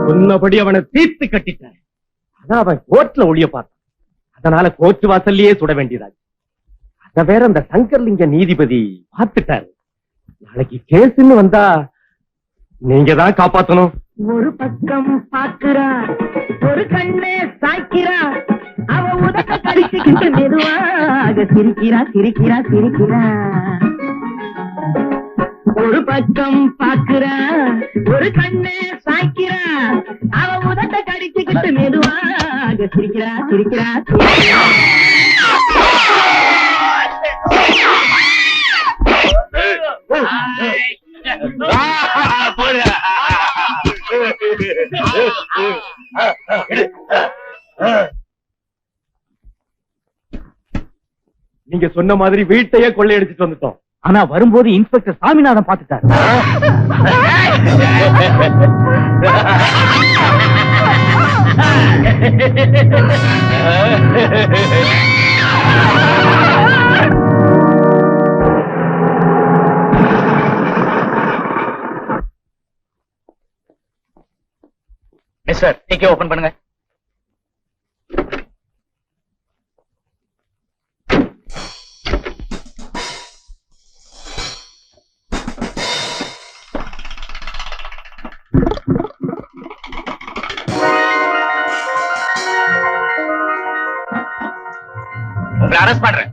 சொன்னபடி அவனை தீர்த்து கட்டிட்டார். அதான் அவன் கோர்ட்ல ஒளிய பார்த்தான். அதனால கோர்ட் வாசல்லையே சுட வேண்டியதாச்சு. அத வேற அந்த சங்கர்லிங்க நீதிபதி பார்த்துட்டாரு. நாளைக்கு கேஸ்ன்னு வந்தா நீங்க தான் காப்பாத்தணும். ஒரு பக்கம் பாக்குறா, ஒரு கண்ணே சாய்க்கிறா, அவ உதட்ட கடிச்சுக்கிட்டு மெதுவாக சிரிக்கிறா சிரிக்கிறா சிரிக்கிறா. ஒரு பக்கம் பாக்குறா, ஒரு கண்ணே சாய்க்கிறா, அவ உதட்ட கடிச்சுக்கிட்டு மெதுவாக சிரிக்கிறா சிரிக்கிறா சிரிக்கிறா. நீங்க சொன்ன மாதிரி வீட்டையே கொள்ளையடிச்சிட்டு வந்துட்டோம். ஆனா வரும்போது இன்ஸ்பெக்டர் சாமிநாதன் பாத்துட்டாரு. மிஸ்டர், டிக்கெட் ஓபன் பண்ணுங்க. உங்களை அரெஸ்ட் பண்றேன்.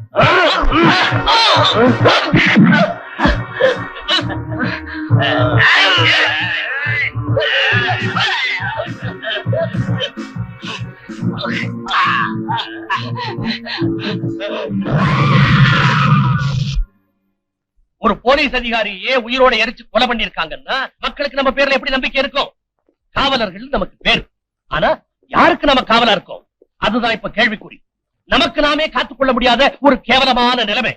ஒரு போலீஸ் அதிகாரியே உயிரோட எரிச்சு கொலை பண்ணிருக்காங்கன்னா மக்களுக்கு நம்ம பேர்ல எப்படி நம்பிக்கை இருக்கும்? காவலர்கள் நமக்கு பேர், ஆனா யாருக்கு நம்ம காவலா இருக்கோம்? அதுதான் இப்ப கேள்விக்குறி. நமக்கு நாமே காத்துக்கொள்ள முடியாத ஒரு கேவலமான நிலைமை.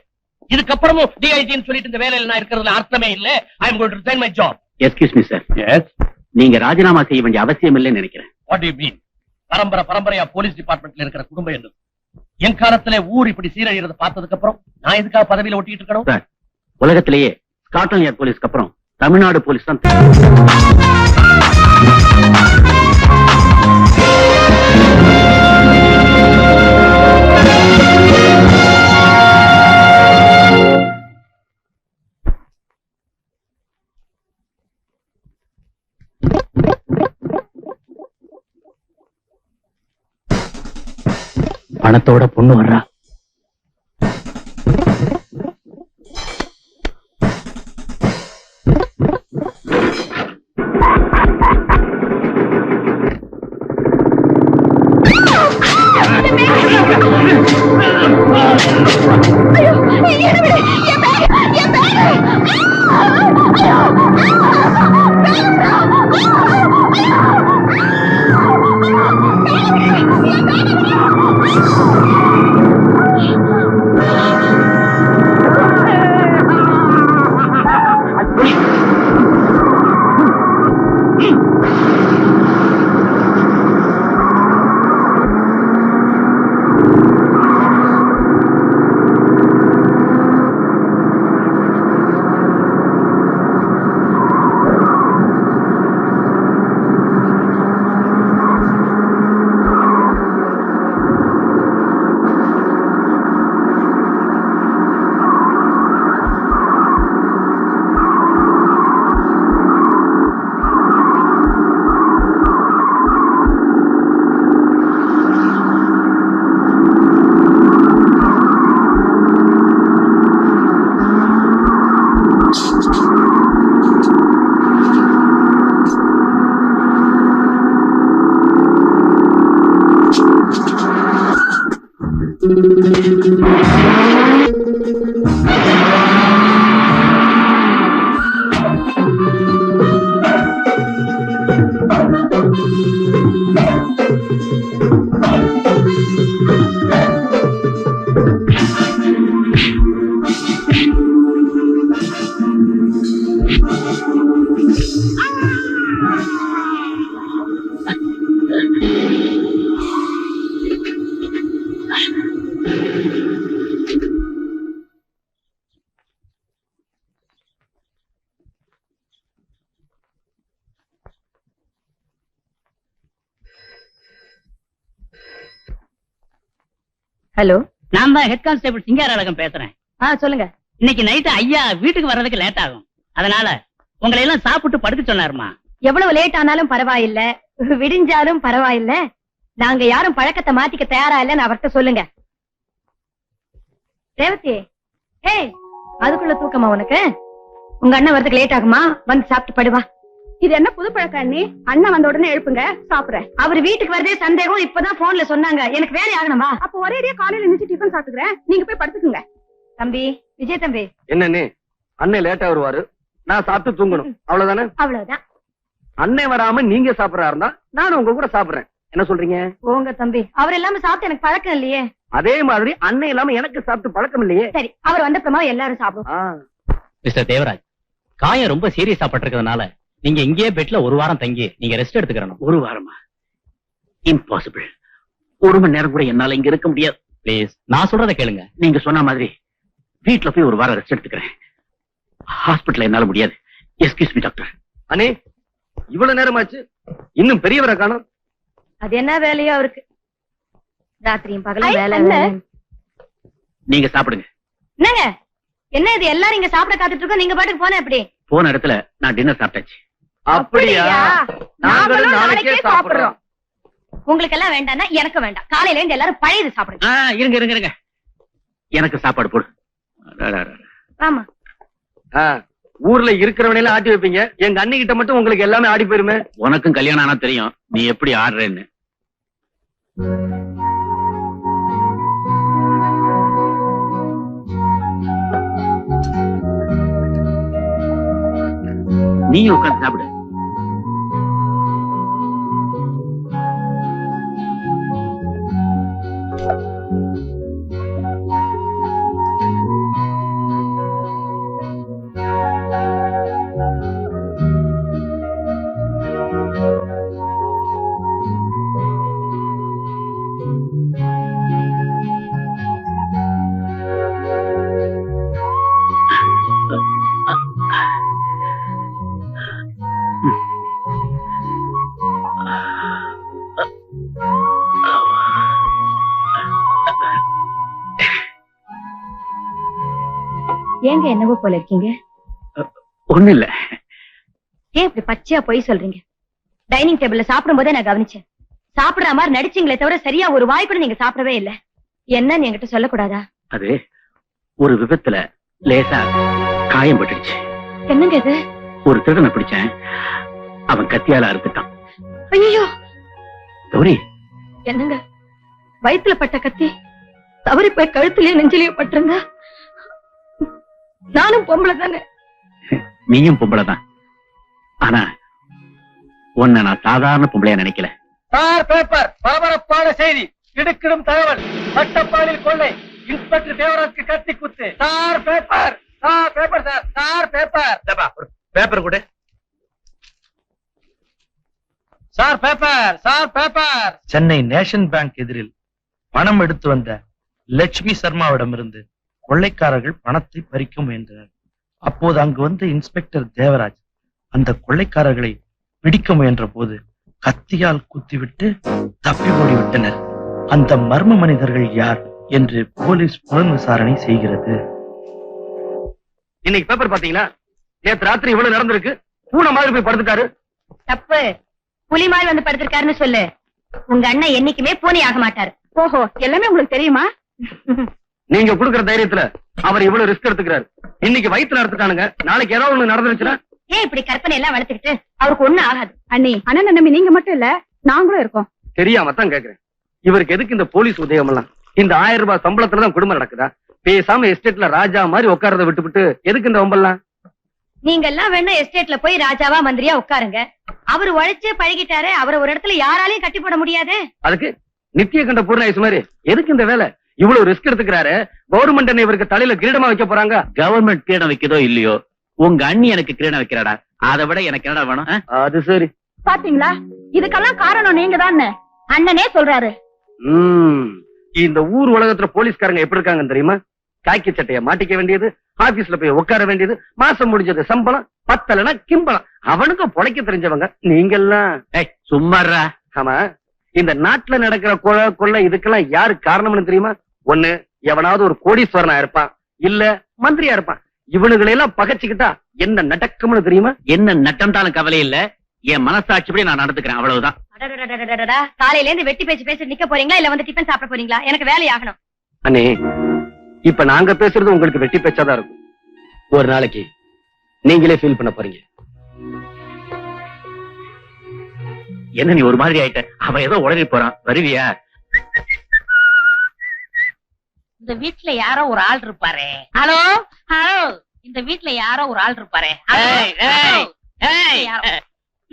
இதுக்கப்புறமும் டிஐஜின்னு சொல்லிட்டு இந்த வேலையில நான் இருக்கிறதுல அர்த்தமே இல்ல. I am going to resign my job. Excuse me sir. Yes, நீங்க ராஜினாமா செய்ய வேண்டிய அவசியம் இல்லைன்னு நினைக்கிறேன். What do you mean? பரம்பரையா போலீஸ் டிபார்ட்மெண்ட்ல இருக்கிற குடும்பம் என்னது? என் காலத்துல ஊர் இப்படி சீரழிறத பார்த்ததுக்கு அப்புறம் நான் எதுக்காக பதவியில ஒட்டிட்டு இருக்கணும்? சார், உலகத்திலேயே ஸ்காட்லாந்து யார்ட் போலீஸ்க்கு அப்புறம் தமிழ்நாடு போலீஸ் தான். பணத்தோட பொண்ணு வர்றா. ஹலோ, நான் தான் ஹெட் கான்ஸ்டபிள் சிங்காரழகம் பேசுறேன். சொல்லுங்க. இன்னைக்கு நைட்டு ஐயா வீட்டுக்கு வர்றதுக்கு லேட் ஆகும். அதனால உங்களை எல்லாம் சாப்பிட்டு படுக்க சொன்னாருமா. எவ்வளவு லேட் ஆனாலும் பரவாயில்ல, விடிஞ்சாலும் பரவாயில்ல, நாங்க யாரும் பழக்கத்தை மாத்திக்க தயாரா இல்லன்னு அவர்கிட்ட சொல்லுங்க. ரேவதி, ஏய், அதுக்குள்ள தூக்கமா உனக்கு? உங்க அண்ணன் வரதுக்கு லேட் ஆகுமா? வந்து சாப்பிட்டு படுவா. இது என்ன புது பழக்கம் அண்ணி? அண்ணன் வந்த உடனே எழுப்புங்க, சாப்பிடுறேன். அவர் வீட்டுக்கு வரதே சந்தேகம். இப்பதான் போன்ல சொன்னாங்க. எனக்கு வேலை ஆகணுமா? அப்ப ஒரேடியா காலையில எழுந்துச்சு டிஃபன் சாப்பிட்டுக்கிறேன், நீங்க போய் படுத்துக்குங்க. தம்பி, விஜய் தம்பி, என்னன்னு அண்ணன் லேட்டா வருவாரு, நான் சாப்பிட்டு தூங்கணும், அவ்வளவுதானே? அவ்வளவுதான். அண்ணன் வராம நீங்க சாப்பிடறா இருந்தா நானும் உங்க கூட சாப்பிடுறேன். என்ன சொல்றீங்க? போங்க தம்பி, அவர் எல்லாமே சாப்பிட்டு எனக்கு பழக்கம் இல்லையே. அதே மாதிரி அண்ணன் இல்லாம எனக்கு சாப்பிட்டு பழக்கம் இல்லையே. சரி, அவர் வந்தப்புறமா எல்லாரும் சாப்பிடுவோம். மிஸ்டர் தேவராஜ், காயம் ரொம்ப சீரியஸா பட்டிருக்கிறதுனால நீங்க இங்கேயே பெட்ல ஒரு வாரம் தங்கி நீங்க ரெஸ்ட் எடுத்துக்கிறணும். ஒரு வாரமா? இம்பாசிபிள். ஒரு மணி நேரம் கூட என்னால இங்க இருக்க முடியாது. ப்ளீஸ், நான் சொல்றத கேளுங்க. நீங்க சொன்ன மாதிரி வீட்டுல போய் ஒரு வாரம் ரெஸ்ட் எடுத்துக்கிறேன். ஹாஸ்பிட்டல் என்னால முடியாது. Excuse me doctor. அண்ணே, இவ்வளவு நேரமாச்சு, இன்னும் பெரியவரை காணோம். அது என்ன வேலையோ அவருக்கு, ராத்திரியும் பகலும் ஐ, வேலை. அண்ணே. நீங்க சாப்பிடுங்க. என்னங்க, என்ன இது எல்லாரும் இங்க சாப்பிட காத்துட்டு இருக்கோம், நீங்க பாட்டுக்கு போன எப்படி? போன இடத்துல நான் டின்னர் சாப்பிட்டாச்சு. அப்படியா? நாங்களும் நாளைக்கே சாப்பிடுறோம். உங்களுக்கு எல்லாம் வேண்டாம்னா எனக்கு வேண்டாம். காலையில இருந்து எல்லாரும் பழையது சாப்பிடுங்க. இருங்க இருங்க இருங்க, எனக்கு சாப்பாடு போடு. ஆமா, ஊர்ல இருக்கிறவனையில ஆட்டி வைப்பீங்க, எங்க அண்ணி கிட்ட மட்டும் உங்களுக்கு எல்லாமே ஆடி போயிருமே. உனக்கும் கல்யாணம் ஆனா தெரியும் நீ எப்படி ஆடுறேன்னு. நீ உட்காந்து சாப்பிடு. ஏங்க என்னவோ போல இருக்கீங்க? ஒண்ணு இல்ல. ஏன் இப்படி பச்சையா பொய் சொல்றீங்க? டைனிங் டேபிள்ல சாப்பிடும் போதே நான் கவனிச்சேன். சாப்பிடுற மாதிரி நடிச்சீங்களே தவிர சரியா ஒரு வாய் கூட நீங்க சாப்பிடவே இல்ல. என்னன்னு என்கிட்ட சொல்லக்கூடாதா? அது ஒரு விபத்துல லேசா காயம் பட்டுடுச்சு. என்னங்க இது? ஒரு திருடனை பிடிச்சேன், அவன் கத்தியால அறுத்துட்டான். ஐயோ, கௌரி, என்னங்க வயித்துல பட்ட கத்தி தவறி போய் கழுத்துலயே நெஞ்சிலேயே பட்டிருந்தா? நானும் பொம்பளை தானே. நீயும் பொம்பளைதான். ஆனா உன்னை நான் சாதாரண பொம்பளையா நினைக்கல. பேப்பர், பரபரப்பான செய்தி, திடுக்கிடும் தகவல், பட்டப்பாலில் கொள்ளை, இன்ஸ்பெக்டர் தேவராஜ்க்கு கத்தி குத்து. Sir paper, sir paper, sir paper. Paper கூட sir, paper, sir paper. Chennai nation bank எதிரில் பணம் எடுத்து வந்த லட்சுமி சர்மாவிடமிருந்து கொள்ளைக்காரர்கள் பணத்தை பறிக்க முயன்றனர். அப்போது அங்கு வந்த இன்ஸ்பெக்டர் தேவராஜ் அந்த கொள்ளைக்காரர்களை பிடிக்க முயன்ற போது கத்தியால் குத்திவிட்டு தப்பி ஓடிவிட்டனர். அந்த மர்ம மனிதர்கள் யார் என்று போலீஸ் புலன் விசாரணை செய்கிறது. இன்னைக்கு பேப்பர் பாத்தீங்களா? நேத்து ராத்திரி இவ்வளவு நடந்திருக்கு. பூனை மாதிரி போய் படுத்துட்டாரு. தப்பு. புலி மாதிரி வந்து படுத்திருக்காருன்னு சொல்லு. உங்க அண்ணன் என்னைக்குமே பூனை ஆக மாட்டாரு. ஓஹோ, எல்லாமே உங்களுக்கு தெரியுமா? நீங்க குடுக்கற தைரியத்துல அவர் இவ்வளவு ரிஸ்க் எடுத்துக்கிறாரு. இன்னைக்கு வயித்துல எடுத்துட்டானுங்க, நாளைக்கு ஏதாவது ஒண்ணு நடந்துருச்சுன்னா? ஏன் இப்படி கற்பனை எல்லாம் வளர்த்துக்கிட்டு? அவருக்கு ஒண்ணும் ஆகாது. அண்ணி, அண்ணன் நம்பி நீங்க மட்டும் இல்ல, நாங்களும் இருக்கோம். தெரியாம தான் கேக்குறேன். இவருக்கு எதுக்கு இந்த போலீஸ் உதயம் எல்லாம்? இந்த 1000 ரூபாய் சம்பளத்துலதான் குடும்பம் நடக்குதா? பேசாம எஸ்டேட்ல ராஜா மாதிரி உட்காரத விட்டுவிட்டு எதுக்கு இந்த வம்பெல்லாம்? நீங்க எல்லாம் வேணா எஸ்டேட்ல போய் ராஜாவா மந்திரியா உட்காருங்க. அவரு உழைச்சே பழகிட்டாரு. அவரை ஒரு இடத்துல யாராலையும் கட்டி போட முடியாது. அதுக்கு நித்திய கண்ட பூர்ணாயுசு மாதிரி எதுக்கு இந்த வேலை? இவ்வளவு ரிஸ்க் எடுத்துக்கிறாரு. கவர்மெண்ட் என்ன இவருக்கு தலையில கிரீடமா வைக்க போறாங்க? கவர்மெண்ட் கிரீடம் வைக்கதோ இல்லையோ, உங்க அண்ணி எனக்கு கிரீடம் வைக்கிறாடா. அதை விட எனக்கு என்னடா வேணும்? அது சரி. பாத்தீங்களா, இதுக்கெல்லாம் காரணம் நீங்க தான் அண்ணனே சொல்றாரு. இந்த ஊர் உலகத்துல போலீஸ்காரங்க எப்படி இருக்காங்கன்னு தெரியுமா? காக்கி சட்டைய மாட்டிக்க வேண்டியது, ஆபீஸ்ல போய் உட்கார வேண்டியது, மாசம் முடிஞ்சது சம்பளம், பத்தலனா கிம்பளம். அவனுக்கு பொழைக்க தெரிஞ்சவங்க நீங்கெல்லாம். சும்மாறா. ஆமா, இந்த நாட்டுல நடக்கிற கொலை இதுக்கெல்லாம் யாரு காரணம்னு தெரியுமா? ஒண்ணு எவனாவது ஒரு கோடீஸ்வரனா இருப்பான், இல்ல மந்திரியா இருப்பான். இவனுங்களை எல்லாம் பகைச்சுக்கிட்டா என்ன நடக்கும்னு தெரியுமா? என்ன நட்டம்தாலும் கவலை இல்ல, என் மனசாட்சிப்படி நான் நடந்துக்கிறேன், அவ்வளவுதான். அடடடடடடடா, காலையில இருந்து வெட்டி பேசி நிக்க போறீங்களா இல்ல வந்து டிபன் சாப்பிட போறீங்களா? எனக்கு வேலை ஆகணும். அண்ணே, இப்ப நாங்க பேசுறது உங்களுக்கு வெட்டி பேச்சாதான் இருக்கும். ஒரு நாளைக்கு நீங்களே ஃபீல் பண்ண போறீங்க. என்ன நீ ஒரு மாதிரி ஆயிட்ட? அவன் ஏதோ உடனே போறான், வருவியா? இந்த வீட்டுல யாரோ ஒரு ஆள் இருப்பாரு. ஹலோ ஹலோ, இந்த வீட்டுல யாரோ ஒரு ஆள் இருப்பாரு.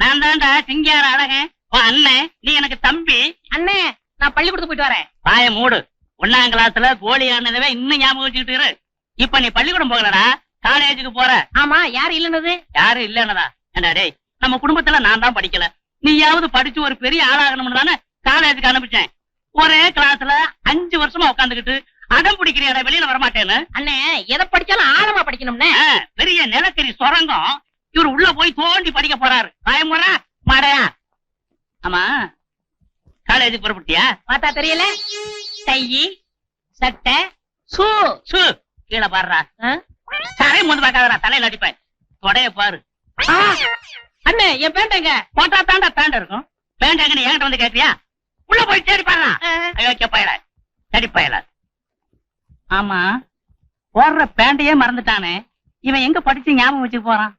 நான் தான்டா சிங்கார அழகன், உன் அண்ணன். நீ எனக்கு தம்பி. அண்ணே, நான் பள்ளிக்கூடத்துக்கு போயிட்டு வரேன். பாய மூடு. 1ஆம் கிளாஸ்ல கோழி ஆனதவே இன்னும் ஞாபகம் வச்சுக்கிட்டு இரு. இப்ப நீ பள்ளிக்கூடம் போகலடா, காலேஜுக்கு போற. ஆமா, யாரு இல்லன்னது? யாரு இல்லன்னதா? ஏண்டா டேய், நம்ம குடும்பத்துல நான் தான் படிக்கல, நீயாவது படிச்சு ஒரு பெரிய ஆளாகணும்னு தானே காலேஜுக்கு அனுப்பிச்சேன். ஒரே கிளாஸ்ல 5 வருஷமா உட்காந்துக்கிட்டு அடம் பிடிக்கிற வெளியில வரமாட்டேன்னு. அண்ணே, எதை படிச்சாலும் ஆழமா படிக்கணும்னு. பெரிய நிலக்கரி சுரங்கம் இவரு உள்ள போய் தோண்டி படிக்க போறாரு. பயமுறா மாடையா? ஆமா, காலேஜுக்கு புறப்பட்டியா? பார்த்தா தெரியல. டை, சட்டை, ஷூ ஷூ கீழே பாடுறா. சரை வந்து பாக்காதடா, தலையில அடிப்பேன். தொடைய பாரு. அண்ணே, என் பேண்ட் எங்க? போட்டா தாண்டா பேண்ட் இருக்கும். பேண்ட் எங்க? நீ என்கிட்ட வந்து கேட்பியா? உள்ள போய் தேடி பாருடா. ஐயோ பயல, தேடி பயல. ஆமா, போடுற பேண்டையே மறந்துட்டானே, இவன் எங்க படிச்சு ஞாபகம் வச்சு போறான்?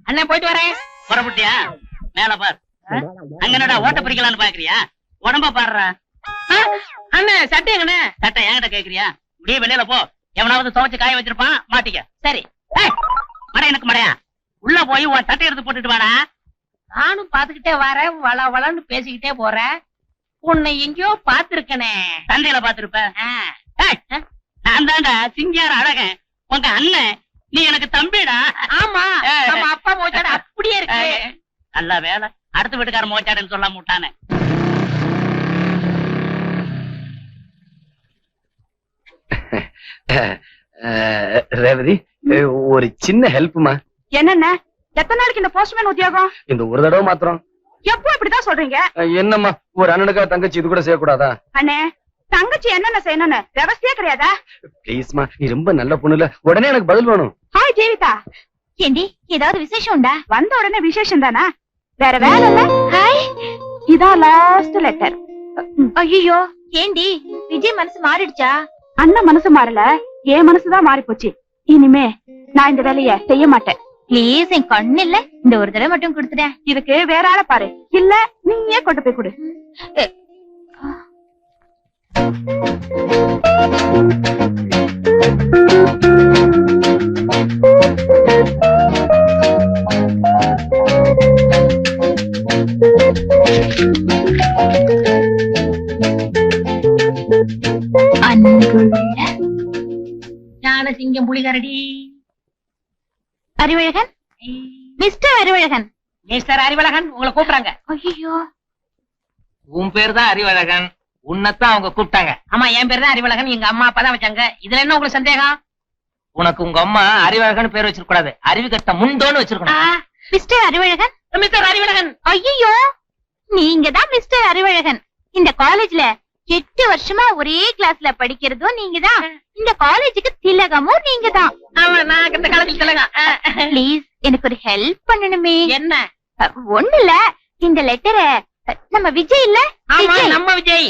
அண்ணே, போயிட்டு வரேன். புறப்பட்டியா? மேல பார். அங்கனடா ஓட்ட பிரிக்கலான்னு பாக்குறியா? உடம்ப பாடுற. அண்ணே, சட்டை எங்கண்ணே? சட்டை என்கிட்ட கேக்குறியா? முடிய வெளியில போ, எவனாவது துவைச்சு காய வச்சிருப்பான், மாட்டிக்க. சரி. மடைய எனக்கு மடையா, உள்ள போய் உன் சட்டை எடுத்து போட்டுட்டு வாடா. நானும் பாத்துக்கிட்டே வரேன், வள வளன்னு பேசிக்கிட்டே போறேன். உன்னை எங்கேயோ பாத்துருக்கனே. சந்தையில பாத்துருப்ப. நான் தான்டா சிங்கார அழகன், உங்க அண்ணன். நீ எனக்கு தம்பிடா. ஆமா, நம்ம அப்பா மோச்சாடு அப்படியே இருக்கு. நல்ல வேலை, அடுத்த வீட்டுக்கார மோச்சாடுன்னு சொல்ல முட்டானே. ரேவதி, ஒரு சின்ன ஹெல்ப்மா. என்னென்ன? எத்தனை நாளைக்கு இந்த போஸ்ட்மேன் உத்தியோகம்? இந்த ஒரு தடவை மாத்திரம். எப்போ இப்படிதான் சொல்றீங்க? என்னம்மா, ஒரு அண்ணனுக்கா தங்கச்சி இது கூட செய்யக்கூடாதா? அண்ணே, தங்கச்சி என்னென்ன செய்யணும்னு விவசாய கிடையாதா? பிளீஸ்மா, நீ ரொம்ப நல்ல பொண்ணுல, உடனே எனக்கு பதில் வேணும். ஹாய் ஜீவிதா. ஏண்டி, ஏதாவது விசேஷம் உண்டா? வந்த உடனே விசேஷம் தானா? வேற வேலை இல்ல? ஹாய், இதான் லாஸ்ட் லெட்டர். ஐயோ, ஏண்டி விஜய் மனசு மாறிடுச்சா? அண்ணன் மனசு மாறல, என் மனசுதான் மாறி போச்சு. இனிமே நான் இந்த வேலைய செய்ய மாட்டேன். ப்ளீஸ், என் கண்ணு இல்ல, இந்த ஒரு தடவை மட்டும் கொடுத்துட்டேன். இதுக்கு வேற ஆள பாரு, இல்ல நீயே கொண்டு போய் கொடு. ஞான சிங்கம் புலிகரடி. அறிவழகன், மிஸ்டர் அறிவழகன். மிஸ்டர் அறிவழகன் உங்களை கூப்பிடுறாங்க. ஐயோ, உன் பேர் தான் அறிவழகன், உன்னைத்தான் அவங்க கூப்பிட்டாங்க. ஆமா, என் பேர் தான் அறிவழகன், எங்க அம்மா அப்பா தான் வச்சாங்க. இதுல என்ன உங்களுக்கு சந்தேகம்? உனக்கு உங்க அம்மா அறிவழகன் பேர் வச்சிருக்க கூடாது, அறிவு கட்ட முண்டோன்னு வச்சிருக்கணும். மிஸ்டர் அறிவழகன். மிஸ்டர் அறிவழகன். ஐயோ, நீங்க தான் மிஸ்டர் அறிவழகன். இந்த காலேஜ்ல 8 வருஷமா ஒரே கிளாஸ்ல படிக்கிறதும் நீங்க தான், இந்த காலேஜுக்கு திலகமும் நீங்க தான். ஆமா, நான் இந்த காலத்துல திலகம். ப்ளீஸ், எனக்கு ஒரு ஹெல்ப் பண்ணணுமே. என்ன? ஒண்ணு இல்ல, இந்த லெட்டரை நம்ம விஜய் இல்ல, ஆமா, விஜய். நம்ம விஜய்.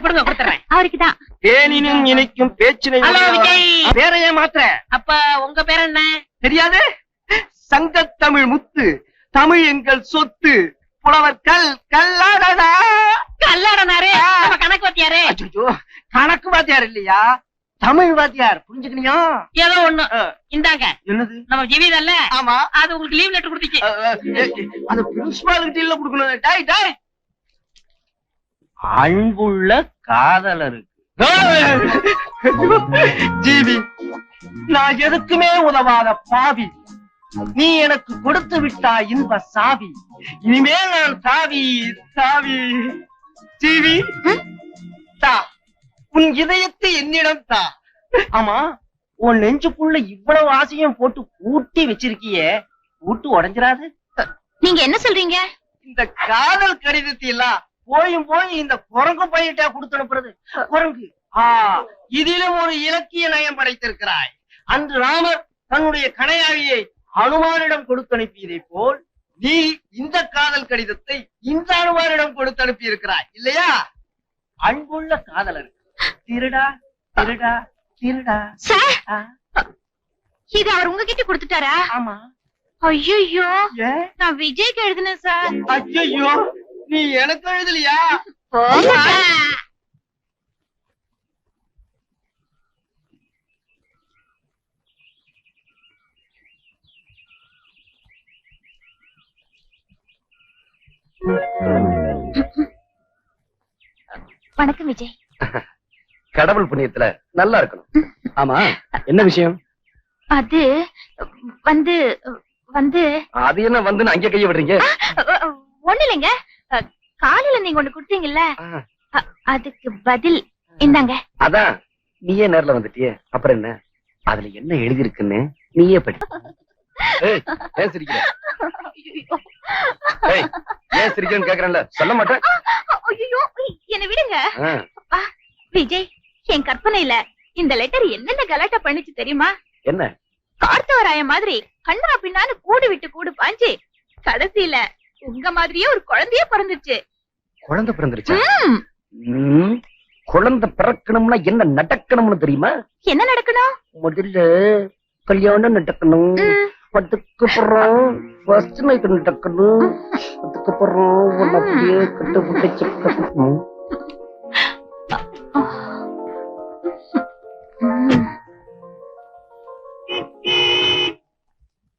கொடுங்க, கொடுத்துறேன். அவருக்குதான். தேனினும் இனிக்கும் பேச்சினை. ஹலோ விஜய். வேற ஏன் மாத்திர? அப்ப உங்க பேர் என்ன? தெரியாது? சங்கத்தமிழ் முத்து, தமிழ் எங்கள் சொத்து, புலவர் கல்லாடனா. கல்லாடனாரு நம்ம கணக்கு வாத்தியாரு. அச்சோ, கணக்கு வாத்தியார் இல்லையா, தமிழ் வாத்தியார். புரிஞ்சுக்கணியா? ஏதோ ஒண்ணு. இந்தாங்க. என்னது? நம்ம ஜீவிதல்ல, ஆமா, அது உங்களுக்கு லீவ் லெட்டர் கொடுத்துச்சு. அது பிரின்சிபால் கிட்ட இல்ல கொடுக்கணும். டாய் டாய். அன்புள்ள காதலருக்கு. ஜீவி, நான் எதுக்குமே உதவாத பாவி, நீ எனக்கு கொடுத்து விட்டா இன்ப சாவி. இனிமேல் நான் சாவி சாவி. ஜீவி, தா உன் இதயத்தை என்னிடம் தா. ஆமா, உன் நெஞ்சுக்குள்ள இவ்வளவு ஆசையும் போட்டு ஊட்டி வச்சிருக்கியே, ஊட்டு உடைஞ்சிராது? நீங்க என்ன சொல்றீங்க? இந்த காதல் கடிதத்தை எல்லாம் போயும் போய் இந்த குரங்கு பையிட்டா கொடுத்து அனுப்புறது. குரங்கு இதிலும் ஒரு இலக்கிய நயம் படைத்திருக்கிறாய். அன்று ராமர் தன்னுடைய கணையாழியை அனுமானிடம் கொடுத்து அனுப்பியதை போல் நீ இந்த காதல் கடிதத்தை இந்த அனுமானிடம் கொடுத்து அனுப்பி இருக்கிறாய் இல்லையா? அன்புள்ள காதலர். திருடா திருடா திருடா. இது அவர் உங்ககிட்ட கொடுத்துட்டாரா? ஆமா. ஐயோ, நான் விஜய்க்கு எழுதினேன் சார். ஐயோ, நீ எனக்கு எழுதலையா? வணக்கம் விஜய். கடவுள் புண்ணியத்துல நல்லா இருக்கணும். ஆமா, என்ன விஷயம்? அது வந்து வந்து அது என்ன வந்து அங்க கைய விடுறீங்க? ஒண்ணு இல்லைங்க, காலையில நீங்க ஒண்ணு கொடுத்தீங்கல்ல, அதுக்கு பதில் இந்தாங்க. அதான் நீயே நேர்ல வந்துட்டியே, அப்புறம் என்ன? அதுல என்ன எழுதி இருக்குன்னு நீயே படி. ஏன் சிரிக்கிற? ஏன் சிரிக்கிறேன்னு கேக்குறேன்ல, சொல்ல மாட்டேன். ஐயோ, என்ன விடுங்க. விஜய், என் கற்பனையில இந்த லெட்டர் என்னென்ன கலாட்டா பண்ணிச்சு தெரியுமா? என்ன? கார்த்தவராய மாதிரி கண்ணா பின்னான்னு கூடு விட்டு கூடு பாஞ்சு கடைசியில உங்க மாதிரியே ஒரு குழந்தையே பிறந்துச்சு. குழந்தை பிறந்துருச்சா? குழந்தை பிறக்கணும்னா என்ன நடக்கணும்னு தெரியுமா? என்ன நடக்கணும்? முதல்ல கல்யாணம் நடக்கணும், அதுக்கப்புறம் ஃபர்ஸ்ட் நைட் நடக்கணும், அதுக்கப்புறம் ஒன்னு அப்படியே கட்டு.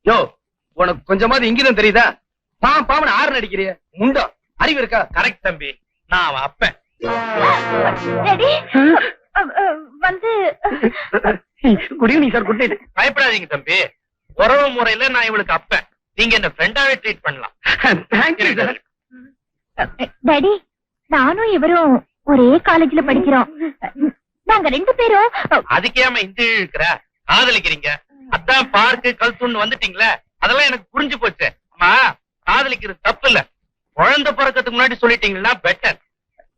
யோ, உனக்கு கொஞ்சமாவது இங்கிதான் தெரியுதா? பாவன ஆறு நடிக்கிறிய முண்டா, அறிவு இருக்கா? கரெக்ட் தம்பி, நான் அவன் அப்பன். வந்து good evening sir. Good night. பயப்படாதீங்க தம்பி, உறவு முறையில நான் இவளுக்கு அப்பன். நீங்க என்ன ஃப்ரெண்டாவே ட்ரீட் பண்ணலாம். Thank you sir. டாடி, நானும் இவரும் ஒரே காலேஜ்ல படிக்கிறோம். நாங்க 2 பேரும். அதுக்கேம இந்த இருக்கிற காதலிக்கிறீங்க? அதான் பார்க்கு கல்துன்னு வந்துட்டீங்களே, அதெல்லாம் எனக்கு புரிஞ்சு போச்சு. அம்மா, காதலிக்கிறது தப்பு இல்ல, குழந்தை பிறக்கிறதுக்கு முன்னாடி சொல்லிட்டீங்கன்னா பெட்டர்.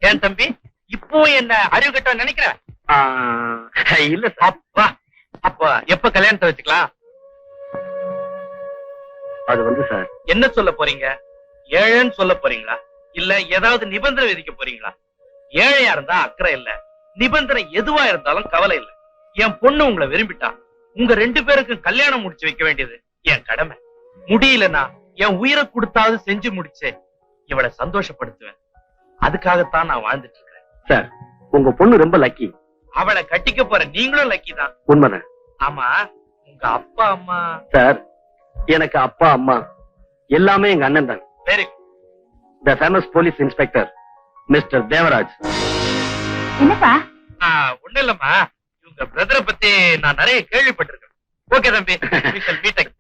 ஏன் தம்பி, இப்போ என்ன அறிவு கட்ட நினைக்கிற? இல்ல அப்பா, அப்ப எப்ப கல்யாணத்தை வச்சுக்கலாம்? அது வந்து சார், என்ன சொல்ல போறீங்க? ஏழைன்னு சொல்ல போறீங்களா, இல்ல ஏதாவது நிபந்தனை விதிக்க போறீங்களா? ஏழையா இருந்தா அக்கறை இல்ல, நிபந்தனை எதுவா இருந்தாலும் கவலை இல்ல. என் பொண்ணு உங்களை விரும்பிட்டா உங்க 2 பேருக்கும் கல்யாணம் முடிச்சு வைக்க வேண்டியது என் கடமை. முடியலன்னா என் உயிரை கொடுத்தாவது செஞ்சு முடிச்சு இவளை சந்தோஷப்படுத்துவேன். அதுக்காகத்தான் நான் வாழ்ந்துட்டு இருக்கிறேன். சார், உங்க பொண்ணு ரொம்ப லக்கி. அவளை கட்டிக்க போற நீங்களும் லக்கி தான். உண்மைதான். ஆமா, உங்க அப்பா அம்மா? சார், எனக்கு அப்பா அம்மா எல்லாமே எங்க அண்ணன் தான். Very good. The famous police inspector mister Devaraj. என்னப்பா? ஒண்ணு இல்லம்மா, உங்க பிரதரை பத்தி நான் நிறைய கேள்விப்பட்டிருக்கேன். ஓகே தம்பி, we shall meet again.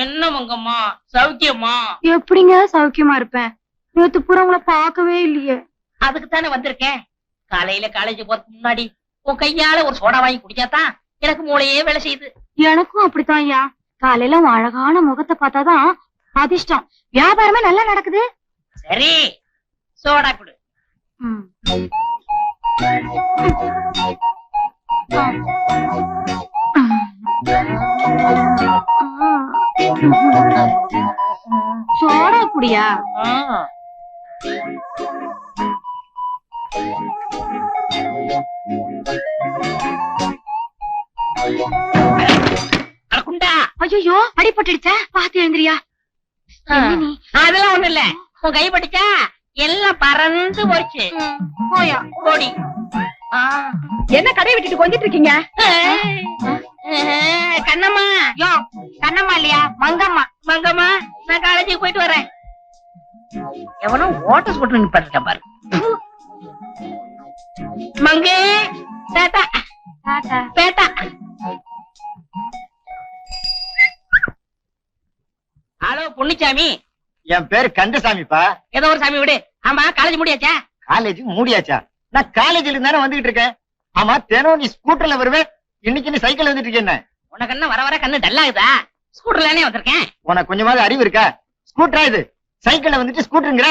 என்ன மங்கம்மா, சௌக்கியமா? எப்படிங்க சௌக்கியமா இருப்பேன்? நேத்து பூரா உங்களை பார்க்கவே இல்லையே. அதுக்கு தானே வந்திருக்கேன். காலையில காலேஜ் போறதுக்கு முன்னாடி உன் கையால ஒரு சோடா வாங்கி குடிச்சாதான் எனக்கு மூளையே வேலை செய்யுது. எனக்கும் அப்படித்தான் ஐயா. காலையில உன் அழகான முகத்தை பார்த்தாதான் அதிர்ஷ்டம். வியாபாரமே நல்லா நடக்குது. சரி, சோடா குடு. சோடா குடியா? ஐயோ, அடிபட்டுடுச்சா? பாத்து எழுந்திரியா. அதெல்லாம் ஒண்ணு இல்ல, உன் கை பட்டுச்சா எல்லாம் பறந்து போச்சு. போயா ஓடி. என்ன கடையை விட்டுட்டு கொஞ்சிட்டு இருக்கீங்க? கண்ணம்மா. யோ, கண்ணம்மா இல்லையா, மங்கம்மா. மங்கம்மா, நான் காலேஜுக்கு போயிட்டு வரேன். எவனோ ஓட்டஸ் போட்டு நிப்பாட்டிட்ட பாரு. மங்கே, டாடா பேட்டா. ஹலோ பொன்னிச்சாமி. என் பேரு கந்தசாமிப்பா. ஏதோ ஒரு சாமி விடு. ஆமா, காலேஜ் முடியாச்சா? காலேஜ் மூடியாச்சா? நான் காலேஜ்ல இருந்தானே வந்துகிட்டு இருக்கேன். ஆமா, தினம் நீ ஸ்கூட்டர்ல வருவே, இன்னைக்கு நீ சைக்கிள் வந்துட்டு இருக்கேன். உனக்கு என்ன வர வர கண்ணு டல்லாகுதா? ஸ்கூட்டர்லனே வந்திருக்கேன். உனக்கு கொஞ்சமாவது அறிவு இருக்கா? ஸ்கூட்டரா இது? சைக்கிள்ல வந்துட்டு ஸ்கூட்டருங்கிற?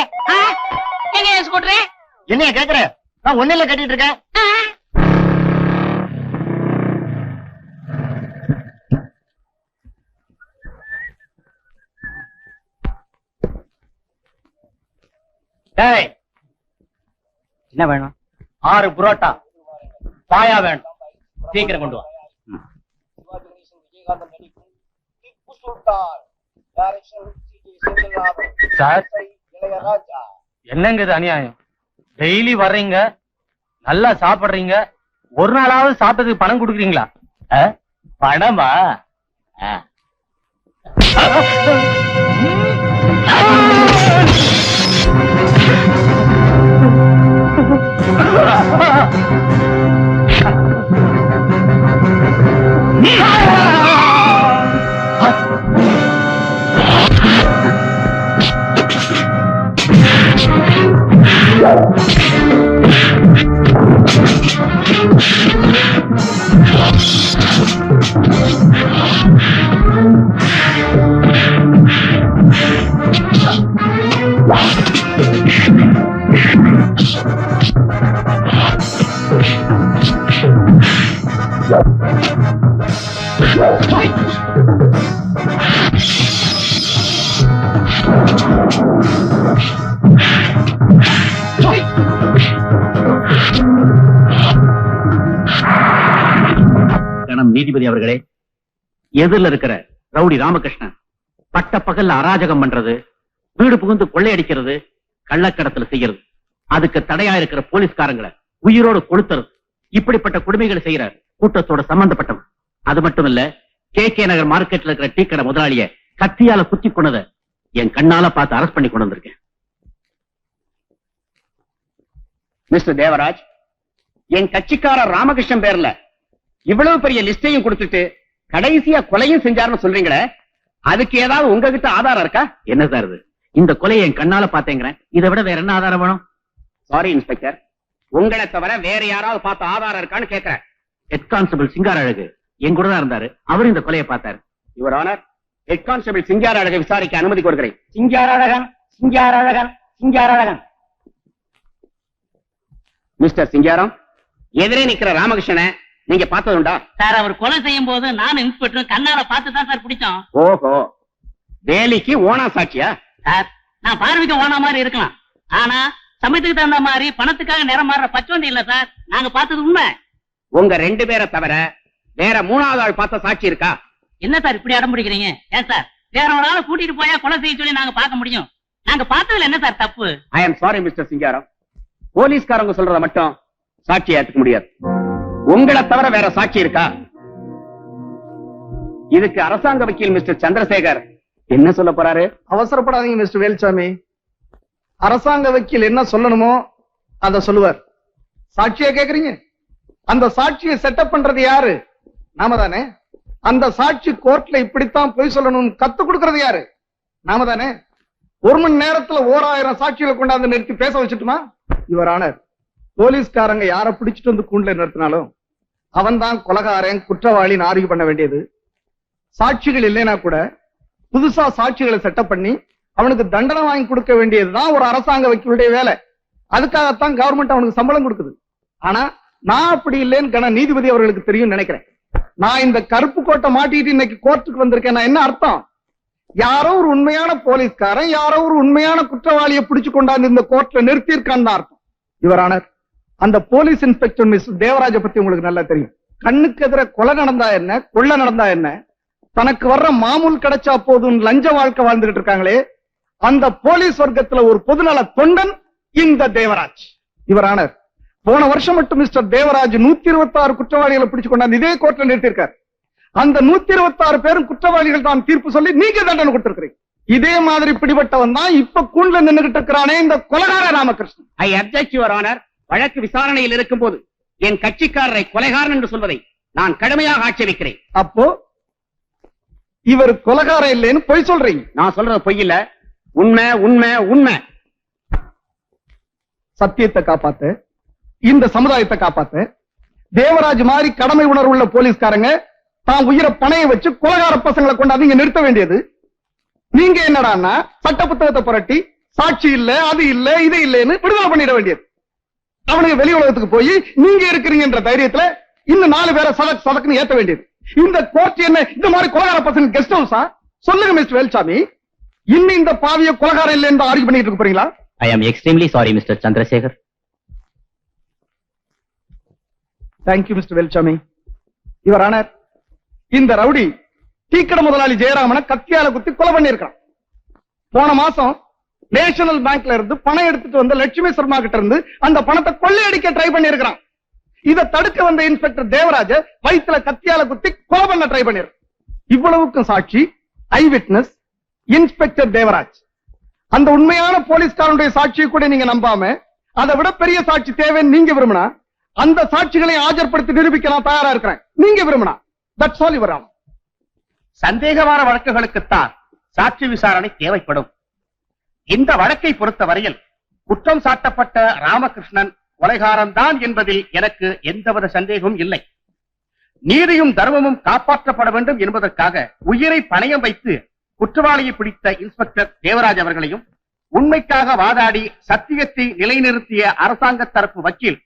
எங்க ஸ்கூட்டர்? என்னைய கேக்குற? நான் ஒண்ணுல கட்டிட்டு இருக்கேன். டேய், என்ன வேணும்? 6 புரோட்டா, பாயா வேணும். சீக்கிரம் கொண்டு வா. சார், என்னங்க இது அநியாயம்? டெய்லி வர்றீங்க, நல்லா சாப்பிடுறீங்க, ஒரு நாளாவது சாப்பிட்டதுக்கு பணம் கொடுக்குறீங்களா? பணமா? நீதிபதி அவர்களே, எதிரில் இருக்கிற ரவுடி ராமகிருஷ்ணன் பட்ட பகல்ல அராஜகம் பண்றது, வீடு புகுந்து கொள்ளையடிக்கிறது, கள்ளக்கடத்துல செய்யறது, அதுக்கு தடையா இருக்கிற போலீஸ்காரங்களை உயிரோடு கொளுத்துறது, இப்படிப்பட்ட கொடுமைகளை செய்யற கூட்டத்தோட சம்பந்தப்பட்டவன். அது மட்டும் இல்ல, கே நகர் மார்க்கெட்ல இருக்கிற டீ கடை முதலாளிய கத்தியால குத்தி கொண்டதை என் கண்ணால பார்த்து அரெஸ்ட் பண்ணி கொண்டு வந்திருக்கேன். மிஸ்டர் தேவராஜ், என் கட்சிக்காரர் ராமகிருஷ்ணன் பேர்ல இவ்வளவு பெரிய லிஸ்டையும் கொடுத்துட்டு கடைசியா கொலையும் செஞ்சாருன்னு சொல்றீங்களே, அதுக்கு ஏதாவது உங்ககிட்ட ஆதாரம் இருக்கா? என்ன சார் இது? இந்த கொலையை என் கண்ணால பாத்தேங்கிறேன், இதை விட வேற என்ன ஆதாரம் வேணும்? சாரி இன்ஸ்பெக்டர், உங்களை தவிர வேற யாராவது பார்த்த ஆதாரம் இருக்கான்னு கேட்கிறேன். ஹெட் கான்ஸ்டபிள் சிங்கார அழகு என் கூட தான் இருந்தாரு, அவரும் இந்த கொலையை பார்த்தாரு. யுவர் ஆனர், ஹெட் கான்ஸ்டபிள் சிங்கார அழகை விசாரிக்க அனுமதி கொடுக்கிறேன். சிங்காரழகன், சிங்காரழகன், சிங்காரழகன். மிஸ்டர் சிங்காரம், எதிரே நிக்கிற ராமகிருஷ்ணனை நீங்க பார்த்ததுண்டா? சார், அவர் கொலை செய்யும் போது நானும் இன்ஸ்பெக்டர் கண்ணால பார்த்து தான் சார் பிடிச்சோம். ஓஹோ, வேலிக்கு ஓனா சாட்சியா? சார், நான் பார்வைக்கு ஓனா மாதிரி இருக்கலாம், ஆனா சமயத்துக்கு தகுந்த மாதிரி பணத்துக்காக நிறம் மாறுற பச்சோந்தி இல்ல சார். நாங்க பார்த்தது உண்மை. உங்க 2 பேரை தவிர வேற 3வது ஆள் பார்த்த சாட்சி இருக்கா? என்ன சார் இப்படி அடம் பிடிக்கிறீங்க? ஏன் சார், வேற ஒரு ஆளை கூட்டிட்டு போயா கொலை செய்ய சொல்லி நாங்க பார்க்க முடியும்? நாங்க பார்த்ததுல என்ன சார் தப்பு? ஐ எம் சாரி மிஸ்டர் சிங்காரம், போலீஸ்காரங்க சொல்றத மட்டும் சாட்சி ஏத்துக்க முடியாது. உங்களை தவிர வேற சாட்சி இருக்கா? இதுக்கு அரசாங்க வக்கீல் மிஸ்டர் சந்திரசேகர் என்ன சொல்ல போறாரு? அவசரப்படாதீங்க மிஸ்டர் வேல்சாமி, அரசாங்க வக்கீல் என்ன சொல்லணுமோ அத சொல்லுவார். சாட்சியா கேக்குறீங்க? அந்த சாட்சியை செட்டப் பண்றது யாரு? நாம தானே. அந்த சாட்சி கோர்ட்ல இப்படித்தான் பொய் சொல்லணும்னு கத்து கொடுக்கறது யாரு? நாம தானே. 1 மணி நேரத்துல 1000 சாட்சிகளை கொண்டாந்து நிறுத்தி பேச வச்சுட்டுமா? யுவர் ஆனர், போலீஸ்காரங்க யார பிடிச்சிட்டு வந்து கூண்டுல நிறுத்தினாலும் அவன் தான் கொலகாரன், குற்றவாளின்னு ஆர்கியூ பண்ண வேண்டியது. சாட்சிகள் இல்லைன்னா கூட புதுசா சாட்சிகளை செட்டப் பண்ணி அவனுக்கு தண்டனை வாங்கி கொடுக்க வேண்டியதுதான் ஒரு அரசாங்க வக்கீலுடைய வேலை. அதுக்காகத்தான் கவர்மெண்ட் அவனுக்கு சம்பளம் கொடுக்குது. ஆனா நான் அப்படி இல்லைன்னு நீதிபதி அவர்களுக்கு தெரியும் நினைக்கிறேன். நான் இந்த கருப்பு கோட்டை மாட்டிட்டு இன்னைக்கு கோர்ட்டுக்கு வந்திருக்கேன். என்ன அர்த்தம்? யாரோ ஒரு உண்மையான போலீஸ்காரன் யாரோ ஒரு உண்மையான குற்றவாளியை பிடிச்சு கொண்டாந்து இந்த கோர்ட்ல நிறுத்தி இருக்கான்னு தான் அர்த்தம். யுவர் ஆனர், அந்த போலீஸ் இன்ஸ்பெக்டர் மிஸ் தேவராஜ பத்தி உங்களுக்கு நல்லா தெரியும். கண்ணுக்கு எதிர கொலை நடந்தா என்ன, கொள்ளை நடந்தா என்ன, தனக்கு வர்ற மாமூல் கிடைச்சா போதும் லஞ்ச வாழ்க்கை வாழ்ந்துகிட்டு இருக்காங்களே, அந்த போலீஸ் வர்க்கத்துல ஒரு பொதுநல தொண்டன் இந்த தேவராஜ். யுவர் ஆனர், போன வருஷம் மட்டும் மிஸ்டர் தேவராஜ் 126 குற்றவாளிகளை பிடிச்சு கொண்டாந்து இதே கோர்ட்ல நிறுத்திருக்காரு. அந்த 126 பேரும் குற்றவாளிகள் தான் தீர்ப்பு சொல்லி நீங்க தண்டனை கொடுத்திருக்கிறீங்க. இதே மாதிரி பிடிபட்டவன் தான் இப்ப கூண்டுல நின்னுகிட்டு இருக்கிறானே இந்த கொலைகார Ramakrishnan. I object your honour, வழக்கு விசாரணையில் இருக்கும் போது என் கட்சிக்காரரை கொலைகாரன் என்று சொல்வதை நான் கடுமையாக ஆட்சேபிக்கிறேன். அப்போ இவர் கொலைகாரம் இல்லைன்னு பொய் சொல்றீங்க? நான் சொல்றது பொய் இல்ல, உண்மை உண்மை உண்மை. சத்தியத்தை காப்பாத்த இந்த சமுதாயத்தை காப்பாத்த தேவராஜ் மாதிரி கடமை உணர்வுள்ள போலீஸ்காரங்க தான் உயிரை பணைய வச்சு கொலகார பசங்களை கொண்டாந்து இங்க நிறுத்த வேண்டியது. நீங்க என்னடான்னா சட்ட புத்தகத்தை புரட்டி சாட்சி இல்ல, அது இல்ல, இது இல்லன்னு விடுதலை பண்ணிட வேண்டியது. அவனுக்கு வெளி உலகத்துக்கு போய் நீங்க இருக்கிறீங்கன்ற தைரியத்துல இன்னும் 4 பேரை சதக் சதக்குன்னு ஏத்த வேண்டியது. இந்த கோர்ட் என்ன இந்த மாதிரி கொலகார பசங்க கெஸ்ட் ஹவுஸா? சொல்லுங்க மிஸ்டர் வேல்சாமி, இன்னும் இந்த பாவிய கொலகாரம் இல்லைன்னு ஆர்கியூ பண்ணிட்டு இருக்க போறீங்களா? I am extremely sorry mister Chandrasekhar. Thank you mister Velsamy. Your honour, இந்த ரவுடி டீக்கடை முதலாளி ஜெயராமனை கத்தியால குத்தி கொலை பண்ணிருக்கான். போன மாசம் நேஷனல் பேங்க்ல இருந்து பணம் எடுத்துட்டு வந்த லட்சுமி சர்மா கிட்ட இருந்து அந்த பணத்தை கொள்ளையடிக்க ட்ரை பண்ணிருக்கான். இதை தடுக்க வந்த இன்ஸ்பெக்டர் தேவராஜ வயிற்றுல கத்தியால குத்தி கொலை பண்ண ட்ரை பண்ணிரு. இவ்வளவுக்கும் சாட்சி ஐ விட்னஸ் இன்ஸ்பெக்டர் தேவராஜ். அந்த உண்மையான போலீஸ்காரனுடைய சாட்சியை கூட நீங்க நம்பாம அதை விட பெரிய சாட்சி தேவைன்னு நீங்க விரும்பினா அந்த சாட்சிகளை ஆஜர்படுத்தி நிரூபிக்க நான் தயாரா இருக்கிறேன். நீங்க விரும்பினா தட்ஸ் ஆல் யுவர் ஆனர். சந்தேகமான வழக்குகளுக்குத்தான் சாட்சி விசாரணை தேவைப்படும். இந்த வழக்கை பொறுத்தவரையில் குற்றம் சாட்டப்பட்ட ராமகிருஷ்ணன் கொலைகாரன்தான் என்பதில் எனக்கு எந்தவித சந்தேகமும் இல்லை. நீதியும் தர்மமும் காப்பாற்றப்பட வேண்டும் என்பதற்காக உயிரை பணயம் வைத்து குற்றவாளியை பிடித்த இன்ஸ்பெக்டர் தேவராஜ் அவர்களையும் உண்மைக்காக வாதாடி சத்தியத்தை நிலைநிறுத்திய அரசாங்க தரப்பு வக்கீல்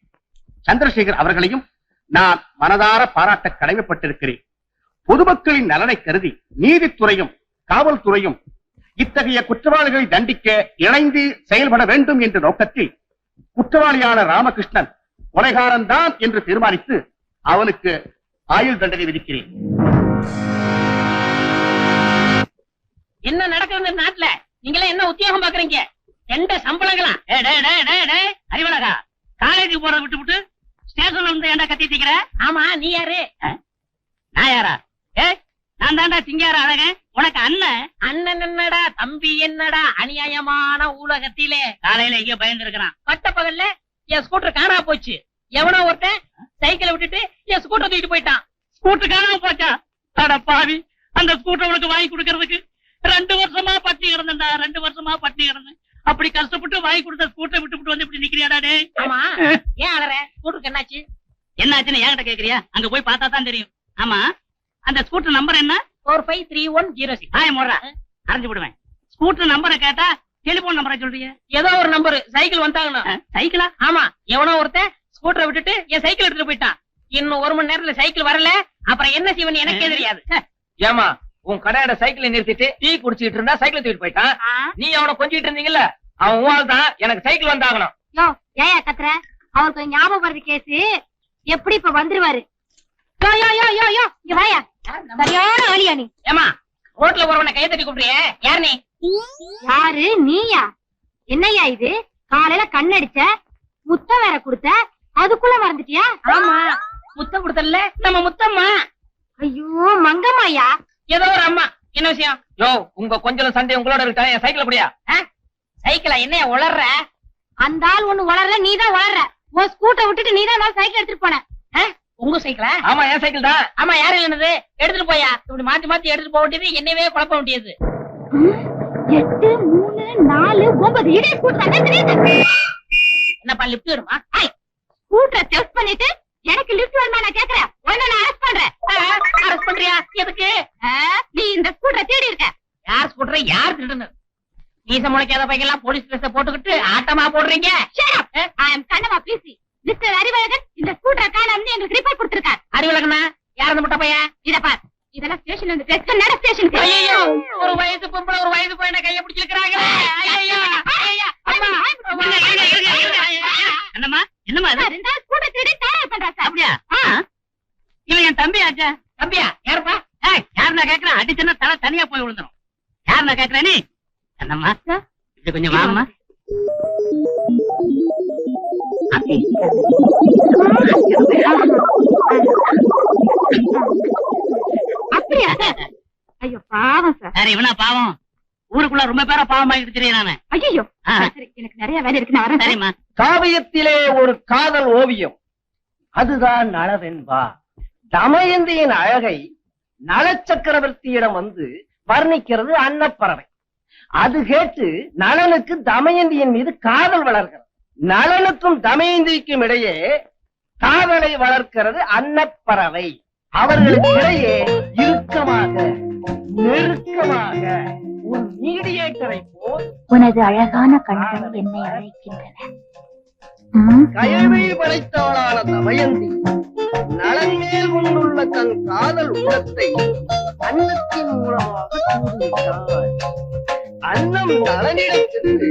சந்திரசேகர் அவர்களையும் நான் மனதார பாராட்ட கடமைப்பட்டிருக்கிறேன். பொதுமக்களின் நலனை கருதி நீதித்துறையும் காவல்துறையும் இத்தகைய குற்றவாளிகளை தண்டிக்க இணைந்து செயல்பட வேண்டும் என்ற நோக்கத்தில் குற்றவாளியான ராமகிருஷ்ணன் கொலைகாரன் தான் என்று தீர்மானித்து அவனுக்கு ஆயுள் தண்டனை விதிக்கிறேன். என்ன நடக்குது நாட்டுல? நீங்களே என்ன உத்தியோகம் பாக்குறீங்க? எந்த சம்பளங்களா? அறிவழகா, காலேஜ் போறத விட்டு விட்டு ஸ்டேஷன்ல இருந்து ஏன்டா கத்தி தீக்கிற? ஆமா, நீ யாரு? நான் யாரா? நான் தாண்டா சிங்கார அழகன். உனக்கு அண்ணன் என்னடா, தம்பி என்னடா? அநியாயமான உலகத்திலே காலையில எங்கேயோ பயந்து இருக்கிறான். பட்ட பகல்ல என் ஸ்கூட்டர் காணா போச்சு. எவனோ ஒருத்தன் சைக்கிளை விட்டுட்டு என் ஸ்கூட்டர் தூக்கிட்டு போயிட்டான். ஸ்கூட்டர் காணாம போச்சா? அட பாவி, அந்த ஸ்கூட்டர் உனக்கு வாங்கி கொடுக்கறதுக்கு 2 வருஷமா பட்டி கிடந்தா. 2 வருஷமா பட்டி கிடந்தேன். அப்படி கஷ்டப்பட்டு வாங்கி கொடுத்த ஸ்கூட்டரை விட்டு வந்து இப்படி நிக்கிறியாடா? டே, ஆமா, ஏன் அலற? ஸ்கூட்டருக்கு என்னாச்சு? என்னாச்சுன்னு என்கிட்ட கேக்குறியா? அங்க போய் பார்த்தா தான் தெரியும். ஆமா, அந்த ஸ்கூட்டர் நம்பர் என்ன? 453106. ஆயமோடா, அறிஞ்சு விடுவேன். ஸ்கூட்டர் நம்பரை கேட்டா டெலிபோன் நம்பரை சொல்றீங்க. ஏதோ ஒரு நம்பர். சைக்கிள் வந்தாங்கண்ணா. சைக்கிளா? ஆமா, எவனோ ஒருத்தன் ஸ்கூட்டரை விட்டுட்டு என் சைக்கிள் எடுத்துட்டு போயிட்டான். இன்னும் 1 மணி நேரத்துல சைக்கிள் வரல. அப்புறம் என்ன செய்வன் எனக்கே தெரியாது. ஏமா, உன் கடையோட சைக்கிளை நிறுத்திட்டு டீ குடிச்சிட்டு இருந்தா சைக்கிளை தூக்கிட்டு போயிட்டான். நீ அவனை கொஞ்சிட்டு இருந்தீங்கல்ல, அவன் உன் தான் எனக்கு சைக்கிள் வந்தாகணும். யோ, ஏயா கத்துற? அவருக்கு ஞாபகம் வருது கேஸ். எப்படி இப்ப வந்துருவாரு? யோ யோ யோ யோ யோ, இங்க வாயா. சரியான ஆளியா நீ? ஏமா, ரோட்ல போறவனை கையை தட்டி கூப்பிடுறியே, யார் நீ? யாரு? நீயா? என்னய்யா இது? காலையில கண்ணடிச்ச, முத்தம் வேற கொடுத்த, அதுக்குள்ள மறந்துட்டியா? ஆமா, முத்தம் கொடுத்தல நம்ம முத்தம்மா. ஐயோ மங்கம்மாயா. ஏதோ ஒரு அம்மா. என்ன விஷயம்? யோ, உங்க கொஞ்சம் சண்டை உங்களோட இருக்கா? என் சைக்கிள் அப்படியா? சைக்கிளா? என்னைய உளர்ற? அந்த ஆள் ஒண்ணு வளர்ற, நீதான் வளர்ற. உன் ஸ்கூட்டை விட்டுட்டு நீதான் சைக்கிள் எடுத்துட்டு போன. உங்க சைக்கிளா? ஆமா, என் சைக்கிள் தான். ஆமா, யாரு என்னது? எடுத்துட்டு போயா. இப்படி மாத்தி மாத்தி எடுத்துட்டு போக வேண்டியது, என்னவே குழப்ப வேண்டியது. 8 3 4 9 இதே ஸ்கூட்டர் என்னப்பா லிப்ட் வருமா? ஸ்கூட்டரை டெஸ்ட் பண்ணிட்டு எனக்கு லிஃப்ட் வருமா நான் கேக்குறேன். உடனே நான் அரெஸ்ட் பண்றேன். அரெஸ்ட் பண்றியா? எதுக்கு? நீ இந்த ஸ்கூட்டரை தேடி இருக்க. யார் ஸ்கூட்டரை யார் திருடுன்னு? மீச முளைக்காத பையெல்லாம் போலீஸ் ட்ரெஸ் போட்டுக்கிட்டு ஆட்டமா போடுறீங்க. ஐ அம் கண்ணமா பேசி மிஸ்டர் அறிவழகன் இந்த ஸ்கூட்டரை காணாமன்னு எங்களுக்கு ரிப்போர்ட் கொடுத்திருக்கார். அறிவழகனா? யார் அந்த முட்டை பையன்? இத பார், இதெல்லாம் ஸ்டேஷன்ல இருந்து டெஸ்ட் பண்ண ஸ்டேஷனுக்கு. ஐயோ, ஒரு வயசு பொம்பளை ஒரு வயசு பையனை கையை பிடிச்சிருக்காங்க. ஐயோ, என்னம்மா என்னம்மா இது? ரெண்டாவது ஸ்கூட்டர் தேடி தயார் பண்றா சார். அப்படியா? இவன் என் தம்பி ஆச்சா? தம்பியா? யாருப்பா? யார் நான் கேக்குறேன்? அடிச்சுன்னா தலை தனியா போய் விழுந்துரும். யார் நான் கேக்குறேன்? நீ என்னம்மா? இது கொஞ்சம் வாங்கம்மா. அப்படியா? ஐயோ பாவம் சார். சரி, இவனா பாவம்? ஊருக்குள்ள ரொம்ப பேரா பாவம் ஆகிட்டு தெரியும் நானு. ஐயோ, சரி, எனக்கு நிறைய வேலை இருக்கு, நான் வரேன். சரிம்மா. காவியத்திலே ஒரு காதல் ஓவியம், அதுதான் நளவென்பா. தமயந்தியின் அழகை நளச்சக்கரவர்த்தியிடம் வந்து வர்ணிக்கிறது அன்னப்பறவை. அது கேட்டு நளனுக்கு தமயந்தியின் மீது காதல் வளர்கிறது. நளனுக்கும் தமயந்திக்கும் இடையே காதலை வளர்க்கிறது அன்னப்பறவை. அவர்களுக்கு இடையே இறுக்கமாக நெருக்கமாக ஒரு மீடியேட்டரை போல் உனது அழகான கண்கள் என்னை அழைக்கின்றன. கயமை படைத்தவளான தமயந்தி நலன் மேல் கொண்டுள்ள தன் காதல் உள்ளத்தை அன்னத்தின் மூலமாக தூண்டிவிட்டாள். அன்னம் நலனிடம் சென்று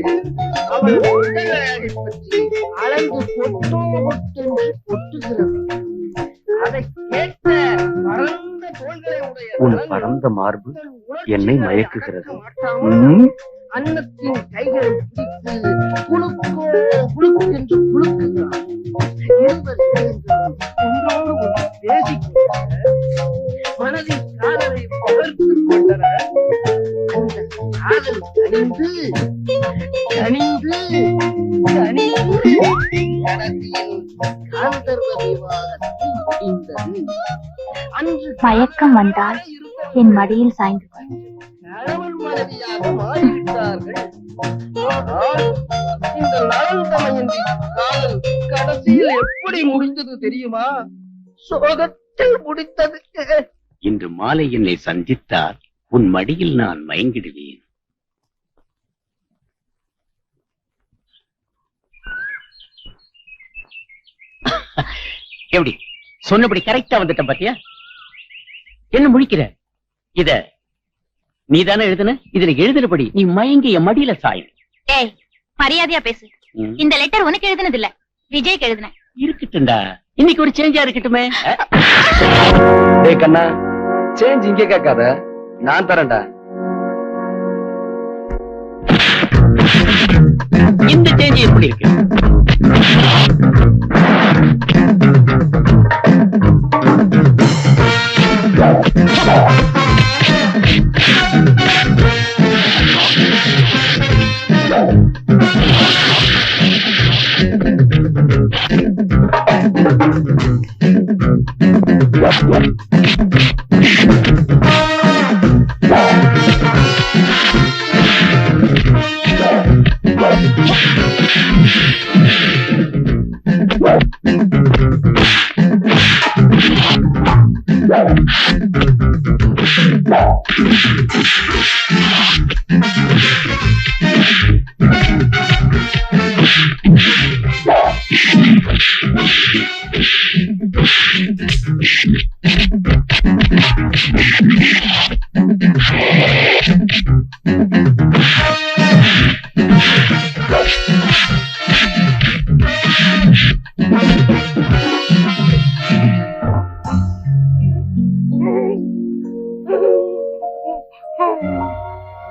அவள் உடலை பற்றி அளந்து பொட்டென்று கொட்டுகிறது. அதை கேட்ட பரந்த தோள்களை உடைய உன் பரந்த மார்பு என்னை மயக்குகிறது. அன்னத்தின் கைகளை பிடித்து குலுக்கோ குலுக்கென்று குலுக்குகிறார். இருவர் ஒன்றோடு ஒன்று பேசிக்கொண்ட மனதில் காதலை பகர்த்துக் கொண்டனர். அந்த காதல் கனிந்து கனிந்து கனிந்து கடைசியில் காந்தர்வ விவாதத்தில் முடிந்தது. அன்று மயக்கம் வந்தால் என் மடியில் சாய்ந்து கொள். கணவன் மனைவியாக மாறிவிட்டார்கள். ஆனால் இந்த நலன் தமயந்தி காதல் கடைசியில் எப்படி முடிந்தது தெரியுமா? சோகத்தில் முடித்தது. இன்று மாலை என்னை சந்தித்தால் உன் மடியில் நான் மயங்கிடுவேன். எப்படி சொன்னபடி கரெக்டா வந்துட்ட பாத்தியா? என்ன முழிக்கிற? இத நீதானே எழுதுன? இதுல எழுதுனபடி நீ மயங்கி என் மடியில சாயும். ஏய், மரியாதையா பேசு. இந்த லெட்டர் உனக்கு எழுதுனது இல்ல, விஜய்க்கு எழுதுன. இருக்கட்டும்டா, இன்னைக்கு ஒரு சேஞ்சா இருக்கட்டுமே. டேய் கண்ணா, சேஞ்ச் இங்க கேட்காத, நான் தரேன்டா. இந்த சேஞ்ச் எப்படி இருக்கு?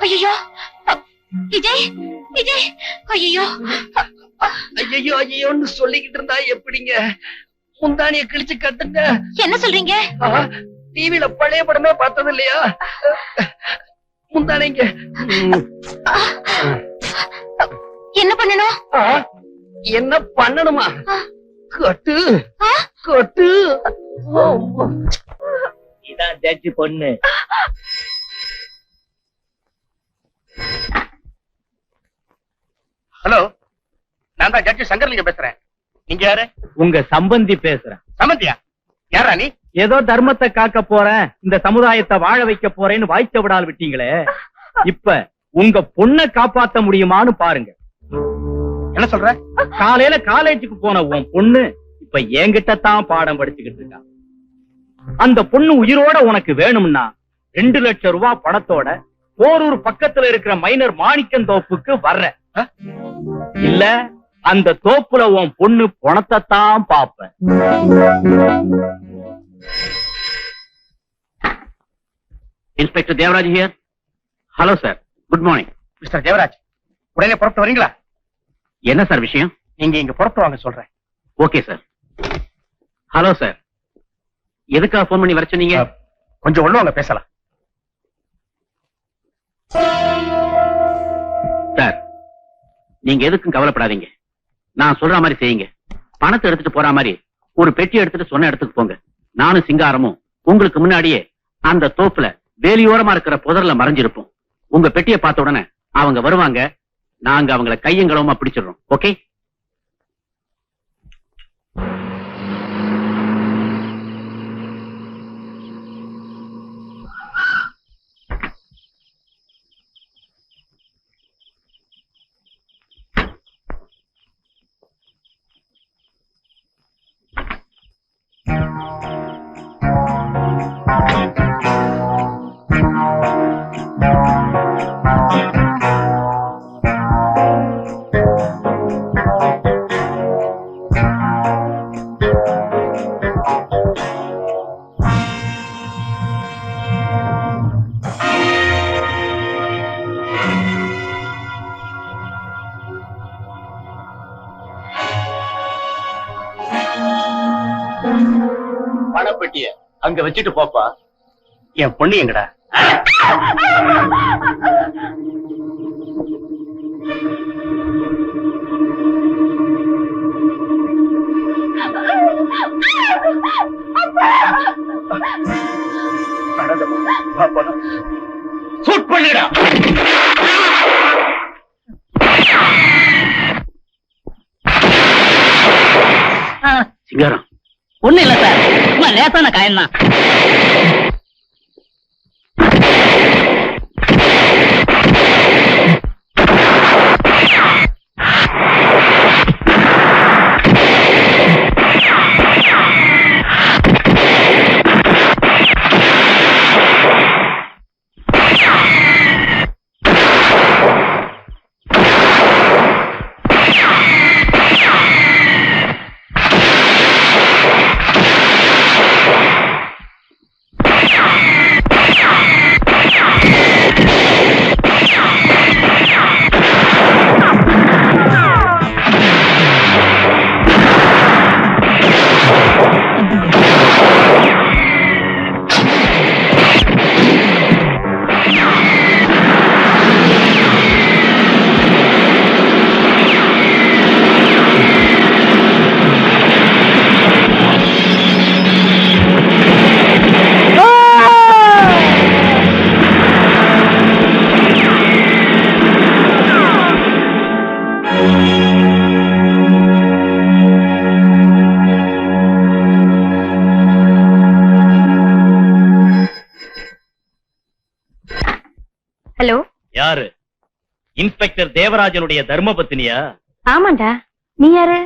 ஐயோ விஜய், விஜய், ஐயோ ஐயோ ஐயோன்னு சொல்லிக்கிட்டு இருந்தா எப்படிங்க? முந்தானிய கிழிச்சு கட்டுங்க. என்ன சொல்றீங்க? டிவில பழைய படமே பார்த்தது இல்லையா? முந்தானிங்க. என்ன பண்ணணும்? என்ன பண்ணணுமா? கட்டு கட்டு. இதான் ஜட்ஜி பொண்ணு. ஹலோ, நான் தான் ஜட்ஜி சங்கர்லிங்க பேசுறேன். நீங்க யாரு? உங்க சம்பந்தி பேசுறேன். சமந்தியா? யாரா நீ? ஏதோ தர்மத்தை காக்க போறேன், இந்த சமுதாயத்தை வாழ வைக்க போறேன்னு வாய்ச்ச விடால் விட்டீங்களே, இப்ப உங்க பொண்ணை காப்பாத்த முடியுமான்னு பாருங்க. என்ன சொல்ற? காலையில காலேஜுக்கு போன உன் பொண்ணு இப்ப என்கிட்ட தான் பாடம் படிச்சுக்கிட்டு இருக்கா. அந்த பொண்ணு உயிரோட உனக்கு வேணும்னா 2 லட்சம் ரூபாய் பணத்தோட போரூர் பக்கத்துல இருக்கிற மைனர் மாணிக்கம் தோப்புக்கு வர்ற, இல்ல அந்த தோப்புல உன் பொண்ணு பணத்தை தான் பாப்பேன். Inspector Devaraj here. Hello sir, good morning. Mister Devaraj, உடனே புறப்பட்டு வரீங்களா? என்ன சார் விஷயம்? நீங்க இங்க புறப்பட்டு வாங்க சொல்றேன். Okay sir. ஹலோ சார், எதுக்காக போன் பண்ணி வர சொன்னீங்க? கொஞ்சம் உள்ள வாங்க, பேசலாம். சார், நீங்க எதுக்கும் கவலைப்படாதீங்க. நான் சொல்ற மாதிரி செய்யுங்க. பணத்தை எடுத்துட்டு போற மாதிரி ஒரு பெட்டி எடுத்துட்டு சொன்ன இடத்துக்கு போங்க. நானும் சிங்காரமும் உங்களுக்கு முன்னாடியே அந்த தோப்புல வேலியோரமா இருக்கிற புதர்ல மறைஞ்சிருப்போம். உங்க பெட்டியை பார்த்த உடனே அவங்க வருவாங்க, நாங்க அவங்கள கையங்களவுமா பிடிச்சிடுறோம். ஓகே? பணப்பெட்டிய அங்க வச்சுட்டு போப்பா. என் பொண்ணு எங்கடா? சூட் பண்ணிடா. சிங்காரம் ஒண்ணு இல்ல சார், சும்மா லேசான காயம்தான். ஹலோ, யாரு? இன்ஸ்பெக்டர் தேவராஜனுடைய தர்மபத்தினியா? ஆமாண்டா. நீ யாரு?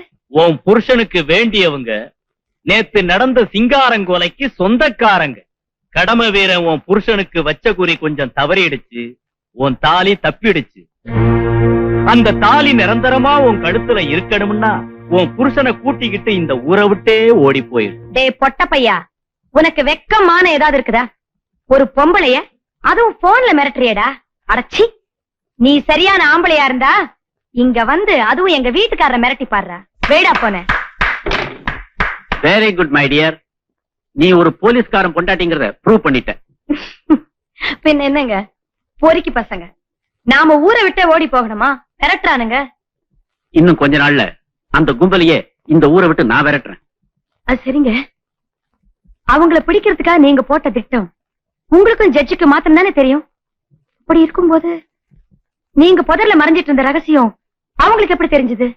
உன் புருஷனுக்கு வேண்டியவங்க. நேத்து நடந்த சிங்காரங்கொலைக்கு சொந்தக்காரங்க. கடமை வீரன் உன் புருஷனுக்கு வச்ச குறி கொஞ்சம் தவறிடுச்சு. உன் தாலி தப்பிடுச்சு. அந்த தாலி நிரந்தரமா உன் கழுத்துல இருக்கணும்னா உன் புருஷனை கூட்டிக்கிட்டு இந்த ஊரை விட்டே ஓடி போயிரு. டே பொட்ட பையா, உனக்கு வெக்கமான ஏதாவது இருக்குதா? ஒரு பொம்பளைய அதுவும் போன்ல மிரட்டுறியடா. அடச்சி, நீ சரியான ஆம்பளையா இருந்தா இங்க வந்து அதுவும் எங்க வீட்டுக்காரரை மிரட்டி பாடுறா. வேடா போன. Very good my dear. நீ ஒரு போலீஸ்காரன் பொண்டாட்டிங்கறத ப்ரூவ் பண்ணிட்ட. பின்ன என்னங்க பொறுக்கி பசங்க, நாம ஊரை விட்டே ஓடி போகணுமா? மிரட்டுறானுங்க. இன்னும் கொஞ்ச நாள்ல அந்த கும்பலையே இந்த ஊரை விட்டு நான் விரட்டுறேன். அது சரிங்க, அவங்கள பிடிக்கிறதுக்காக நீங்க போட்ட திட்டம் உங்களுக்கும் ஜட்ஜுக்கு மாத்திரம் தானே தெரியும். அப்படி இருக்கும்போது நீங்க புதர்ல மறைஞ்சிட்டு இருந்த ரகசியம் அவங்களுக்கு எப்படி தெரிஞ்சது?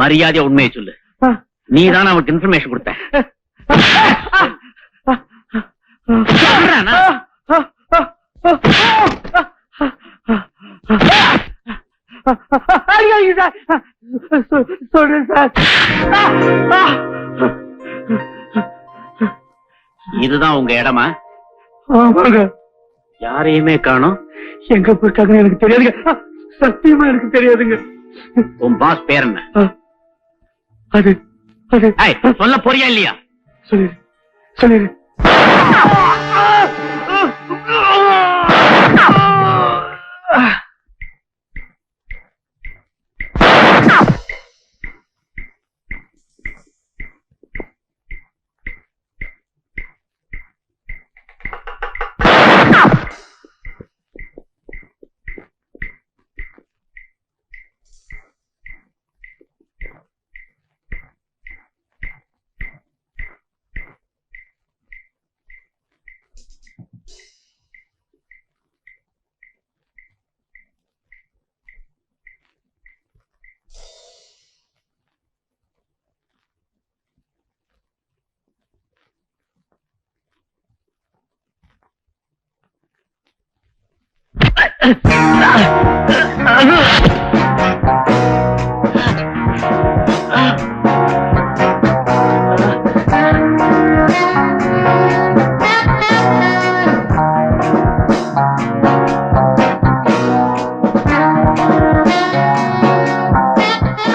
மரியாதையா உண்மையை சொல்லு. நீதான் அவனுக்கு இன்ஃபர்மேஷன் கொடுத்த. இதுதான் உங்க இடமா? யாரையுமே காணோம். எங்க போயிருக்காங்கன்னு எனக்கு தெரியாதுங்க. சத்தியமா எனக்கு தெரியாதுங்க. உன் பாஸ் பேர் என்ன? அது அது சொல்ல போறியா இல்லையா? சொல்லிரு சொல்லிரு.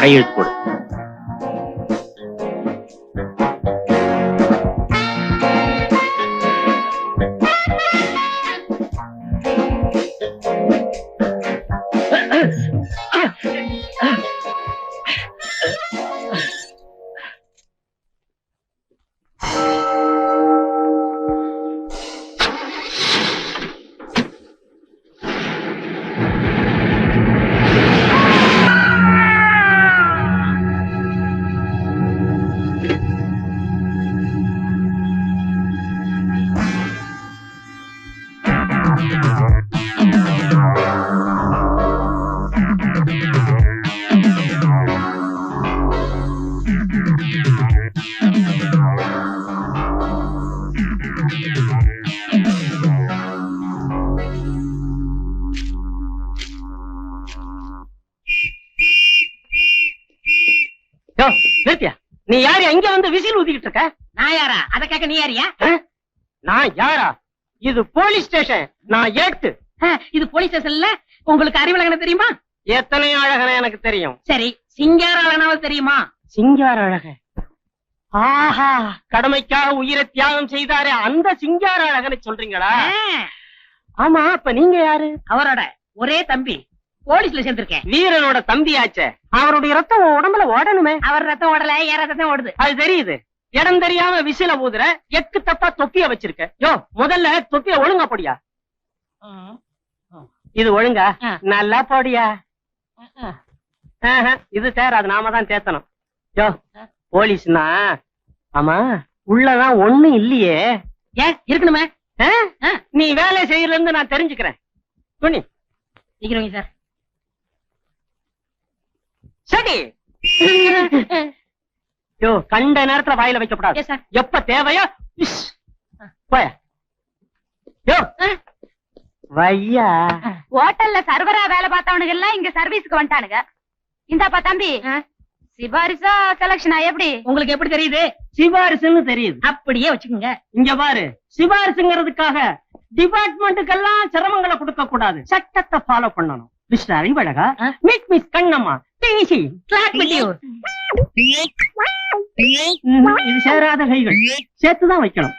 கையெழுத்து போடு. நிறுத்தியா, நீ யாரு இங்க வந்து விசில் ஊதிக்கிட்டு இருக்க? நான் யாரா? அத கேட்க நீ யாரியா? நான் யாரா? இது போலீஸ் ஸ்டேஷன். நான் ஏட்டு. இது போலீஸ் ஸ்டேஷன்ல உங்களுக்கு அறிவழகன தெரியுமா? எத்தனை அழகன எனக்கு தெரியும். சரி, சிங்கார அழகனாவது தெரியுமா? சிங்கார அழக? ஆஹா, கடமைக்காக உயிரை தியாகம் செய்தாரே அந்த சிங்கார அழகனை சொல்றீங்களா? ஆமா, அப்ப நீங்க யாரு? அவரோட ஒரே தம்பி, போலீஸ்ல சேர்ந்திருக்கேன். வீரனோட தம்பியாச்சே, அவருடைய ரத்தம் உடம்புல ஓடணுமே. அவர் ரத்தம் ஓடல, என் ரத்தம் ஓடுது. அது தெரியுது. இடம் தெரியாம விசில ஊதுற, எக்கு தப்பா தொப்பிய வச்சிருக்க. யோ, முதல்ல தொப்பிய ஒழுங்கா போடியா. இது ஒழுங்கா? நல்லா போடியா. இது தேராது, நாம தான் தேத்தணும். யோ, போலீஸ்னா ஆமா உள்ளதான் ஒண்ணு இல்லையே. ஏன் இருக்கணுமே? நீ வேலை செய்யறது இருந்து நான் தெரிஞ்சுக்கிறேன். துணி சீக்கிரம் சார். சரி. யோ, கண்ட நேரத்துல வாயில வைக்கப்படாது. எப்ப தேவையோ போய. யோ வையா. ஹோட்டல்ல சர்வரா வேலை பார்த்தவனுங்க எல்லாம் இங்க சர்வீஸ்க்கு வந்துட்டானுங்க. இந்தாப்பா தம்பி, சிபாரிசா செலக்ஷனா எப்படி? உங்களுக்கு எப்படி தெரியுது? சிபாரிசுன்னு தெரியுது. அப்படியே வச்சுக்கோங்க. இங்க பாரு, சிபாரிசுங்கிறதுக்காக டிபார்ட்மெண்ட்டுக்கெல்லாம் சிரமங்களை கொடுக்க கூடாது. சட்டத்தை ஃபாலோ பண்ணணும். மிஸ்டர் அறிவழகா, மீட் மிஸ் கண்ணம்மா, இது சேராத கைகள், சேர்த்துதான் வைக்கணும்.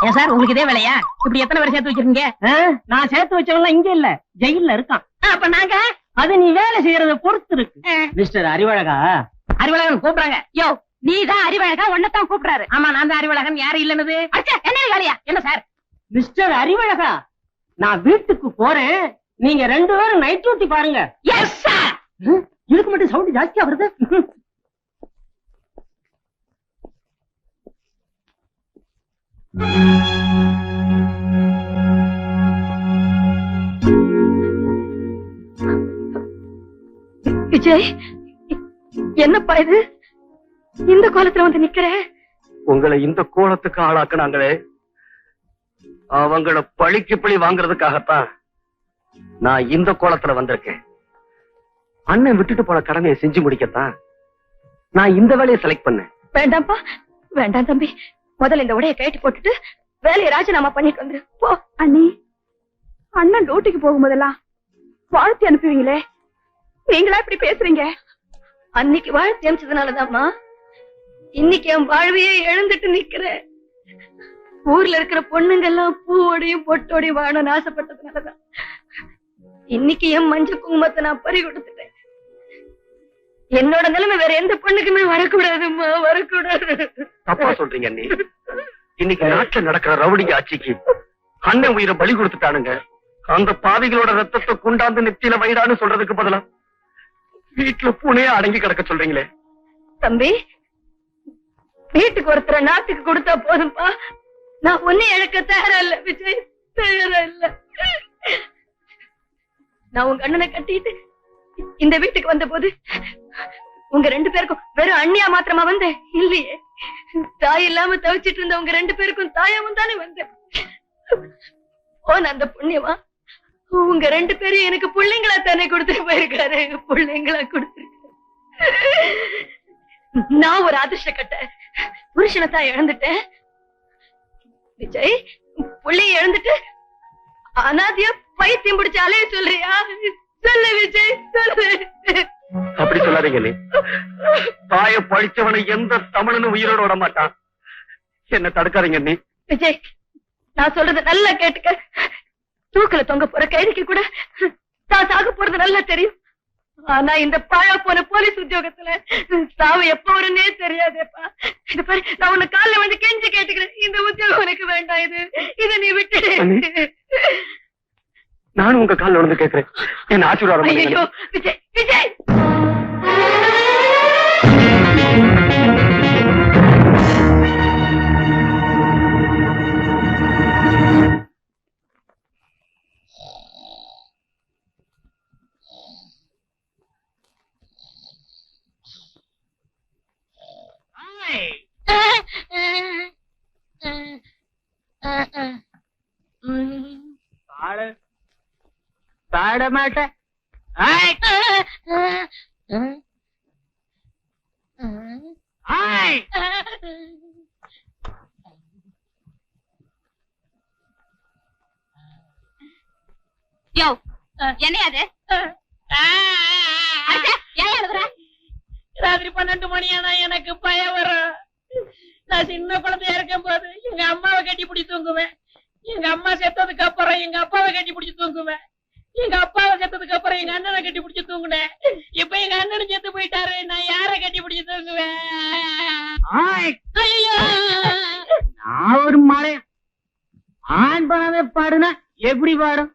ஏன் சார், உங்களுக்கு இதே வேலையா? இப்படி எத்தனை பேர் சேர்த்து வச்சிருக்கீங்க? நான் சேர்த்து வச்சவங்க இங்க இல்ல, ஜெயில்ல இருக்கான். அப்ப நாங்க அது நீ வேலை செய்யறத பொறுத்து இருக்கு. மிஸ்டர் அறிவழகா, அறிவழகன் கூப்பிடுறாங்க. யோ, நீதான் அறிவழகா, உன்னதான் கூப்பிடுறாரு. ஆமா, நான் தான் அறிவழகன். யாரு இல்லன்னு? என்ன வேலையா? என்ன சார்? மிஸ்டர் அறிவழகா, நான் வீட்டுக்கு போறேன், நீங்க 2 பேரும் நைட் டியூட்டி பாருங்க. Yes sir. இதுக்கு மட்டும் சவுண்ட் ஜாஸ்தியா வருது. விஜய், என்னப்பா இது? இந்த கோலத்துல வந்து நிக்கிற? உங்களை இந்த கோலத்துக்கு ஆளாக்குனாங்களே, அவங்கள பழிக்கு பழி வாங்குறதுக்காகத்தான் நான் இந்த கோலத்துல வந்திருக்கேன். அண்ணன் விட்டுட்டு போன கடமையை செஞ்சு முடிக்கத்தான் நான் இந்த வேலையை செலக்ட் பண்ணேன். வேண்டாம்ப்பா, வேண்டாம் தம்பி. முதல்ல இந்த உடைய கைட்டு போட்டுட்டு வேலையை ராஜினாமா பண்ணிட்டு வந்துரு போ. அண்ணி, அண்ணன் டியூட்டிக்கு போகும்போதெல்லாம் வாழ்த்தி அனுப்புவீங்களே, நீங்களா இப்படி பேசுறீங்க? அன்னைக்கு வாழ்த்தி அனுப்பிச்சதுனாலதாம்மா இன்னைக்கு என் வாழ்வையே எழுந்துட்டு நிக்கிறேன். ஊர்ல இருக்கிற பொண்ணுங்க எல்லாம் பூவோடையும் பொட்டோடையும் வாழணும்னு ஆசைப்பட்டதுனாலதான் இன்னைக்கு என் மஞ்ச குங்குமத்தை நான் பறி கொடுத்துட்டேன். என்னோட நிலைமை வேற எந்த பொண்ணுக்குமே வரக்கூடாதும்மா, வரக்கூடாது. தப்பா சொல்றீங்க அண்ணி. இன்னைக்கு நாட்டுல நடக்கிற ரவுடிங்க ஆட்சிக்கு அண்ணன் உயிரை பலி கொடுத்துட்டானுங்க. அந்த பாவிகளோட ரத்தத்தை குண்டாந்து நெத்தியில வயிறான்னு சொல்றதுக்கு பதிலா வீட்டுல பூனையே அடங்கி கிடக்க சொல்றீங்களே. தம்பி, வீட்டுக்கு ஒருத்தர நாட்டுக்கு கொடுத்தா போதும்பா. நான் ஒன்னே இழக்க தயாரா இல்ல விஜய், தயாரா இல்ல. நான் உங்க அண்ணனை கட்டிட்டு இந்த வீட்டுக்கு வந்த போது உங்க 2 பேருக்கும் வெறும் அண்ணியா மாத்திரமா வந்தேன் இல்லையே. தாய் இல்லாம தவிச்சிட்டு இருந்த உங்க 2 பேருக்கும் தாயாவும் தானே வந்தேன். போன அந்த புண்ணியமா உங்க 2 பேரும் எனக்கு பிள்ளைங்களா தானே கொடுத்துட்டு போயிருக்காரு. பிள்ளைங்களா கொடுத்துருக்காரு. நான் ஒரு அதிர்ஷ்ட கட்ட புருஷனை தான் இழந்துட்டேன் விஜய். புள்ளைய இழந்துட்டு அனாதையா பைத்தியம் பிடிச்ச அலைய சொல்றியா? சொல்லு விஜய் சொல்லு. அப்படி சொல்லாதீங்க நீ. தாய பழிச்சவனை எந்த தமிழனும் உயிரோட விட மாட்டான். என்ன தடுக்காதீங்க நீ. விஜய், நான் சொல்றது நல்லா கேட்டுக்க. தூக்கல தொங்க போற கைதிக்கு கூட நான் சாக போறது நல்லா தெரியும். ஆனா இந்த பாழா போன போலீஸ் உத்தியோகத்துல சாவு எப்ப வரும்னே தெரியாதேப்பா. இது பாரு, நான் உன்னை காலைல வந்து கெஞ்சி கேட்டுக்கிறேன். இந்த உத்தியோகம் உனக்கு வேண்டாம். இதை நீ விட்டுடு. நானும் உங்க காலில் வந்து கேட்கிறேன். என்ன ஆசீர்வாதம் பண்ணுங்க. ஐயோ விஜய், விஜய். பாட மாட்டேன். யோ, என்னையா அது? ஏன் எழுதுற? ராத்திரி 12 மணியானா எனக்கு பயம் வரும். நான் சின்ன குழந்தையா இருக்கும் போது எங்க அம்மாவை கட்டி பிடிச்சி தூங்குவேன். எங்க அம்மா செத்ததுக்கு அப்புறம் எங்க அப்பாவை கட்டி பிடிச்சி தூங்குவேன். எங்க அப்பாவை செத்ததுக்கு அப்புறம் எங்க அண்ணனை கட்டி பிடிச்சி தூங்குனேன். இப்ப எங்க அண்ணனும் செத்து போயிட்டாரு. நான் யாரை கட்டி பிடிச்சி தூங்குவேன்? ஐயோ, நான் ஒரு மலை ஆண் பாவே பாடுனா எப்படி பாடும்?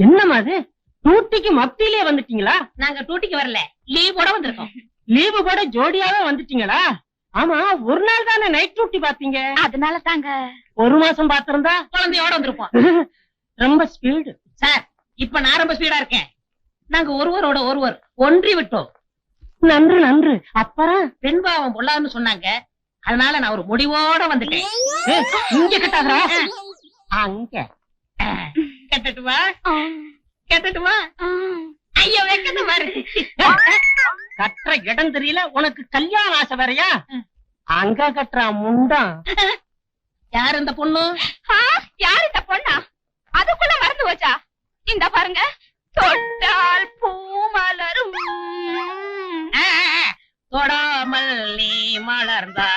என்னமா அது? டூட்டிக்கு மத்தியிலே வந்துட்டீங்களா? நாங்க டூட்டிக்கு வரல, லீவ் போட வந்திருக்கோம். லீவு போட ஜோடியாவே வந்துட்டீங்களா? ஆமா, ஒரு நாள் தானே நைட் டியூட்டி பாத்தீங்க. அதனால தாங்க. ஒரு மாசம் பாத்திருந்தா குழந்தையோட வந்திருப்போம். ரொம்ப ஸ்பீடு சார். இப்ப நான் ரொம்ப ஸ்பீடா இருக்கேன். நாங்க ஒருவரோட ஒருவர் ஒன்றி விட்டோம். நன்று நன்று. அப்புறம் பெண்பாவம் பொல்லாதுன்னு சொன்னாங்க. அதனால நான் ஒரு முடிவோட வந்துட்டேன். இங்க கட்டாதா? அங்க கட்டட்டுமா? கட்டட்டுமா? ஐயோ, வெக்கத்தை பாரு. கட்டுற இடம் தெரியல உனக்கு. கல்யாண ஆசை வேறையா? அங்க கட்டுற முண்டா. யார் இந்த பொண்ணு? யார் இந்த பொண்ணா? அதுக்குள்ள மறந்து வச்சா? இந்த பாருங்க, தொட்டால் பூ மலரும். தொடாமல் நீ மலர்ந்தா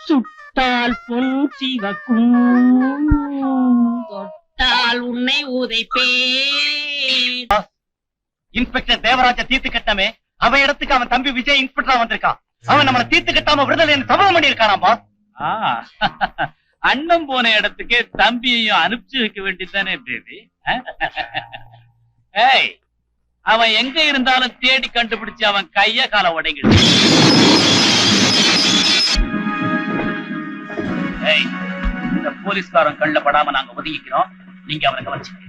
சுட்டால் பொன் சிவக்கும். தொட்டால் உன்னை உதைப்பே. இன்ஸ்பெக்டர் தேவராஜ தீர்த்து கட்டமே அவன் இடத்துக்கு அவன் தம்பி விஜய் இன்ஸ்பெக்டரா வந்திருக்கான். அவன் நம்மளை தீர்த்து கட்டாம விடுதலை சபதம் பண்ணி இருக்கானாம்பா. அண்ணன் போன இடத்துக்கு தம்பியையும் அனுப்பிச்சு வைக்க வேண்டியதானே பேபி. ஏய், அவன் எங்க இருந்தாலும் தேடி கண்டுபிடிச்சு அவன் கைய கால உடைங்கிடு. ஏய், இந்த போலீஸ்காரன் கண்ணுல படாம நாங்க ஒதுங்கிக்கிறோம். நீங்க அவனை கவனிச்சுக்க.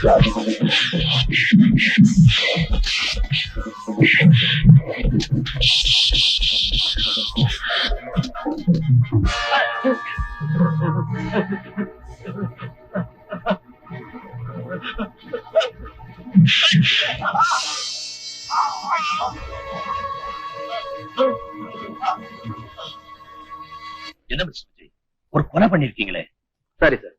என்ன மிஸ்டர் விஜய், ஒரு கொலை பண்ணிருக்கீங்களே? சரி சார்,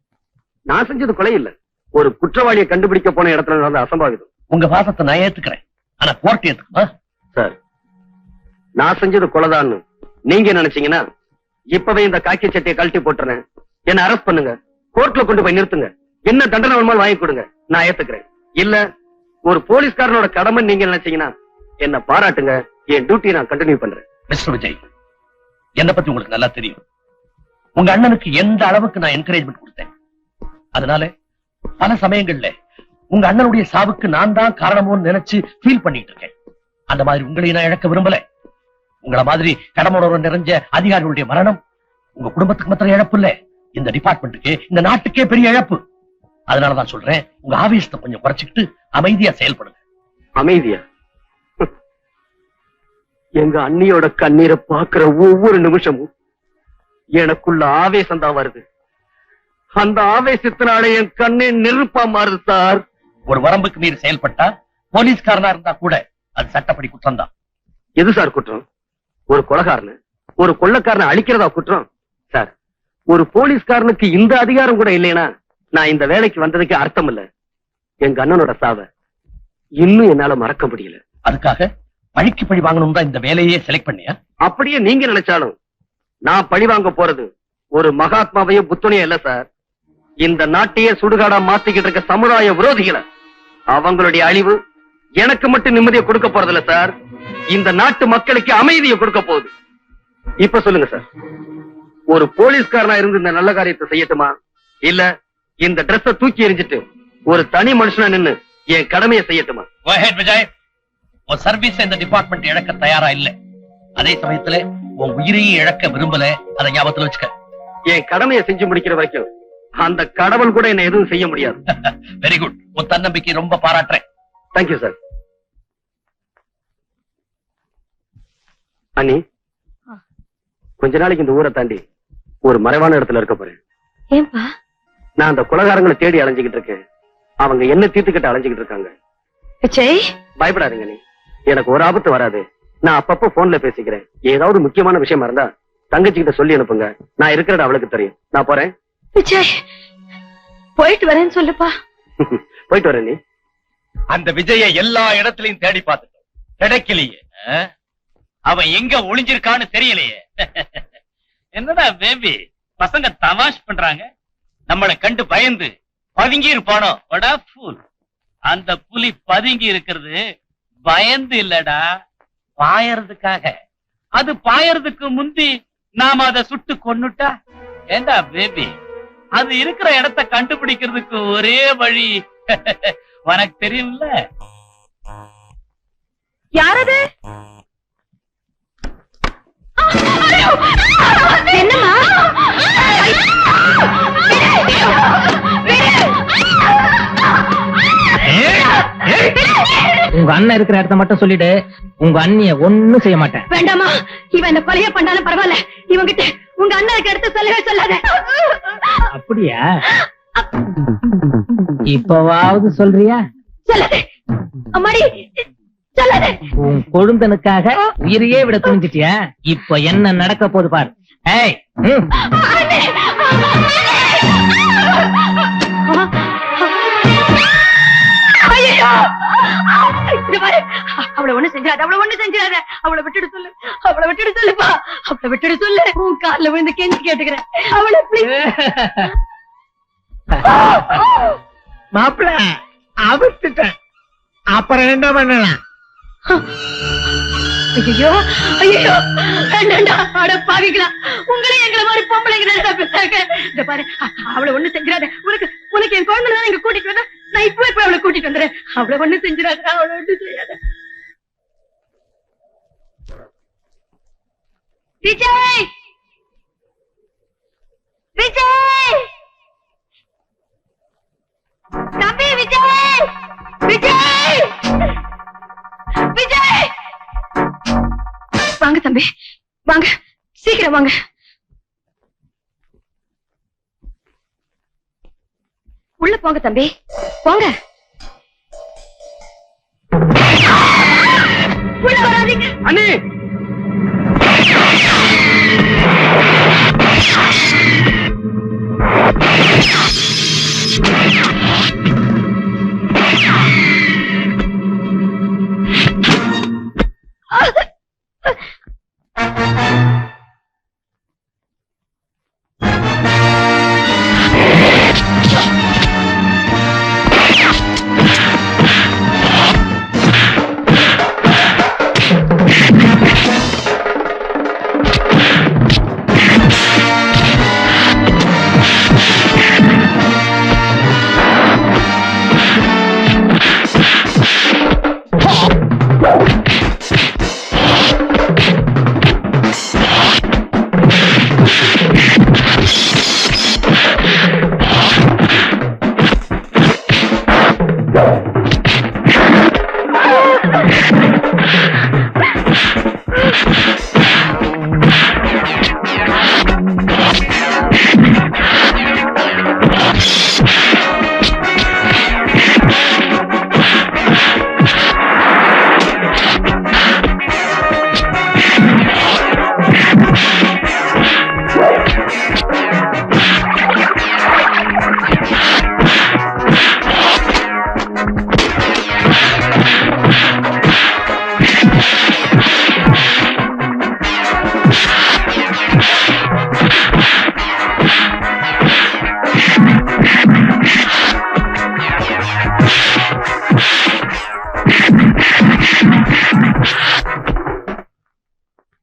நான் செஞ்சது கொலை இல்ல, ஒரு குற்றவாளியை கண்டுபிடிக்க போன இடத்துல நடந்த அசம்பாவிதம். உங்க வாதத்தை நான் ஏத்துக்கிறேன், ஆனா கோர்ட் ஏத்துக்குமா? சார், நான் செஞ்சது கொலைதான்னு நீங்க நினைச்சீங்கன்னா இப்பவே இந்த காக்கி சட்டையை கழட்டி போட்டுறேன், என்ன அரெஸ்ட் பண்ணுங்க, கோர்ட்ல கொண்டு போய் நிறுத்துங்க, என்ன தண்டனை வேணுமாலும் வாங்கி கொடுங்க, நான் ஏத்துக்கிறேன். இல்ல ஒரு போலீஸ்காரனோட கடமை நீங்க நினைச்சீங்கன்னா என்ன பாராட்டுங்க, என் டியூட்டியை நான் கண்டினியூ பண்றேன். மிஸ்டர் விஜய், என்ன பத்தி உங்களுக்கு நல்லா தெரியும். உங்க அண்ணனுக்கு எந்த அளவுக்கு நான் என்கரேஜ்மெண்ட் கொடுத்தேன். அதனால பல சமயங்கள்ல உங்க அண்ணனுடைய சாவுக்கு நான் தான் காரணமோன்னு நினைச்சு ஃபீல் பண்ணிட்டு இருக்கேன். அந்த மாதிரி உங்களையும் நான் இழக்க விரும்பல. உங்களை மாதிரி கடமையுணர்வு நிறைஞ்ச அதிகாரிகளுடைய மரணம் உங்க குடும்பத்துக்கு மாத்திரம் இழப்பு இல்ல, இந்த டிபார்ட்மெண்ட்டுக்கு, இந்த நாட்டுக்கே பெரிய இழப்பு. அதனாலதான் சொல்றேன், உங்க ஆவேசத்தை கொஞ்சம் குறைச்சிக்கிட்டு அமைதியா செயல்படுங்க. அமைதியா? எங்க அண்ணியோட கண்ணீரை பாக்குற ஒவ்வொரு நிமிஷமும் எனக்குள்ள ஆவேசம் தான் வருது. அந்த ஆவேசத்தினால என் கண்ணே நெருப்பா மாறுது சார். ஒரு வரம்புக்கு மீறி செயல்பட்டா போலீஸ்காரனா இருந்தா கூட அது சட்டப்படி குற்றம் தான். எது சார் குற்றம்? ஒரு கொலைகாரனை, ஒரு கொள்ளைக்காரனை அழிக்கிறதா குற்றம்? சார், ஒரு போலீஸ்காரனுக்கு இந்த அதிகாரம் கூட இல்லைன்னா நான் இந்த வேலைக்கு வந்ததுக்கு அர்த்தம் இல்ல. எங்க அண்ணனோட சாவை இன்னும் என்னால மறக்க முடியல. அதுக்காக பழிக்கு பழி வாங்கணும் தான் இந்த வேலையே செலக்ட் பண்ணியா? அப்படியே நீங்க நினைச்சாலும் நான் பழி வாங்க போறது ஒரு மகாத்மாவையும் புத்தனையும் இல்ல சார், இந்த நாட்டையே சுடுகாடா மாத்திக்கிட்டு இருக்க சமுதாய விரோதிகளை. அவங்களுடைய அழிவு எனக்கு மட்டும் நிம்மதியை கொடுக்க போறதில்ல சார், இந்த நாட்டு மக்களுக்கு அமைதியை கொடுக்க போகுது. இப்ப சொல்லுங்க சார், ஒரு போலீஸ்காரனா இருந்து இந்த நல்ல காரியத்தை செய்யட்டுமா, இல்ல இந்த டிரெஸ்ஸ தூக்கி எறிஞ்சிட்டு ஒரு தனி மனுஷனா நின்னு என் கடமையை செய்யட்டுமா? Go ahead, Vijay. உன் சர்வீஸ் இந்த டிபார்ட்மெண்ட் இழக்க தயாரா இல்ல, அதே சமயத்துல உன் உயிரையும் இழக்க விரும்பல, அதை ஞாபகத்துல வச்சுக்க. என் கடமையை செஞ்சு முடிக்கிற வரைக்கும் அந்த கடவுள் கூட என்ன எதுவும் செய்ய முடியாது. வெரி குட், உன் தன்னம்பிக்கை ரொம்ப பாராட்டுறேன். Thank you sir. அண்ணி, கொஞ்ச நாளைக்கு இந்த ஊரை தாண்டி ஒரு மறைவான இடத்துல இருக்க போறேன். ஏன்பா? நான் அந்த குலகாரங்களை தேடி அலைஞ்சுகிட்டு இருக்கேன், அவங்க என்ன தீர்த்துக்கிட்டு அலைஞ்சுகிட்டு இருக்காங்க. விஜய், பயப்படாதீங்க நீ, எனக்கு ஒரு ஆபத்து வராது. நான் அப்பப்போ போன்ல பேசிக்கிறேன். ஏதாவது முக்கியமான விஷயமா இருந்தா தங்கச்சிக்கிட்ட சொல்லி அனுப்புங்க, நான் இருக்கிறது அவளுக்கு தெரியும். நான் போறேன். விஜய், போயிட்டு வரேன்னு சொல்லுப்பா. போயிட்டு வரேன். நீ அந்த விஜய எல்லா இடத்துலயும் தேடி பார்த்துட்டோம், கிடைக்கலையே. அவன் எங்க ஒளிஞ்சிருக்கான்னு தெரியலையே. என்னடா பேபி, பசங்க தமாஷ் பண்றாங்க, நம்மளை கண்டு பயந்து பதுங்கி இருப்பானோ? அந்த புலி பதுங்கி இருக்கிறது பயந்து இல்லடா, பாயறதுக்காக. அது பாயறதுக்கு முந்தி நாம அதை சுட்டு கொன்னுட்டா ஏண்டா பேபி, அது இருக்கிற இடத்தை கண்டுபிடிக்கிறதுக்கு ஒரே வழி உனக்கு தெரியும்ல. யாரது? என்னம்மா? உங்க அண்ணன் இருக்கிற இடத்த மட்டும் சொல்லிட்டு உங்க அண்ணிய ஒண்ணும் செய்ய மாட்டேன். வேண்டாமா, இவன் என்ன கொலைய பண்ணாலும் பரவாயில்ல, இவங்கிட்ட உங்க அண்ணன் இருக்க இடத்த சொல்லவே சொல்லாத. அப்படியா? இப்பவாவது சொல்றியா? சொல்லாத அம்மாடி, சொல்லாத. உன் கொழுந்தனுக்காக உயிரையே விட துணிஞ்சிட்டியா? இப்ப என்ன நடக்க போது பாரு. ஏய், அவளை ஒண்ணு செஞ்சாத, அவளை ஒண்ணு செஞ்சாத, அவளை விட்டுடு சொல்லு, அவளை விட்டுடு சொல்லுப்பா, அவளை விட்டுடு சொல்லு. உன் கால்ல விழுந்து கெஞ்சி கேட்டுக்கிறேன், அவளை மாப்பிள அவிட்டுட்டேன், அப்புறம் என்ன பண்ணலாம்? ஐயோ ஐயோ, வேண்டாண்டா, அட பாவிங்களா, உங்களே எங்களை மாதிரி பொம்பளைங்க பேசாங்க. இந்த பாரு, அவளை ஒண்ணு செஞ்சிடாத. உனக்கு உனக்கு என் குழந்தை தான் இங்க கூட்டிட்டு வந்தா, நான் இப்பவே போய் அவளை கூட்டிட்டு வந்துடுறேன். அவளை ஒண்ணு செஞ்சிடாத, அவளை ஒண்ணு செய்யாத. விஜய், விஜய், தம்பி விஜய். விஜய் விஜய் வாங்க தம்பி வாங்க சீக்கிரம் வாங்க. உள்ள போங்க தம்பி போங்க. உள்ள வராதீங்க அண்ணே.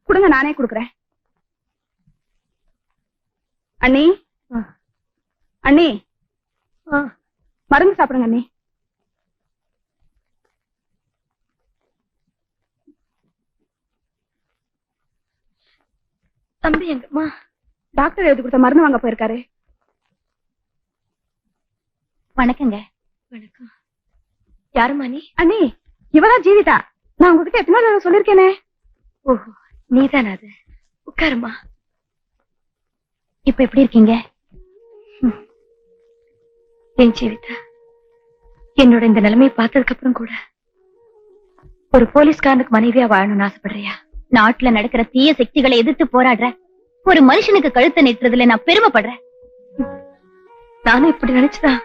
கொடுங்க, நானே கொடுக்குறேன். அண்ணி அண்ணி மருந்து சாப்பிடுங்க அண்ணி. தம்பி எங்கம்மா? டாக்டர் எழுதி கொடுத்த மருந்து வாங்க போயிருக்காரு. வணக்கங்க. வணக்கம். யாருமா நீ? அண்ணி இவதான் ஜீவிதா. நான் உங்ககிட்ட எத்தனை நாள் சொல்லிருக்கேனே. ஓஹோ நீதானா அது? உட்காருமா. இப்ப எப்படி இருக்கீங்க? என் ஜீவிதா, என்னோட இந்த நிலைமையை பார்த்ததுக்கு அப்புறம் கூட ஒரு போலீஸ்காரனுக்கு மனைவியா வாழணும்னு ஆசைப்படுறியா? நாட்டுல நடக்கிற தீய சக்திகளை எதிர்த்து போராடுற ஒரு மனுஷனுக்கு கழுத்தை நீட்டுறதுல நான் பெருமைப்படுறேன். நானும் இப்படி நினைச்சுதான்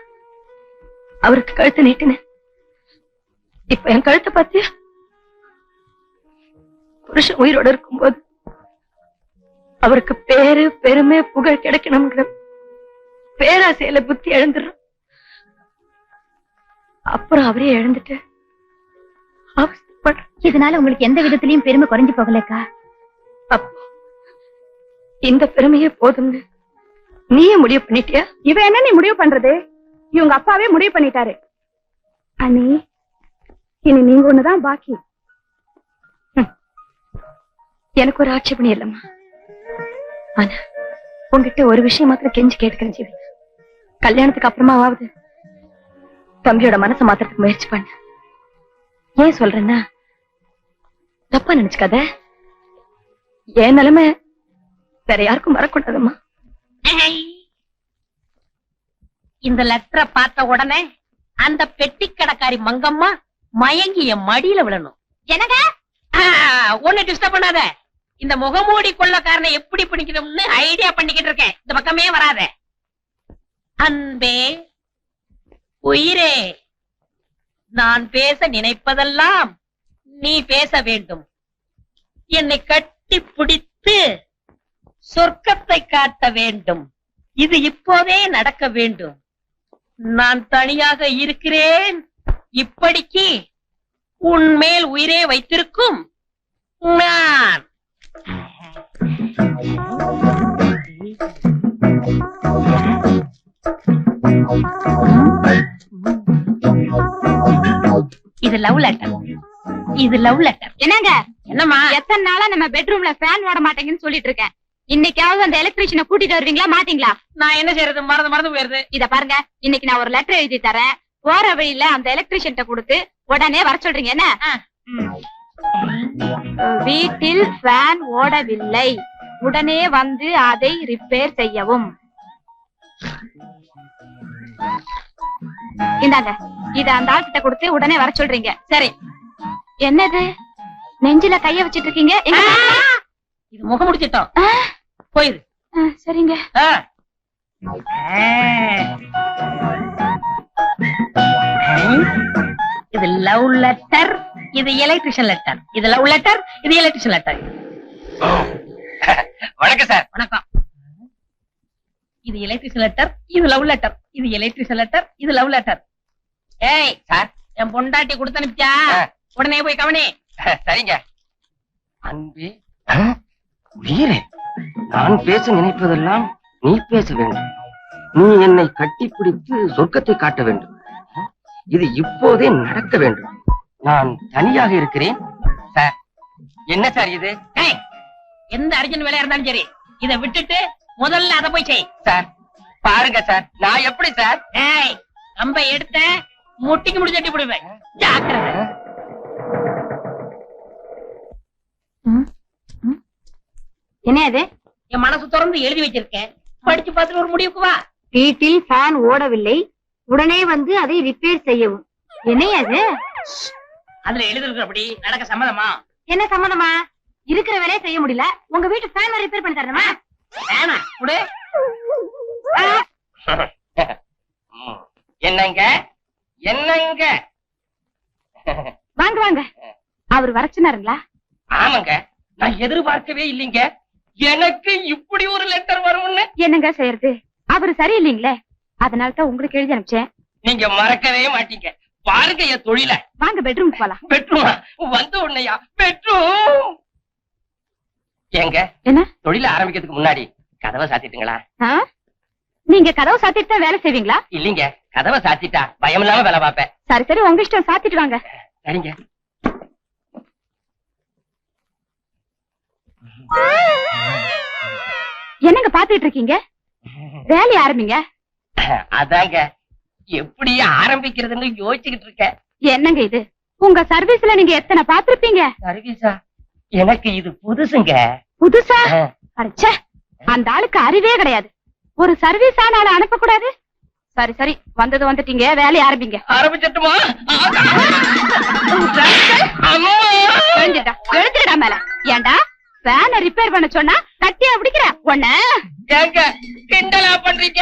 அவருக்கு கழுத்தை நீட்டினேன். இப்ப என் கழுத்தை பாத்தியா? புருஷன் உயிரோட இருக்கும்போது அவருக்கு பேரு பெருமை புகழ் கிடைக்கணுங்கிற பேராசையில புத்தி இழந்துடும். அப்புறம் அவரே இழந்துட்டு இதனால உங்களுக்கு எந்த விதத்திலயும் பெருமை குறைஞ்சு போகலக்கா? அப்போ இந்த பெருமையே போதும்னு நீயே முடிவு பண்ணிட்டியா? இவ என்ன நீ முடிவு பண்றது? இவங்க அப்பாவே முடிவு பண்ணிட்டாரு. அண்ணி இனி நீங்க ஒண்ணுதான் பாக்கி. எனக்கு ஒரு ஆட்சேபணி இல்லம்மா. ஆனா உங்ககிட்ட ஒரு விஷயம் மாத்திரம் கெஞ்சி கேட்டுக்கிறேன் ஜீவிதா. கல்யாணத்துக்கு அப்புறமாவது தம்பியோட மனசை மாத்திரத்துக்கு முயற்சி பண்ண. ஏன் சொல்றேன்னா தப்பா நினைச்சுக்காத. என் நிலைமை வேற யாருக்கும் வரக்கூடாதும்மா. இந்த லெட்டரை பார்த்த உடனே அந்த பெட்டி கடைக்காரி மங்கம்மா மயங்கி என் மடியில விழணும். என்னங்க ஒண்ணு டிஸ்டர்ப் பண்ணாத. இந்த முகமூடி கொள்ளக்காரனை எப்படி பிடிக்கணும்னு ஐடியா பண்ணிக்கிட்டு இருக்கேன். இந்த பக்கமே வராத. அன்பே உயிரே, நான் பேச நினைப்பதெல்லாம் நீ பேச வேண்டும். என்னை கட்டி பிடித்து சொர்க்கத்தை காட்ட வேண்டும். இது இப்போதே நடக்க வேண்டும். நான் தனியாக இருக்கிறேன். இப்படிக்கு உன் மேல் உயிரே வைத்திருக்கும் நான். இது லவ் லெட்டர். இது லவ் லெட்டர். என்னங்க? என்னம்மா? எத்தனை நாளா நம்ம பெட்ரூம்ல ஃபேன் ஓட மாட்டேங்குன்னு சொல்லிட்டு இருக்கேன். இன்னைக்காவது அந்த எலக்ட்ரிஷியனை கூட்டிட்டு வருவீங்களா? மாட்டீங்களா? நான் என்ன செய்யறது? மறந்து போயிருது. இத பாருங்க, இன்னைக்கு நான் ஒரு லெட்டர் எழுதி தரேன். போற வழியில அந்த எலக்ட்ரிஷியன்ட்ட கொடுத்து உடனே வர சொல்றீங்க என்ன? வீட்டில் ஃபேன் ஓடவில்லை, உடனே வந்து அதை ரிப்பேர் செய்யவும். இந்தாங்க, இத அந்த ஆள்கிட்ட கொடுத்து உடனே வர சொல்றீங்க. சரி. என்னது நெஞ்சில கைய வச்சிட்டு இருக்கீங்க? இது முகம் முடிச்சிட்டோம், போயிரு. சரிங்க. இது லவ் லெட்டர், இது எலக்ட்ரிஷியன் லெட்டர். இது லவ் லெட்டர், இது எலக்ட்ரிஷியன் லெட்டர். வணக்கம் சார். வணக்கம். இது எலக்ட்ரிஷியன் லெட்டர், இது லவ் லெட்டர். இது எலக்ட்ரிஷியன் லெட்டர், இது லவ் லெட்டர். ஏய் சார், என் பொண்டாட்டி கொடுத்து அனுப்பிச்சா உடனே போய் கவனி. சரிங்க. அன்பே உயிரே, நான் பேச நினைப்பதெல்லாம் நீ பேச வேண்டும். நீ என்னை கட்டிப்பிடித்து சொர்க்கத்தை காட்ட வேண்டும். இது இப்போதே நடக்க வேண்டும். நான் தனியாக இருக்கிறேன் சார். என்ன சார் இது? எந்த அர்ஜென்ட் வேலையா இருந்தாலும் சரி, இதை விட்டுட்டு முதல்ல அதை போய் செய். சார் பாருங்க சார், நான் எப்படி சார்? ஏய், கம்ப எடுத்த முட்டிக்கு முடி தட்டி போடுவேன். ஜாக்கிரதை. என்ன அது? என் மனசு திறந்து எழுதி வச்சிருக்கேன், படிச்சு பார்த்துட்டு ஒரு முடிவுக்கு வா. வீட்டில் ஃபேன் ஓடவில்லை, உடனே வந்து அதை ரிப்பேர் செய்யவும். என்ன அது? அதுல எழுதிருக்கிறபடி நடக்க சம்மதமா? என்ன சம்பந்தமா? இருக்கிற வேலையை செய்ய முடியல, உங்க வீட்டு ஃபேன் ரிப்பேர் பண்ணி தரணுமா? வேணா குடு. என்னங்க என்னங்க? வாங்க வாங்க. அவர் வர சொன்னாருங்களா? ஆமாங்க, நான் எதிர்பார்க்கவே இல்லைங்க. எனக்கு இப்படி ஒரு லெட்டர் வரும்னு. என்னங்க செய்யறது, அவரு சரியில்லைங்களே, அதனால தான் உங்களுக்கு எழுதி அனுப்பிச்சேன். நீங்க மறக்கவே மாட்டீங்க. பாருங்க என் தொழில. வாங்க பெட்ரூம் போலாம். பெட்ரூமா? வந்த உடனேயா பெட்ரூம்? ஏங்க என்ன தொழில ஆரம்பிக்கிறதுக்கு முன்னாடி கதவை சாத்திட்டுங்களா? நீங்க கதவை சாத்திட்டு தான் வேலை செய்வீங்களா? இல்லீங்க, கதவை சாத்திட்டா பயம் இல்லாம வேலை பார்ப்பேன். சரி சரி, உங்க இஷ்டம், சாத்திட்டு வாங்க. சரிங்க. என்னங்க பாத்துட்டு இருக்கீங்க? வேலையை ஆரம்பிங்க. அதாங்க எப்படி ஆரம்பிக்கிறதுன்னு யோசிச்சுக்கிட்டு இருக்கேன். என்னங்க இது, உங்க சர்வீஸ்ல நீங்க எத்தனை பாத்திருப்பீங்க? சர்வீஸா? எனக்கு இது புதுசுங்க. புதுசா? அடச்சே, அந்த ஆளுக்கு அறிவே கிடையாது. ஒரு சர்வீஸ் ஆனால அனுப்ப கூடாது. சரி சரி, வந்தது வந்துட்டீங்க, வேலையை ஆரம்பிங்க. ஆரம்பிச்சிட்டுமா? எழுத்துடா மேல. ஏண்டா ஃபேனை ரிப்பேர் பண்ண சொன்னா கட்டியா பிடிக்கிற ஒண்ணு? ஏங்க கிண்டலா பண்றீங்க?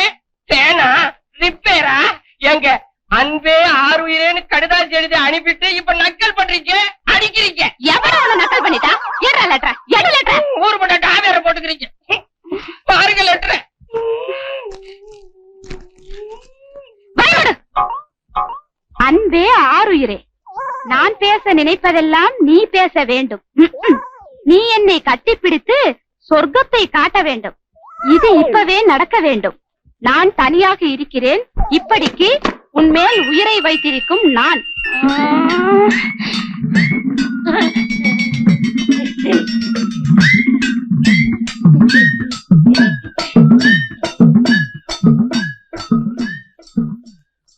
ஃபேனா ரிப்பேரா? ஏங்க அன்பே ஆறுயிரேன்னு கடிதாசி எழுதி அனுப்பிட்டு இப்ப நக்கல் பண்றீங்க, அடிக்கிறீங்க. எவன உன்னை நக்கல் பண்ணிட்டா? ஏறா லெட்டர், எடு லெட்டர். ஊர் பட்ட டாவேர போட்டுக்கிறீங்க. பாருங்க லெட்டர். அன்பே ஆறுயிரே, நான் பேச நினைப்பதெல்லாம் நீ பேச வேண்டும். நீ என்னை கட்டிப்பிடித்து சொர்க்கத்தை காட்ட வேண்டும். இது இப்பவே நடக்க வேண்டும். நான் தனியாக இருக்கிறேன், இப்படிக்கு உன்மேல் உயிரை வைத்திருக்கும் நான்.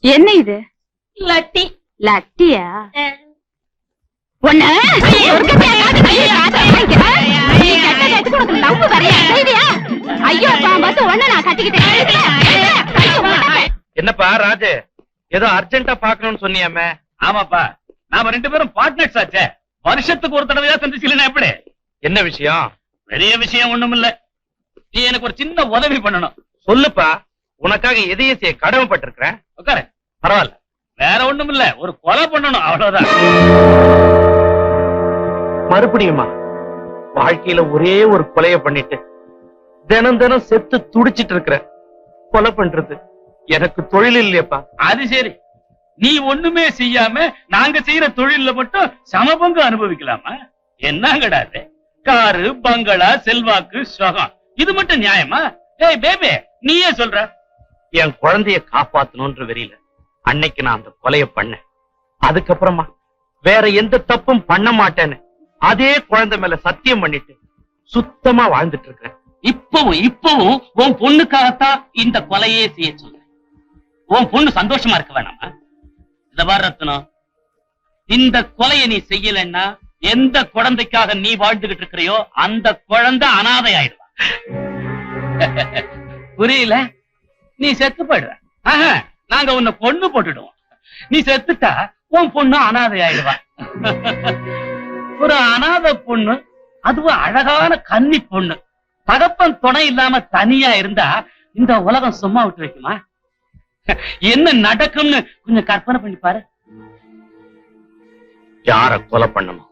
என்ன இது? லட்டி. லட்டியா? ஐயோ பாம்பு, ஒண்ணு நான் கட்டிக்கிட்டேன். என்னப்பா ராஜு, ஏதோ அர்ஜென்ட்டா பாக்கணும்னு சொன்னியாமே? ஆமாப்பா, நாம 2 பேரும் பார்ட்னர்ஸ் ஆச்சே. வருஷத்துக்கு ஒரு தடவையா சந்திச்சுக்கலன்னா எப்படி? என்ன விஷயம்? பெரிய விஷயம் ஒண்ணும் இல்ல. நீ எனக்கு ஒரு சின்ன உதவி பண்ணணும். சொல்லுப்பா, உனக்காக எதையும் செய்ய கடமைப்பட்டிருக்கிறேன். உட்காரு. பரவாயில்ல, வேற ஒண்ணும் இல்ல, ஒரு கொலை பண்ணணும், அவ்வளவுதான். மறுபடியுமா? வாழ்க்கையில ஒரே ஒரு கொலைய பண்ணிட்டு தினம் தினம் செத்து துடிச்சிட்டு இருக்கிற. கொலை பண்றது எனக்கு தொழில் இல்லையப்பா. அது சரி, நீ ஒண்ணுமே செய்யாம நாங்க செய்யற தொழில மட்டும் சமபங்கு அனுபவிக்கலாமா? என்னங்கடா இது? காரு, பங்களா, செல்வாக்கு, சுகம், இது மட்டும் நியாயமா? ஏய் பேபி, நீயே சொல்ற. என் குழந்தைய காப்பாத்தணும்ன்ற வெறியில அன்னைக்கு நான் அந்த கொலைய பண்ணேன். அதுக்கப்புறமா வேற எந்த தப்பும் பண்ண மாட்டேன்னு அதே குழந்தை மேல சத்தியம் பண்ணிட்டு சுத்தமா வாழ்ந்துட்டு இருக்கிறேன். இப்பவும் உன் பொண்ணுக்காகத்தான் இந்த கொலையே செய்ய சொல்றேன். உன் பொண்ணு சந்தோஷமா இருக்க வேணாமா? இத பாரு ரத்னம், இந்த கொலையை நீ செய்யலன்னா எந்த குழந்தைக்காக நீ வாழ்ந்துகிட்டு இருக்கிறியோ அந்த குழந்தை அனாதை ஆயிடுவா. புரியல? நீ செத்து போயிடுவ. நாங்க உன்னை பொண்ணு போட்டுடுவோம். நீ செத்துட்டா உன் பொண்ணு அனாதை ஆயிடுவா. ஒரு அனாதை பொண்ணு, அதுவும் அழகான கன்னி பொண்ணு, தகப்பன் துணை இல்லாம தனியா இருந்தா இந்த உலகம் சும்மா விட்டு வைக்குமா? என்ன நடக்கும்னு கொஞ்சம் கற்பனை பண்ணி பாரு. யார கொலை பண்ணணும்?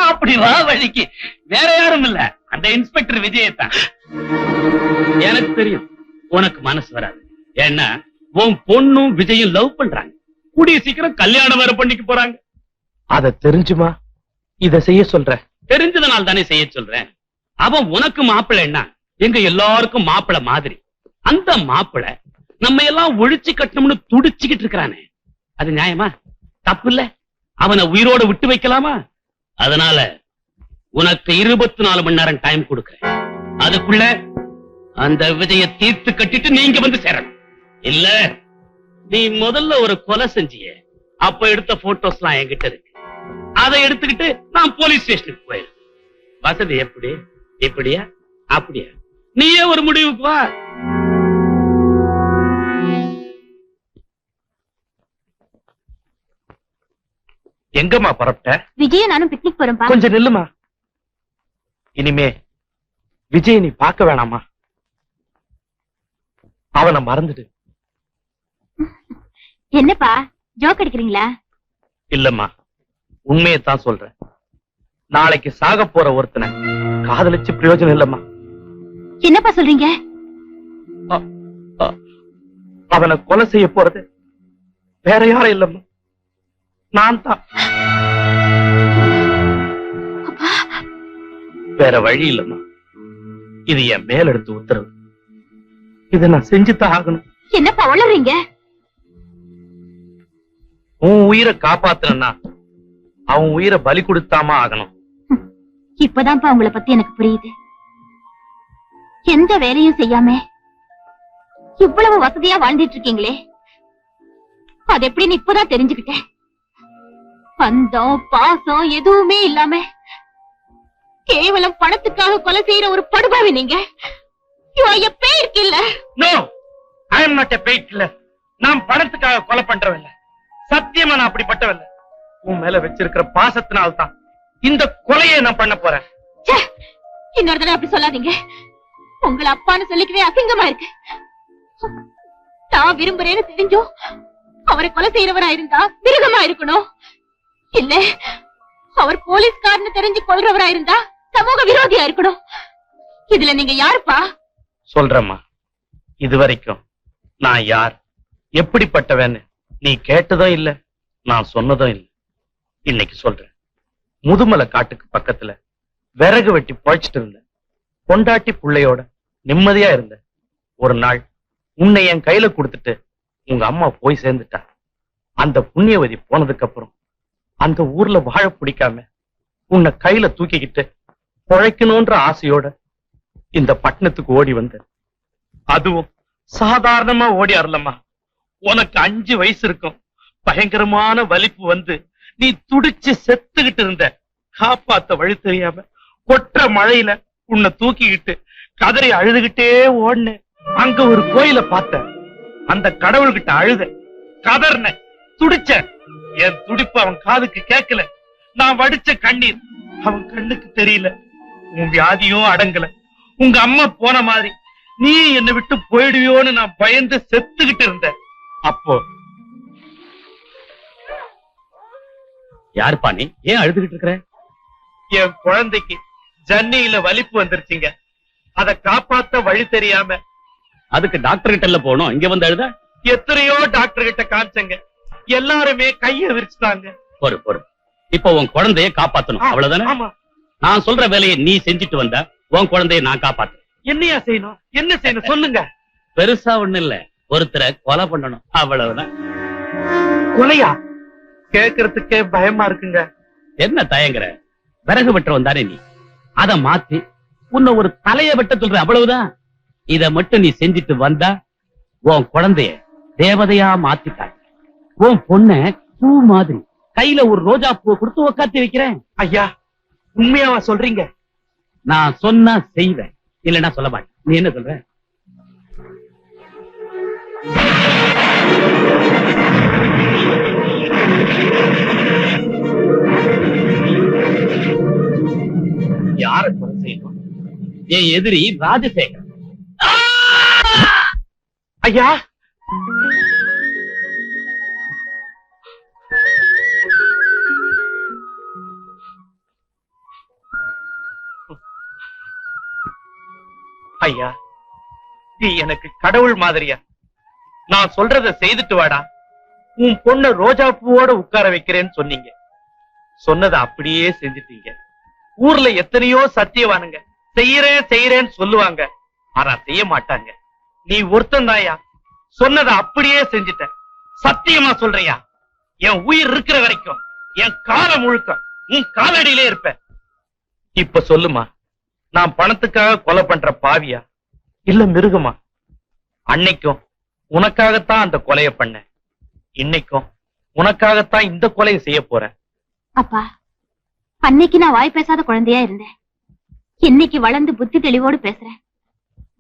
அப்படி வா வழிக்கு. வேற யாரும் இல்ல, அந்த இன்ஸ்பெக்டர் விஜயத்தான். எனக்கு தெரியும் உனக்கு மனசு வராது. ஏன்னா உன் பொண்ணும் விஜயும் லவ் பண்றாங்க. கூடிய சீக்கிரம் கல்யாணம் வேற பண்ணிக்க போறாங்க. அத தெரிஞ்சுமா இத செய்ய சொல்ற? தெரிஞ்சதுனால தானே செய்ய சொல்றேன். அவன் உனக்கு மாப்பிள்ளைன்னா எங்க எல்லாருக்கும் மாப்பிள்ளை மாதிரி. அந்த மாப்பிள்ளை நம்ம எல்லாம் ஒழிச்சு கட்டணும்னு துடிச்சுக்கிட்டு இருக்கிறானே, அது நியாயமா? தப்பு இல்ல? அவனை உயிரோட விட்டு வைக்கலாமா? அதனால உனக்கு 24 மணி நேரம் டைம் கொடுக்கிறேன். அதுக்குள்ள அந்த விஜய தீர்த்து கட்டிட்டு நீங்க வந்து சேரணும். இல்ல நீ முதல்ல ஒரு கொலை செஞ்சிய, அப்ப எடுத்த போட்டோஸ் எல்லாம் என்கிட்ட இருக்கு. அதை எடுத்துக்கிட்டு நான் போலீஸ் ஸ்டேஷனுக்கு போயிருக்கேன். வசதி எப்படி? இப்படியா அப்படியா? நீயே ஒரு முடிவுக்கு வா. எங்கம்மா பரப்பிட்ட? விஜய நானும் பிக்னிக் போறோம்பா. கொஞ்சம் நில்லுமா. இனிமே விஜய் நீ பார்க்க வேணாமா? அவனை மறந்துடு. என்னப்பா ஜோக் அடிக்கிறீங்களா? இல்லம்மா, உண்மையத்தான் சொல்றேன். நாளைக்கு சாக போற ஒருத்தனை காதலிச்சு பிரயோஜனம் இல்லம்மா. என்னப்பா சொல்றீங்க? அவனை கொலை செய்ய போறது வேற யாரும் இல்லம்மா, நான் தான். வேற வழி இல்லம்மா. இது என் மேலெடுத்து உத்தரவு. இதை நான் செஞ்சுதான் ஆகணும். என்னப்பா உளறீங்க? உன் உயிரை காப்பாத்தனா அவன் உயிரை பலி கொடுத்தாமா ஆகணும். இப்பதான்ப்பா உங்களை பத்தி எனக்கு புரியுது. எந்த வேலையும் செய்யாம இவ்வளவு வசதியா வாழ்ந்துட்டு இருக்கீங்களே, அது எப்படின்னு இப்பதான் தெரிஞ்சுக்கிட்டேன். பந்தம் பாசம் எதுவுமே இல்லாம கேவலம் பணத்துக்காக கொலை செய்யற ஒரு படுபாவி நீங்க. No, I am not a paid killer. நான் பணத்துக்காக கொலை பண்றவல்ல. சத்தியமா நான் அப்படிப்பட்டவல்ல. உன் மேல வச்சிருக்கிற பாசத்தினால்தான் இந்த கொலையை நான் பண்ண போறேன். இன்னொரு தடவை அப்படி சொல்லாதீங்க. உங்களை அப்பான்னு சொல்லிக்கவே அசிங்கமா இருக்கு. நான் விரும்புறேன்னு தெரிஞ்சும் அவரை கொலை செய்யறவரா இருந்தா மிருகமா இருக்கணும். இல்ல அவர் போலீஸ்காரன்னு தெரிஞ்சு கொல்றவரா இருந்தா சமூக விரோதியா இருக்கணும். இதுல நீங்க யாருப்பா? சொல்றேம்மா, இதுவரைக்கும் நான் யார், எப்படிப்பட்டவன்னு நீ கேட்டதும் இல்ல, நான் சொன்னதும் இல்ல. இன்னைக்கு சொல்றேன். முதுமலை காட்டுக்கு பக்கத்துல விறகு வெட்டி பழிச்சிட்டு இருந்த பொண்டாட்டி புள்ளையோட நிம்மதியா இருந்த ஒரு நாள் உன்னை என் கையில கொடுத்துட்டு உங்க அம்மா போய் சேர்ந்துட்டா. அந்த புண்ணியவதி போனதுக்கு அப்புறம் அந்த ஊர்ல வாழ பிடிக்காம உன்னை கையில தூக்கிக்கிட்டு பொழைக்கணும்ன்ற ஆசையோட இந்த பட்டணத்துக்கு ஓடி வந்த. அதுவும் சாதாரணமா ஓடி வரலம்மா. உனக்கு 5 வயசு இருக்கும். பயங்கரமான வலிப்பு வந்து நீ துடிச்சு செத்துக்கிட்டு இருந்த. காப்பாத்த வழி தெரியாம கொற்ற மழையில உன்னை தூக்கிக்கிட்டு கதறி அழுதுகிட்டே ஓடுன. அங்க ஒரு கோயில பார்த்த. அந்த கடவுள்கிட்ட அழுத, கதர்ன, துடிச்ச. என் துடிப்பு அவன் காதுக்கு கேட்கல. நான் வடிச்ச கண்ணீர் அவன் கண்ணுக்கு தெரியல. உன் வியாதியும் அடங்கல. உங்க அம்மா போன மாதிரி நீ என்னை விட்டு போயிடுவியோன்னு நான் பயந்து செத்துக்கிட்டு இருந்தேன். அப்போ யாருப்பா நீ? ஏன் அழுதுகிட்டு இருக்கிற? என் குழந்தைக்கு ஜன்னியில வலிப்பு வந்துருச்சுங்க. அதை காப்பாத்த வழி தெரியாம அதுக்கு டாக்டர் கிட்ட போனோம். இங்க வந்து அழுத? எத்தனையோ டாக்டர் கிட்ட காமிச்சங்க. எல்லாருமே கைய விரிச்சுட்டாங்க. பொறு பொறு. இப்ப உன் குழந்தைய காப்பாத்தணும், அவ்வளவுதானே? ஆமா. நான் சொல்ற வேலையை நீ செஞ்சுட்டு வந்தா உன் குழந்தைய நான் காப்பாத்துறேன். என்னையா செய்யணும்? என்ன செய்யணும் சொல்லுங்க. பெருசா ஒண்ணு இல்ல, ஒருத்தரை கொலை பண்ணணும், அவ்வளவுதான். கொலையா? கேக்குறதுக்கே பயமா இருக்குங்க. என்ன தயங்குற? விறகு வெட்டுறவன் தானே நீ. அத மாத்தி உன்னை ஒரு தலைய வெட்ட சொல்ற, அவ்வளவுதான். இத மட்டும் நீ செஞ்சுட்டு வந்தா உன் குழந்தைய தேவதையா மாத்திட்டாங்க. உன் பொண்ண பூ மாதிரி கையில ஒரு ரோஜா பூ கொடுத்து உக்காத்தி வைக்கிறேன். ஐயா, உண்மையாவா சொல்றீங்க? நான் சொன்னா செய்வேன், இல்லைன்னா சொல்ல மாட்டேன். நீ என்ன சொல்ற? யார கொலை செய்யணும்? என் எதிரி ராஜசேகர். ஐயா, ஐயா, நீ எனக்கு கடவுள் மாதிரியா? நான் சொல்றத செய்துட்டு வாடா. உன் பொண்ண ரோஜா பூவோட உட்கார வைக்கிறேன்னு சொன்னீங்க. சொன்னதை அப்படியே செஞ்சுட்டீங்க. ஊர்ல எத்தனையோ சத்தியவானுங்க செய்யறேன் செய்யறேன்னு சொல்லுவாங்க, ஆனா செய்ய மாட்டாங்க. நீ ஒருத்தன் தாயா சொன்னதை அப்படியே செஞ்சுட்ட. சத்தியமா சொல்றியா? என் உயிர் இருக்கிற வரைக்கும் என் காலம் முழுக்க உன் காலடியிலே இருப்ப. இப்ப சொல்லுமா, நான் பணத்துக்காக கொலை பண்ற பாவியா இல்ல மிருகமா? அன்னைக்கும் உனக்காகத்தான் அந்த கொலையை பண்ண, இன்னைக்கும் உனக்காகத்தான் இந்த கொலையை செய்ய போறேன். அப்பா, அன்னைக்கு நான் வாய் பேசாத குழந்தையா இருந்தேன். இன்னைக்கு வளர்ந்து புத்தி தெளிவோடு பேசுறேன்.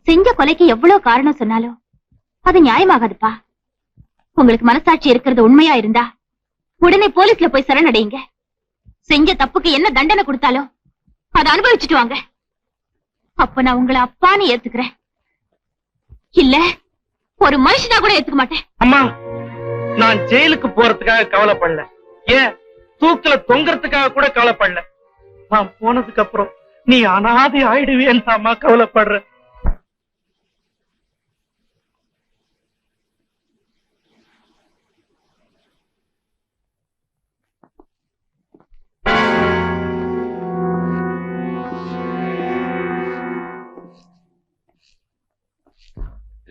செஞ்ச கொலைக்கு எவ்வளவு காரணம் சொன்னாலும் அது நியாயமாகாதுப்பா. உங்களுக்கு மனசாட்சி இருக்கிறது உண்மையா இருந்தா உடனே போலீஸ்ல போய் சரணடையுங்க. செஞ்ச தப்புக்கு என்ன தண்டனை கொடுத்தாலும் அதை அனுபவிச்சுட்டு வாங்க. அப்ப நான் உங்களை அப்பான்னு ஏத்துக்கிறேன். இல்ல ஒரு மனுஷனா கூட ஏத்துக்க மாட்டேன். அம்மா, நான் ஜெயிலுக்கு போறதுக்காக கவலைப்படல, ஏன் தூக்குல தொங்கறதுக்காக கூட கவலைப்படல. நான் போனதுக்கு அப்புறம் நீ அனாதை ஆயிடுவேன்னு அம்மா கவலைப்படுற.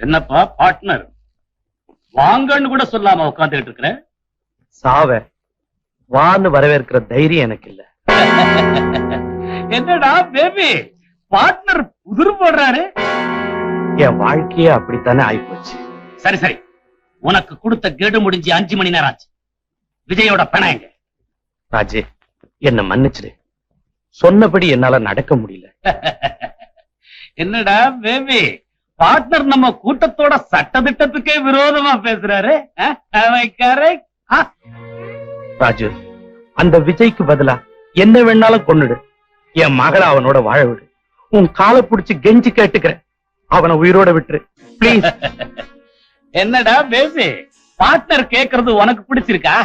என்னப்பா பார்ட்னர், வாங்கன்னு கூட சொல்லாம உட்காந்துட்டு இருக்கிற? சாவ வான்னு வரவேற்கிற தைரியம் எனக்கு இல்ல. என்னடா பேபி, பார்ட்னர் உதிர் போடுறாரு. என் வாழ்க்கையே அப்படித்தானே ஆயிப்போச்சு. சரி சரி, உனக்கு கொடுத்த கெடு முடிஞ்சு 5 மணி நேரம் ஆச்சு. விஜயோட பணம் எங்க? ராஜே, என்ன மன்னிச்சிடு. சொன்னபடி என்னால நடக்க முடியல. என்னடா பேபி, பார்ட்னர் நம்ம கூட்டத்தோட சட்டதிட்டத்துக்கே விரோதமா பேசுறாரு. ராஜு, அந்த விஜய்க்கு பதிலா என்ன வேணாலும் கொன்னுடு. என் மகளை அவனோட வாழ விடு. உன் காலை புடிச்சு கெஞ்சி கேட்டுக்கிறேன், அவனை உயிரோட விட்டுரு பிளீஸ். என்னடா பேபி, பார்ட்னர் கேக்குறது உனக்கு பிடிச்சிருக்கா?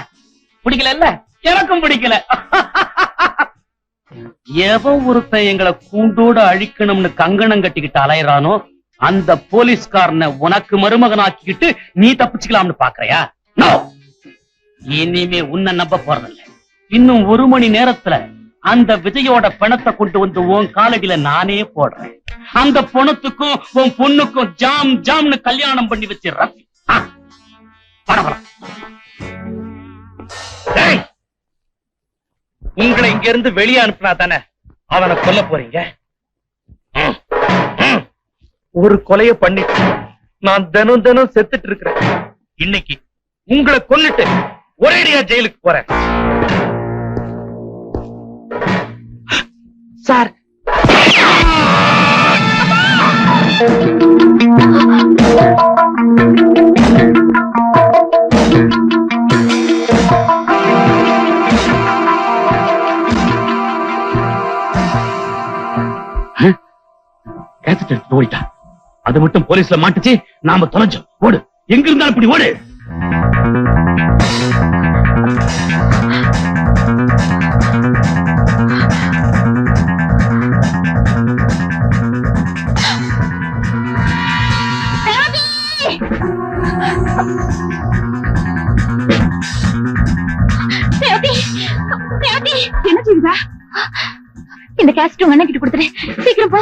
பிடிக்கல? இல்ல, எனக்கும் பிடிக்கல. எவன் ஒருத்தன் எங்களை கூண்டோட அழிக்கணும்னு கங்கணம் கட்டிக்கிட்டு அலையறானோ அந்த போலீஸ்காரனை உனக்கு மருமகனாக்கிக்கிட்டு நீ தப்பிச்சுக்கலாம்னு பாக்குறியா? நோ, இனிமே உன்னை நம்ப போறதில்ல. இன்னும் 1 மணி நேரத்துல அந்த விஜயோட பணத்தை கொண்டு வந்து உன் காலடியில நானே போடுறேன். அந்த பணத்துக்கும் உன் பொண்ணுக்கும் ஜாம் ஜாம்னு கல்யாணம் பண்ணி வச்சு ரத்தி. உங்களை இங்க இருந்து வெளியே அனுப்புனா தானே அவனை கொல்ல போறீங்க? ஒரு கொலைய பண்ணிட்டு நான் தினம் தினம் செத்துட்டு இருக்கிறேன். இன்னைக்கு உங்களை கொன்னுட்டு ஒரேடியா ஜெயிலுக்கு போறேன். சார், கேசட் எடுத்து போயிட்டா. அது மட்டும் போலீஸ்ல மாட்டுச்சு, நாம தொலைஞ்சோம். ஓடு, எங்க இருந்தாலும் இப்படி ஓடு. என்ன செய்யுதா? இந்த கேஸ்ட் உங்க அண்ணன் கிட்ட கொடுத்துரு, சீக்கிரம் போ.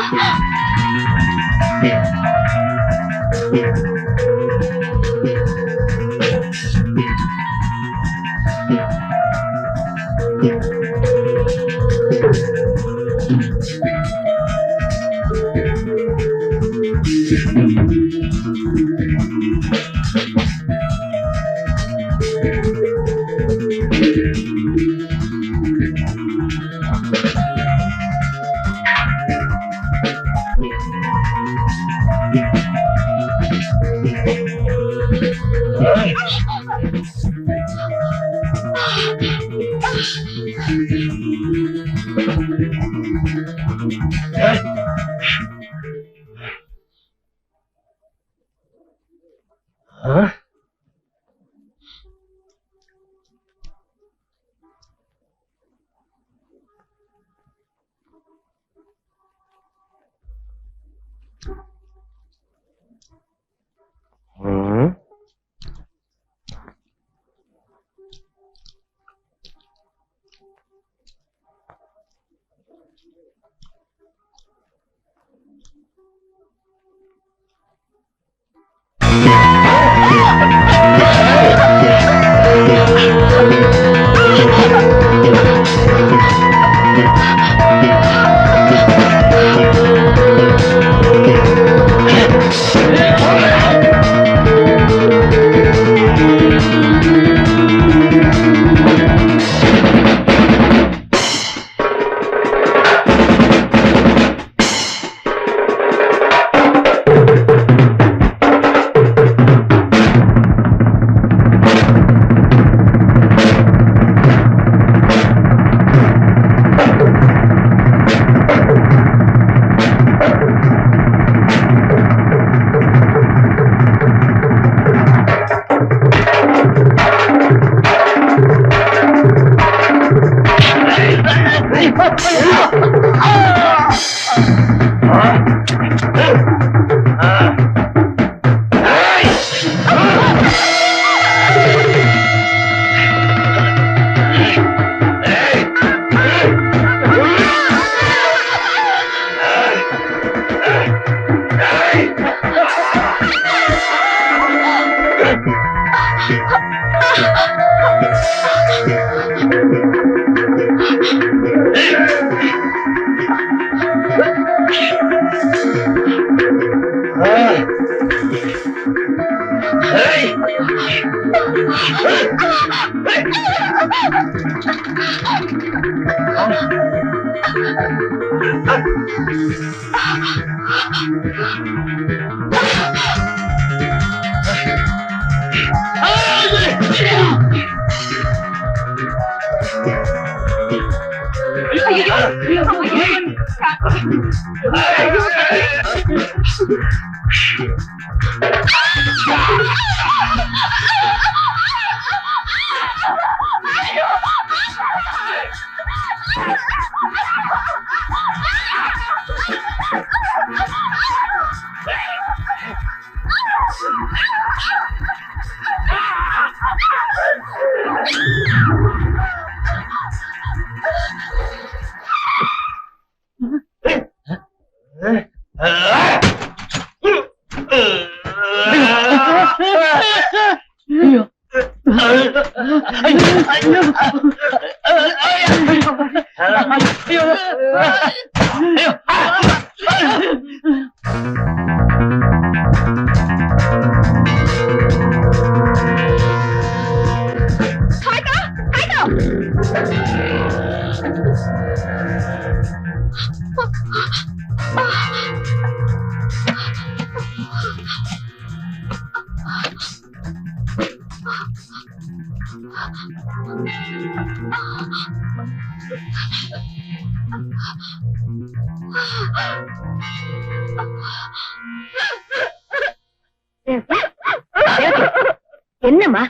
என்னம்மா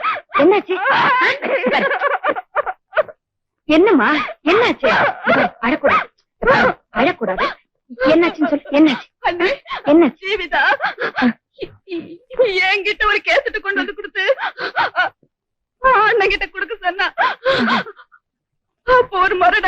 என்னாச்சு? என்னம்மா என்னாச்சு? அழக்கூடாது, அழக்கூடாது. என்னாச்சுன்னு சொல்லு. என்னாச்சு? என்னாச்சு? ஜீவிதா என்கிட்ட ஒரு கேசட்டு கொண்டு வந்து கொடுத்து அண்ணன் கிட்ட கொடுக்க சொன்னா, அப்போ ஒரு மரண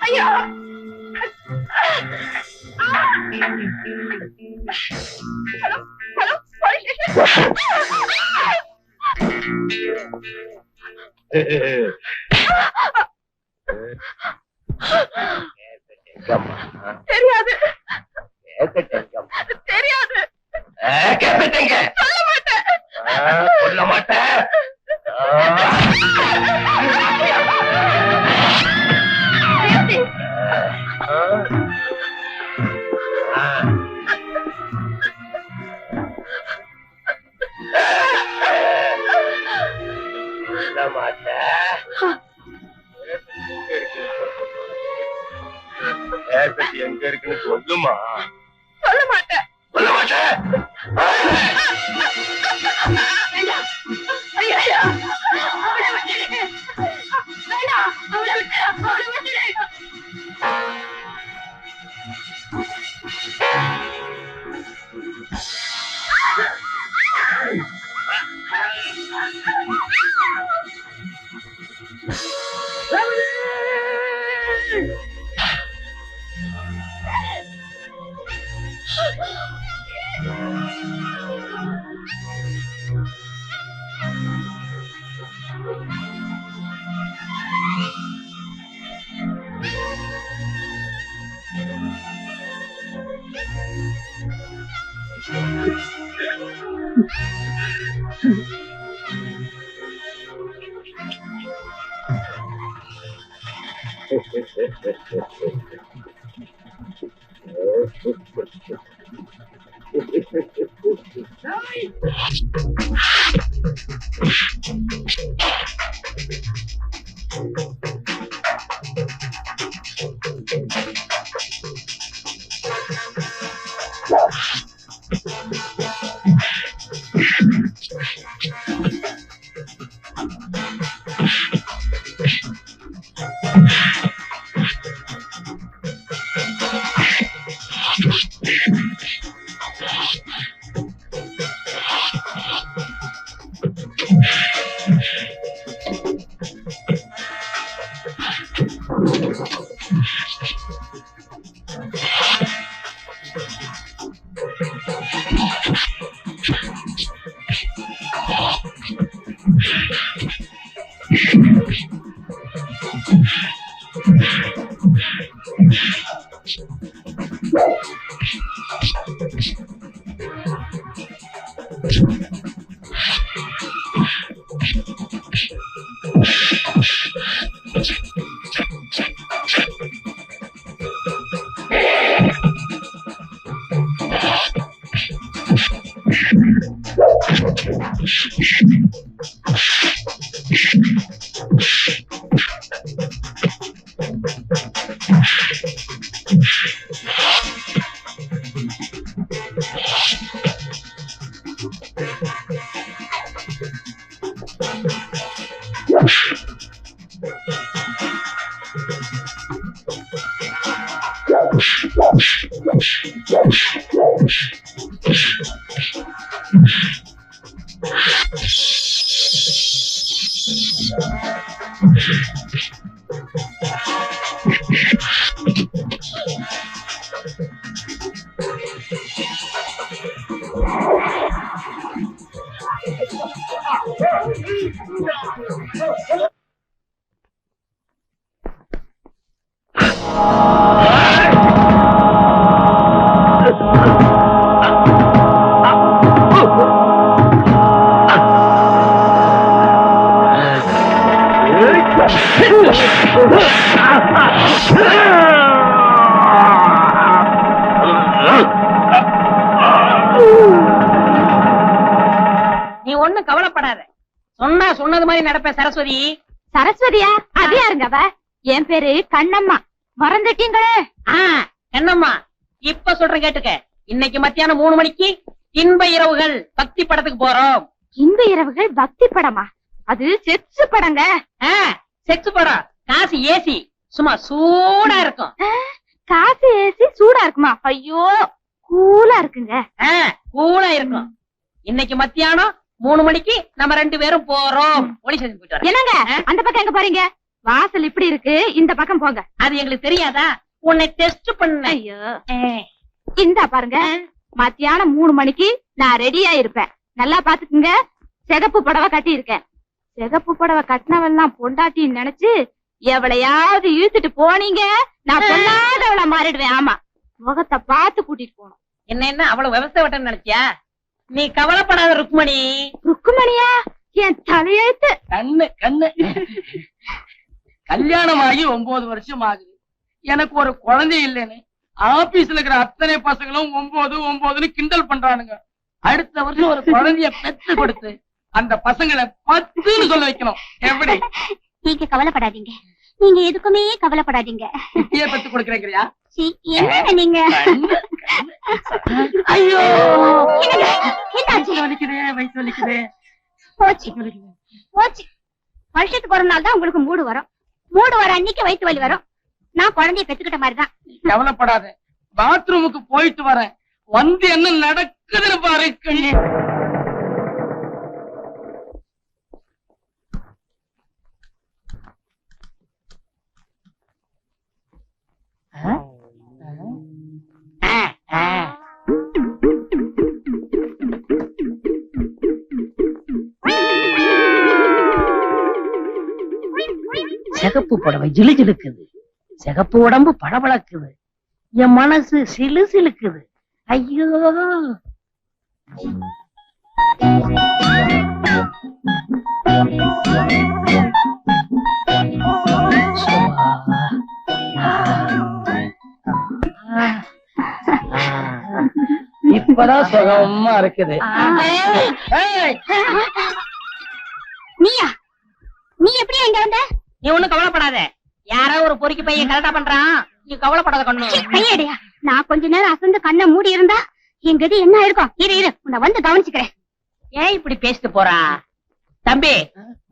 ஐயோ ஹலோ ஹலோ போலீஸ் தெரியாது தெரியாது சொல்ல மாட்டேன் எங்க இருக்குன்னு சொல்லுமா. சொல்ல மாட்டேன் சொல்ல மாட்டேன். ஐயா அவளை விட்டுடு. வேண்டாம் அவளை விட்டு அவளை விட்டுடு. நீ ஒண்ணும் கவலைப்படாத. சொன்னா சொன்னது மாதிரி நடப்ப சரஸ்வதி. சரஸ்வதியா? அது யாருங்க அவ? என் பேரு கண்ணம்மா. மறந்துட்டீங்களே? கண்ணம்மா, இப்ப சொல்றேன் கேட்டுக்க. இன்னைக்கு மத்தியானம் 3 மணிக்கு இன்ப இரவுகள் பக்தி படத்துக்கு போறோம். இன்ப இரவுகள் பக்தி படமா? அது செக்ஸ் படங்க. செக்ஸ் படம். காசு ஏசி, சும்மா சூடா இருக்கும். காசு ஏசி சூடா இருக்குமா? ஐயோ, கூலா இருக்குங்க. கூலா இருக்கும். இன்னைக்கு மத்தியானம் 3 மணிக்கு நம்ம 2 பேரும் போறோம். போலீஸ் ஸ்டேஷன் போயிட்டு வரேன். என்னங்க அந்த பக்கம் எங்க போறீங்க? வாசல் இப்படி இருக்கு, இந்த பக்கம் போங்க. அது எங்களுக்கு தெரியாதா? உன்னை டெஸ்ட் பண்ண. ஐயோ, இந்தா பாருங்க, மத்தியானம் 3 மணிக்கு நான் ரெடியா இருப்பேன். நல்லா பாத்துக்குங்க. சிகப்பு புடவை கட்டி இருக்கேன். சிகப்பு புடவை கட்டினவெல்லாம் பொண்டாட்டின்னு நினைச்சு எவளையாவது இழுத்துட்டு போனீங்க, நான் பொல்லாதவள மாறிடுவேன். ஆமா, முகத்தை பார்த்து கூட்டிட்டு போகணும். என்ன அவ்வளவு விவசாய வட்டம் நினைச்சியா? நீ கவலைப்படாத ருக்மணி. ருக்குமணியா? என் தலையெழுத்து. கண்ணு கல்யாணம் ஆகி 9 வருஷம் ஆகுது. எனக்கு ஒரு குழந்தை இல்லைன்னு ஆபீஸ்ல இருக்கிற அத்தனை பசங்களும் 9 கிண்டல் பண்றானுங்க. அடுத்த வருஷம் ஒரு குழந்தைய பெத்து கொடுத்து அந்த பசங்களை 10ன்னு சொல்ல வைக்கணும். எப்படி? நீங்க கவலைப்படாதீங்க, நீங்க எதுக்குமே கவலைப்படாதீங்க. இப்படியே பெத்து கொடுக்கறீங்கயா? என்ன நீங்க? ஐயோ, என்னாச்சு? வலிக்குதே, வயிற்று வலிக்குதே. போச்சு போச்சு. வருஷத்துக்கு ஒரு நாள் தான் உங்களுக்கு மூடு வரும். மூடு வர அன்னைக்கு வயிற்று வலி வரும். நான் குழந்தைய பெத்துக்கிட்ட மாதிரிதான். கவலைப்படாத, பாத்ரூமுக்கு போயிட்டு வரேன். வந்து என்ன நடக்குதுன்னு பாரு. கண்ணே, சிகப்பு புடவை ஜிலுஜிலுக்குது, சிகப்பு உடம்பு பளபளக்குது, என் மனசு சிலு சிலுக்குது. ஐயோ, இப்பதான் சுகமா இருக்குது. நீயா? நீ எப்படி எங்க வந்த? நீ ஒண்ணும் கவலைப்படாத. யாரோ ஒரு பொறுக்கி பையன் கரெக்டா பண்றான். நீ கவலைப்படாத கண்ணு. கையடியா, நான் கொஞ்ச நேரம் அசந்து கண்ணை மூடி இருந்தா என் கதி என்ன இருக்கும்? இரு உன்னை வந்து கவனிச்சுக்கிறேன். ஏன் இப்படி பேசிட்டு போறா? தம்பி,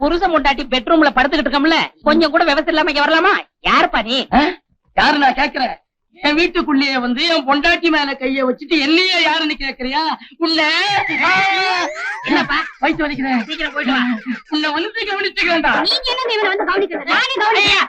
புருஷன் முண்டாட்டி பெட்ரூம்ல படுத்துக்கிட்டு இருக்கோம்ல, கொஞ்சம் கூட விவசாயம் இல்லாம இங்க வரலாமா? யாருப்பா நீ? யாரு நான் கேக்குறேன்? என் வீட்டுக்குள்ளேயே வந்து என் பொண்டாட்டி மேல கைய வச்சுட்டு என்னையே யாருன்னு கேக்குறியா? உன்ன என்னப்பா வயிற்று வலிக்கிறேன். சீக்கிரம் போயிட்டு வா. உன்னை வந்து கவனிச்சுக்கிறேன்டா. நீங்க என்ன இவனை வந்து கவனிக்கிறது? நானே கவனிக்கிறேன்.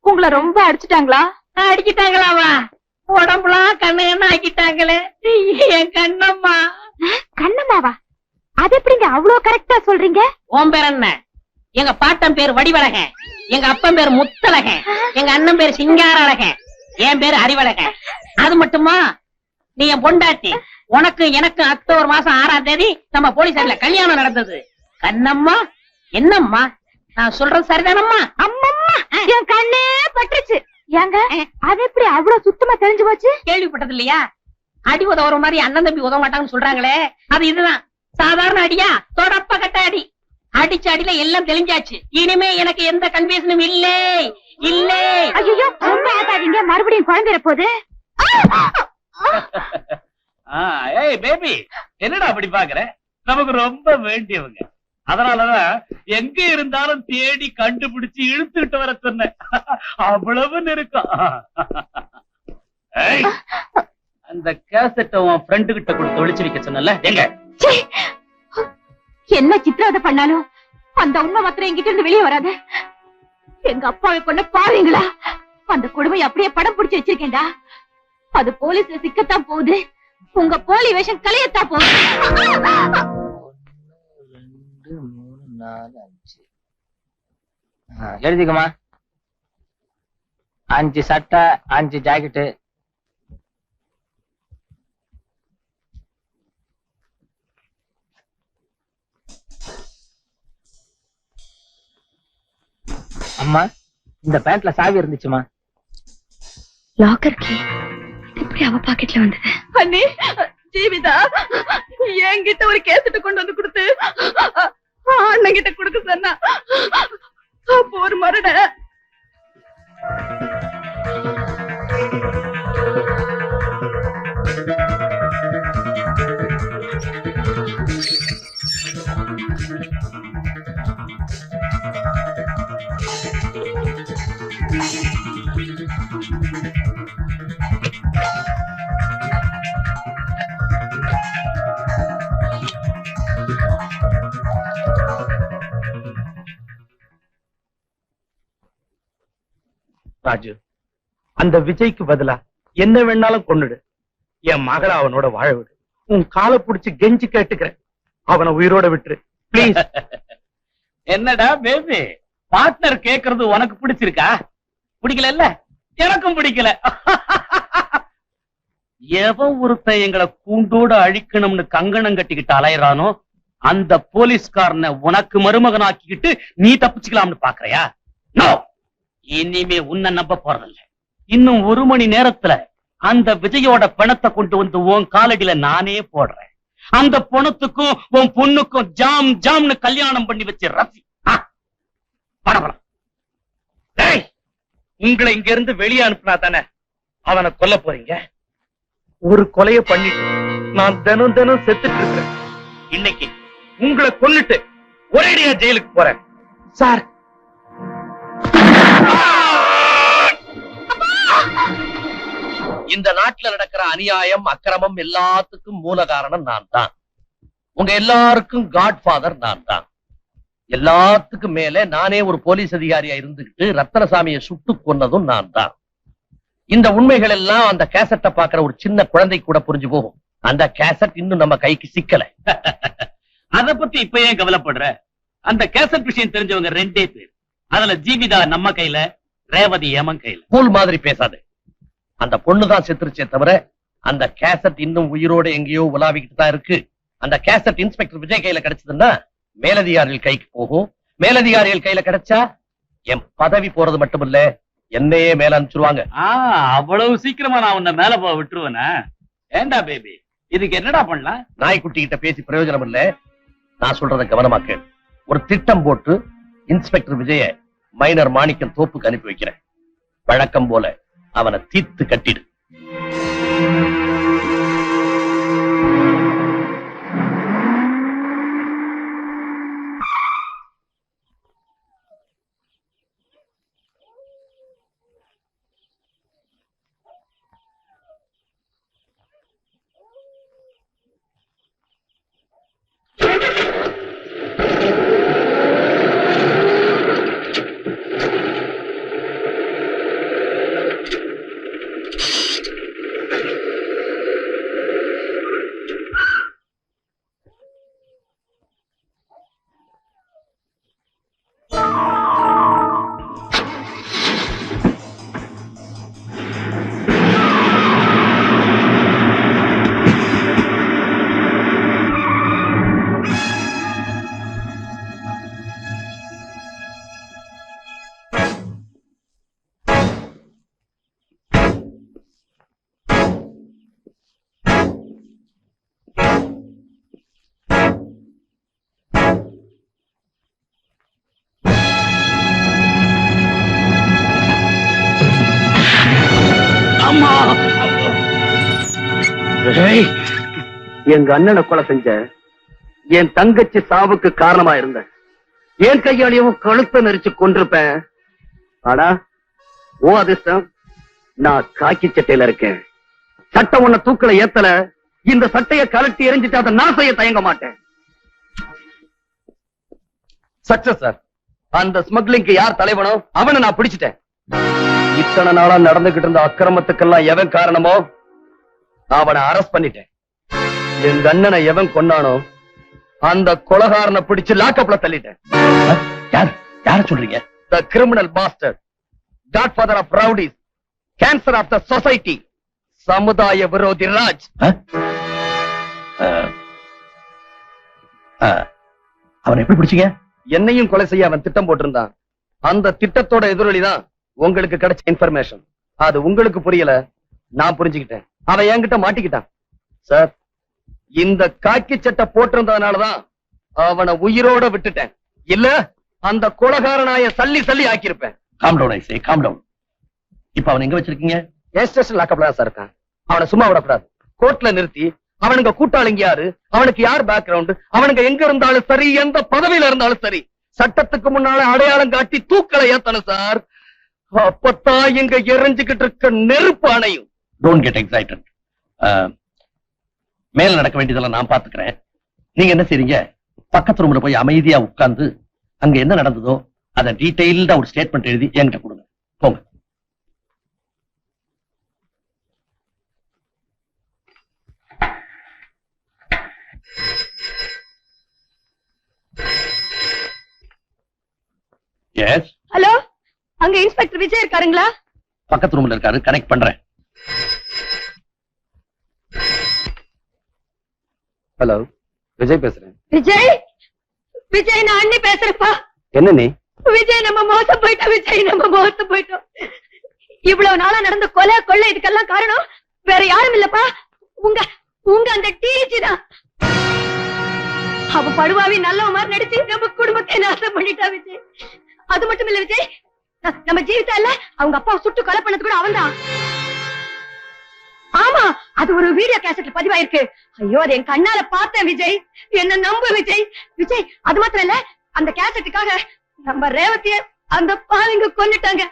உங்களை ரொம்ப அடிச்சுட்டாங்களா? அடிச்சுட்டாங்களாவா? உடம்புலாம் கண்ணு என்ன ஆக்கிட்டாங்களே என் கண்ணம்மா. கண்ணம்மாவா? அது எப்படிங்க அவ்வளவு கரெக்டா சொல்றீங்க? உன் பேர் என்ன? எங்க பாட்டன் பேர் வடிவழகன், எங்க அப்பன் பேர் முத்தழகன், எங்க அண்ணன் பேர் சிங்கார அழகன், என் பேரு அறிவழகன். அது மட்டுமா, நீ என் பொண்டாட்டி. உனக்கு எனக்கு அக்டோபர் மாசம் 6ஆம் தேதி நம்ம போலீஸ்ல கல்யாணம் நடந்தது. கண்ணம்மா, என்னம்மா நான் சொல்றது சரிதானம்மா? அம்மம்மா, என் கண்ணே பட்டுருச்சு. ஏங்க, அது எப்படி அவ்வளவு சுத்தமா தெரிஞ்சு போச்சு? கேள்விப்பட்டது இல்லையா? அடி உதவுற மாதிரி அண்ணன் தம்பி உதவ மாட்டாங்கன்னு சொல்றாங்களே, அது இதுதான். சாதாரண அடியா? தொடப்ப கட்ட அடி. அடிச்ச அடியில எல்லாம் தெளிஞ்சாச்சு. இனிமே எனக்கு எந்த கன்ஃபியூஷனும் இல்லை. ஐயோ, ரொம்ப ஆகாதீங்க, மறுபடியும் குழந்தைற போது. ஏய் பேபி, என்னடா அப்படி பாக்குற? நமக்கு ரொம்ப வேண்டியவங்க, அதனாலதான் எங்க இருந்தாலும் தேடி கண்டுபிடிச்சு இழுத்துட்டு வர சொன்னேன். அவ்வளவு நெருக்கம். அந்த கேசட்டை உன் ஃப்ரெண்டு கிட்ட கொடுத்து ஒளிச்சு வைக்க சொன்னல, எங்க? என்ன சித்திரவதை பண்ணாலும் அந்த உண்மை மாத்திரம் என்கிட்ட இருந்து வெளியே வராது. எங்க அப்பாவை கொண்ட பாவீங்களா? அந்த கொடுமை அப்படியே படம் பிடிச்சு வச்சிருக்கேன்டா. அது போலீஸ்ல சிக்கத்தான் போகுது. உங்க போலி வேஷம் கலையத்தான் போகுது. 1 2 3 4 5. எழுதிக்கமா. 5 சட்டை, 5 ஜாக்கெட்டு. அம்மா, இந்த பேண்ட்ல சாவி இருந்துச்சுமா. லாக்கர் கீ எப்படி அவ பாக்கெட்ல வந்தது? அண்ணி, ஜீவிதா என்கிட்ட ஒரு கேசட்டை கொண்டு வந்து கொடுத்து அண்ணன் கிட்ட கொடுக்க சொன்னா. அப்போ ஒரு மருட ராஜு, அந்த விஜய்க்கு பதிலா என்ன வேணாலும் கொன்னுடு. என் மகளை அவனோட வாழ விடு. உன் காலை புடிச்சு கெஞ்சி கேட்டுக்கிறேன், அவனை உயிரோட விட்டுரு பிளீஸ். என்னடா பேபி, பார்ட்னர் கேக்குறது உனக்கு பிடிச்சிருக்கா? பிடிக்கல? எனக்கும் பிடிக்கல. எவன் ஒருத்தன் எங்களை கூண்டோட அழிக்கணும்னு கங்கணம் கட்டிக்கிட்டு அலையறானோ அந்த போலீஸ்காரனை உனக்கு மருமகனாக்கிக்கிட்டு நீ தப்பிச்சுக்கலாம்னு பாக்குறியா? நோ, இனிமே உன்னை நம்ப போறதில்ல. இன்னும் 1 மணி நேரத்துல அந்த விஜயோட பணத்தை கொண்டு வந்து உன் காலடியில நானே போடுறேன். அந்த பணத்துக்கும் உன் பொண்ணுக்கும் ஜாம் ஜாம்னு கல்யாணம் பண்ணி வச்சு ரசி படபடம். உங்களை இங்க இருந்து வெளியே அனுப்புனா தானே அவனை கொல்ல போறீங்க? ஒரு கொலையை பண்ணிட்டு நான் தினம் தினம் செத்துட்டு இருக்கேன். இன்னைக்கு உங்களை கொன்னுட்டு ஒரேடியா ஜெயிலுக்கு போறேன் சார். இந்த நாட்டுல நடக்கிற அநியாயம் அக்கிரமம் எல்லாத்துக்கும் மூல காரணம் நான் தான். உங்க எல்லாருக்கும் காட்ஃபாதர் நான் தான். எல்லாத்துக்கும் மேல நானே ஒரு போலீஸ் அதிகாரியா இருந்துகிட்டு ரத்தனசாமியை சுட்டு கொன்னதும் நான் தான். இந்த உண்மைகள் எல்லாம் அந்த கேசட்டை பாக்குற ஒரு சின்ன குழந்தை கூட புரிஞ்சு போகும். அந்த கேசட் இன்னும் நம்ம கைக்கு சிக்கல. அத பத்தி இப்ப ஏன் கவலைப்படுற? அந்த கேசட் விஷயம் தெரிஞ்சவங்க 2 பேர். அதுல ஜீவிதா நம்ம கையில, ரேவதி எமன் கையில. பூல் மாதிரி பேசாது. அந்த பொண்ணுதான் செத்துருச்சே தவிர அந்த கேசட் இன்னும் உயிரோட எங்கேயோ உலாவிக்கிட்டு தான் இருக்கு. அந்த கேசட் இன்ஸ்பெக்டர் விஜய் கையில கிடைச்சதுன்னா மேலதிகாரிகள் கைக்கு போகும். மேலதிகாரிகள் கையில கிடைச்சா என் பதவி போறது மட்டும் இல்ல, என்னையே மேல அனுப்பிச்சிருவாங்க. அவ்வளவு சீக்கிரமா நான் உன்னை மேல போக விட்டுருவேனா? ஏண்டா பேபி, இதுக்கு என்னடா பண்ணலாம்? நாய்க்குட்டி கிட்ட பேசி பிரயோஜனம் இல்ல. நான் சொல்றத கவனமா கேளு. ஒரு திட்டம் போட்டு இன்ஸ்பெக்டர் விஜய மைனர் மாணிக்கம் தோப்புக்கு அனுப்பி வைக்கிறேன். வழக்கம் போல அவனை தீர்த்து கட்டிடு. எங்க அண்ணனை கொலை செஞ்ச என் தங்கச்சி சாவுக்கு காரணமா இருந்த என் கையாலையும் கழுத்தை நெரிச்சு கொண்டிருப்பேன். ஆனா ஓ அதிர்ஷ்டம், நான் காக்கி சட்டையில இருக்கேன். சட்டம் உன்னை தூக்கல ஏத்தல. இந்த சட்டையை கலட்டி எரிஞ்சிட்டு அதை நான் செய்ய தயங்க மாட்டேன். Success sir. அந்த ஸ்மக்லிங்க்கு யார் தலைவனோ அவனை நான் பிடிச்சிட்டேன். இத்தனை நாளா நடந்துகிட்டு இருந்த அக்கிரமத்துக்கெல்லாம் எவன் காரணமோ அவனை அரெஸ்ட் பண்ணிட்டேன். எங்க அண்ணனை எவன் கொண்டானோ அந்த கொலகாரனை பிடிச்சு லாக்அப்ல தள்ளிட்டேன். யார சொல்றீங்க? The criminal bastard, godfather of rowdies, cancer of the society, சமுதாய விரோதி ராஜ். அவனை எப்படி பிடிச்சீங்க? என்னையும் கொலை செய்ய அவன் திட்டம் போட்டிருந்தான். அந்த திட்டத்தோட எதிரொலிதான் உங்களுக்கு கிடைச்ச இன்ஃபர்மேஷன். அது உங்களுக்கு புரியல, நான் புரிஞ்சுக்கிட்டேன். அவன் என்கிட்ட மாட்டிக்கிட்டான். சார், இந்த காக்கி சட்டை போட்டிருந்ததுனாலதான் அவனை உயிரோட விட்டுட்டேன். இல்ல அந்த கொலகாரனாய சல்லி சல்லி ஆக்கியிருப்பேன். காம் டவுன் ஐ சே, காம் டவுன். இப்ப அவன் எங்க வச்சிருக்கீங்க? ஸ்டேஷன் லாக்அப்ல தான் சார் இருக்கான். அவனை சும்மா விடக்கூடாது. கோர்ட்ல நிறுத்தி அவனுங்க கூட்டாளிங்க யாரு, அவனுக்கு யார் பேக்ரவுண்ட், அவனுங்க எங்க இருந்தாலும் சரி, எந்த பதவியில இருந்தாலும் சரி, சட்டத்துக்கு முன்னால அடையாளம் காட்டி தூக்கலை ஏத்தணும் சார். அப்பத்தான் எங்க எரிஞ்சுக்கிட்டு இருக்க நெருப்பு அணையும். Don't get excited. மேல நடக்க வேண்டியதெல்லாம் நான் பாத்துக்கிறேன். நீங்க என்ன செய்றீங்க? பக்கத்து ரூம்ல போய் அமைதியா உட்கார்ந்து அங்க என்ன நடந்ததோ அத டீடைல்டா ஒரு ஸ்டேட்மெண்ட் எழுதி என்கிட்ட கொடுங்க. போங்க. எஸ். ஹலோ, அங்க இன்ஸ்பெக்டர் விஜய் இருக்காருங்களா? பக்கத்து ரூம்ல இருக்காரு, கனெக்ட் பண்றேன். ஹலோ, விஜய் பேசுறேன். விஜய், விஜய் நான் அண்ணி பேசுறேன்ப்பா. என்ன நீ? விஜய் நம்ம மோசம் போயிட்டோம். விஜய் நம்ம மோசம் போயிட்டோம். இவ்வளவு நாளா நடந்த கொலை கொள்ளை இதுக்கெல்லாம் காரணம் வேற யாரும் இல்லப்பா, உங்க உங்க அந்த டிஜி தான். அவ படுவாவி நல்ல மாதிரி நடிச்சு நம்ம குடும்பத்தை நாசம் பண்ணிட்டா விஜய். அது மட்டும் இல்ல விஜய், நம்ம ஜீவிதா இல்ல, அவங்க அப்பாவை சுட்டு கொலை பண்ணது கூட அவன்தான். ஆமா, அது ஒரு வீடியோ கேசட்ல பதிவாயிருக்கு. ஐயோ, அது என் கண்ணால பார்த்தேன் விஜய், என்ன நம்பு விஜய். விஜய், அது மாத்திரம் இல்ல, அந்த கேசட்டுக்காக நம்ம ரேவதிய அந்த பாவிங்க கொன்னுட்டாங்க.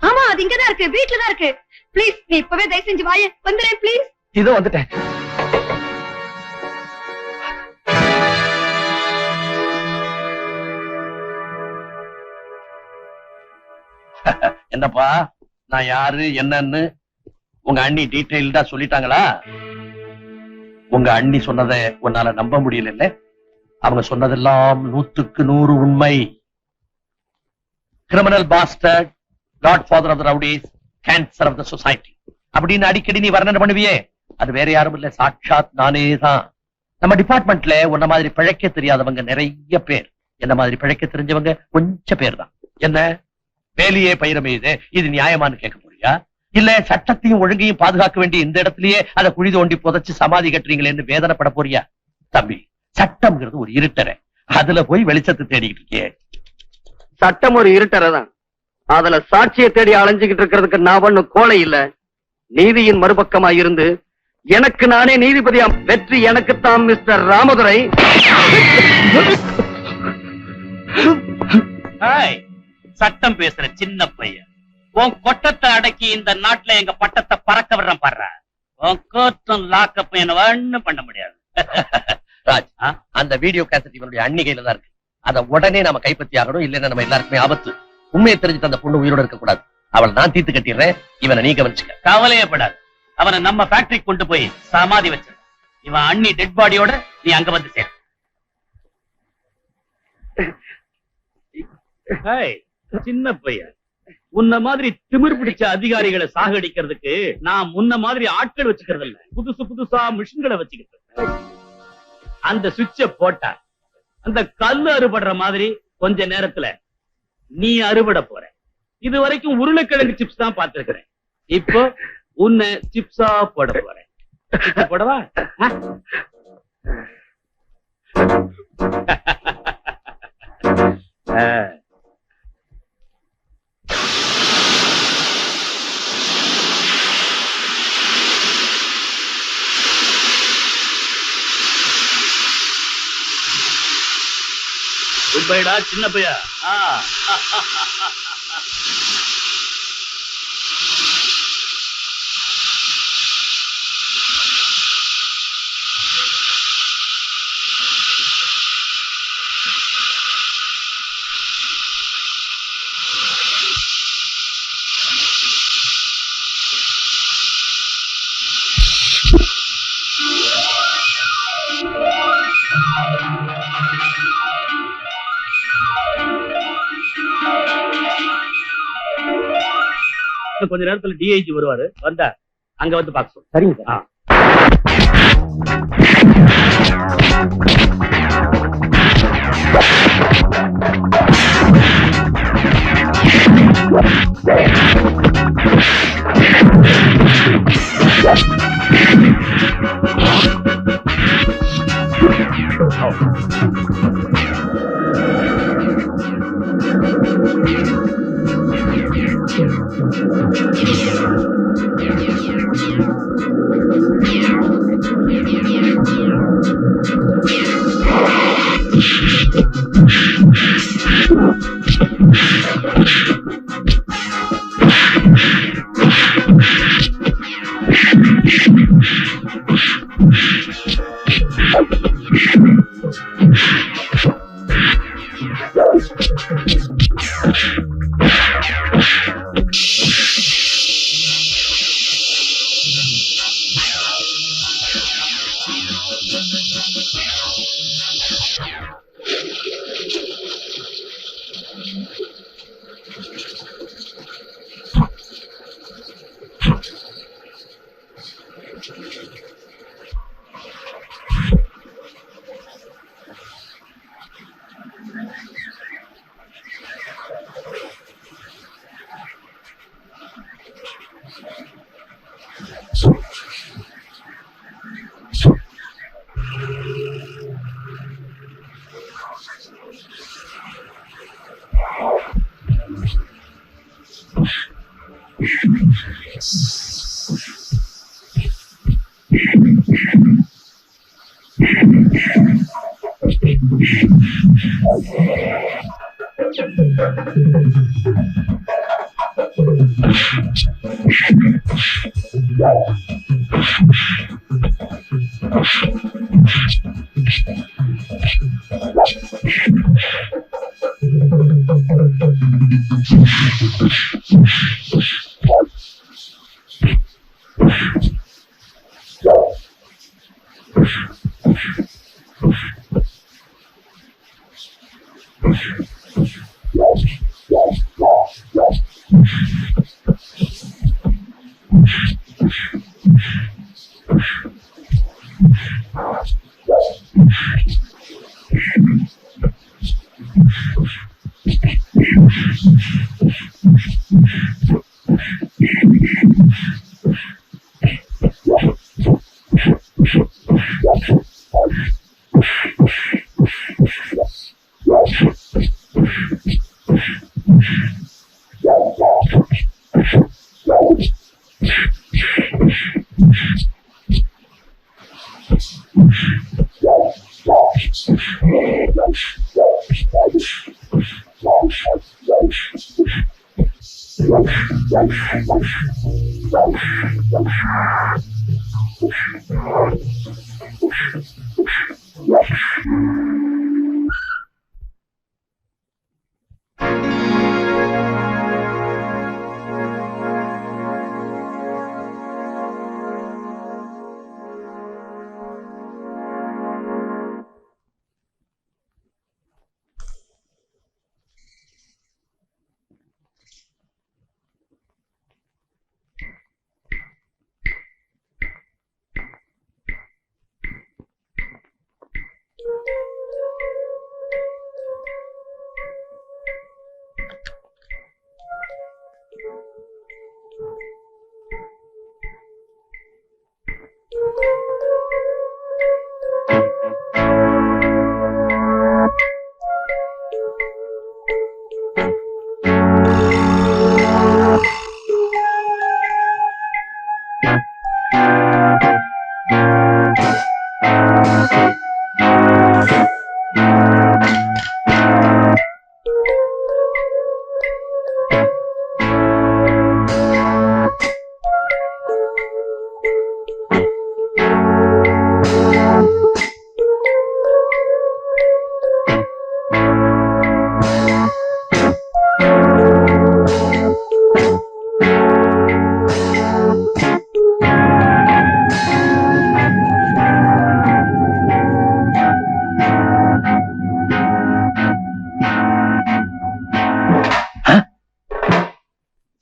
ஆமா, அது இங்கதான் இருக்கு, வீட்டுலதான் இருக்கு. பிளீஸ் நீ இப்பவே தயவு செஞ்சு வாயே, வந்துடுறேன் பிளீஸ். இதோ வந்துட்டேன். என்னப்பா, நான் யாரு என்னன்னு உங்க அண்ணி டீடைல்டா சொல்லிட்டாங்களா? உங்க அண்ணி சொன்னதை உன்னால நம்ப முடியல. அவங்க சொன்னதெல்லாம் 100க்கு 100 உண்மை. Criminal bastard, godfather of the rowdies, cancer of the society அப்படின்னு அடிக்கடி நீ வர்ணனை பண்ணுவியே, அது வேற யாரும் இல்ல, சாட்சாத் நானே தான். நம்ம டிபார்ட்மெண்ட்ல உன்ன மாதிரி பிழைக்க தெரியாதவங்க நிறைய பேர், என்ன மாதிரி பிழைக்க தெரிஞ்சவங்க கொஞ்சம் பேர் தான். என்ன வேலையே பயிரமையுது, இது நியாயமானு கேட்க போறியா? இல்ல சட்டத்தையும் ஒழுங்கையும் பாதுகாக்க வேண்டிய இந்த இடத்துலயே அதை குழி தோண்டி புதைச்சு சமாதி கட்டுறீங்களேன்னு வேதனைப்பட போறியா? தம்பி, சட்டம்ங்கிறது ஒரு இருட்டறை, அதுல போய் வெளிச்சத்தை தேடிக்கிட்டு இருக்கே. சட்டம் ஒரு இருட்டறை தான், அதுல சாட்சியை தேடி அலைஞ்சுகிட்டு இருக்கிறதுக்கு நான் ஒண்ணு கோலை இல்ல. நீதியின் மறுபக்கமா இருந்து எனக்கு நானே நீதிபதியா வெற்றி எனக்குத்தான் மிஸ்டர் ராமதுரை. சட்டம் பேசுற சின்ன பையன், உன் கொட்டத்தை அடக்கி இந்த நாட்டுல எங்க பட்டத்தை பறக்க விடுறேன் பாடுற. உன் கோர்ட்டும் லாக்கப் என்ன ஒண்ணும் பண்ண முடியாது. ராஜ், அந்த வீடியோ கேசட் இவனுடைய அன்னிகையில தான் இருக்கு. அதை உடனே நாம கைப்பற்றி ஆகணும், இல்லைன்னா நம்ம எல்லாருக்குமே ஆபத்து. உண்மையை தெரிஞ்சுட்டு அந்த பொண்ணு உயிரோட இருக்க கூடாது. அவளை நான் தீர்த்து கட்டிடுறேன், இவனை நீ கவனிச்சுக்க. கவலையே படாது, அவனை நம்ம ஃபேக்டரிக்கு கொண்டு போய் சமாதி வச்சு இவன் அண்ணி டெட் பாடியோட நீ அங்க வந்து சேர். சின்ன பையன், உன்ன மாதிரி திமிர் பிடிச்ச அதிகாரிகளை சாகடிக்கிறதுக்கு நான் முன்ன மாதிரி ஆட்கள் வச்சுக்கிறது இல்ல, புதுசு புதுசா மிஷின்களை வச்சுக்கிட்டு. அந்த சுவிட்ச போட்டா அந்த கல்லு அறுபடுற மாதிரி கொஞ்ச நேரத்துல நீ அறுபட போற. இது வரைக்கும் உருளைக்கிழங்கு சிப்ஸ் தான் பார்த்திருக்கிறேன், இப்போ உன்னை சிப்ஸா போட போறேன். போடவா? குட்பைடா சின்ன பையா. கொஞ்ச நேரத்துல டிஐஜி வருவாரு, வந்தா அங்க வந்து பாக்க சொல்லுங்க. சரிங்க சார்.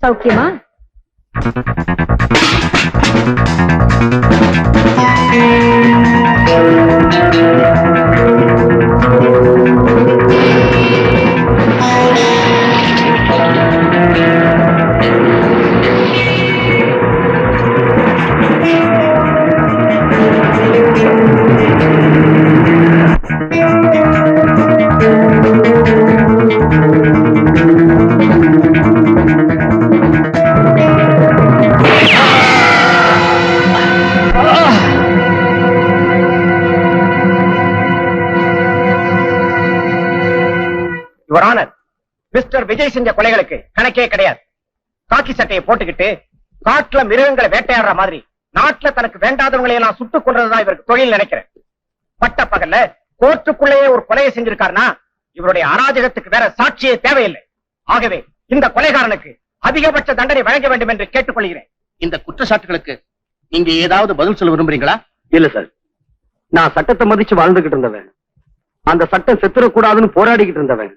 சௌக்கியமா? இன்ஸ்பெக்டர் விஜய் செஞ்ச கொலைகளுக்கு கணக்கே கிடையாது. காக்கி சட்டையை போட்டுக்கிட்டு காட்டுல மிருகங்களை வேட்டையாடுற மாதிரி நாட்டுல தனக்கு வேண்டாதவங்களை எல்லாம் சுட்டுக் கொன்றதுதான் இவருக்கு தொழில் நினைக்கிறேன். பட்ட பகல்ல கோர்ட்டுக்குள்ளேயே ஒரு கொலையை செஞ்சிருக்காருன்னா இவருடைய அராஜகத்துக்கு வேற சாட்சியே தேவையில்லை. ஆகவே இந்த கொலைகாரனுக்கு அதிகபட்ச தண்டனை வழங்க வேண்டும் என்று கேட்டுக்கொள்கிறேன். இந்த குற்றச்சாட்டுகளுக்கு நீங்க ஏதாவது பதில் சொல்ல விரும்புறீங்களா? இல்ல சார், நான் சட்டத்தை மதிச்சு வாழ்ந்துகிட்டு இருந்தவன், அந்த சட்டம் செத்துறக்கூடாதுன்னு போராடிக்கிட்டு இருந்தவன்,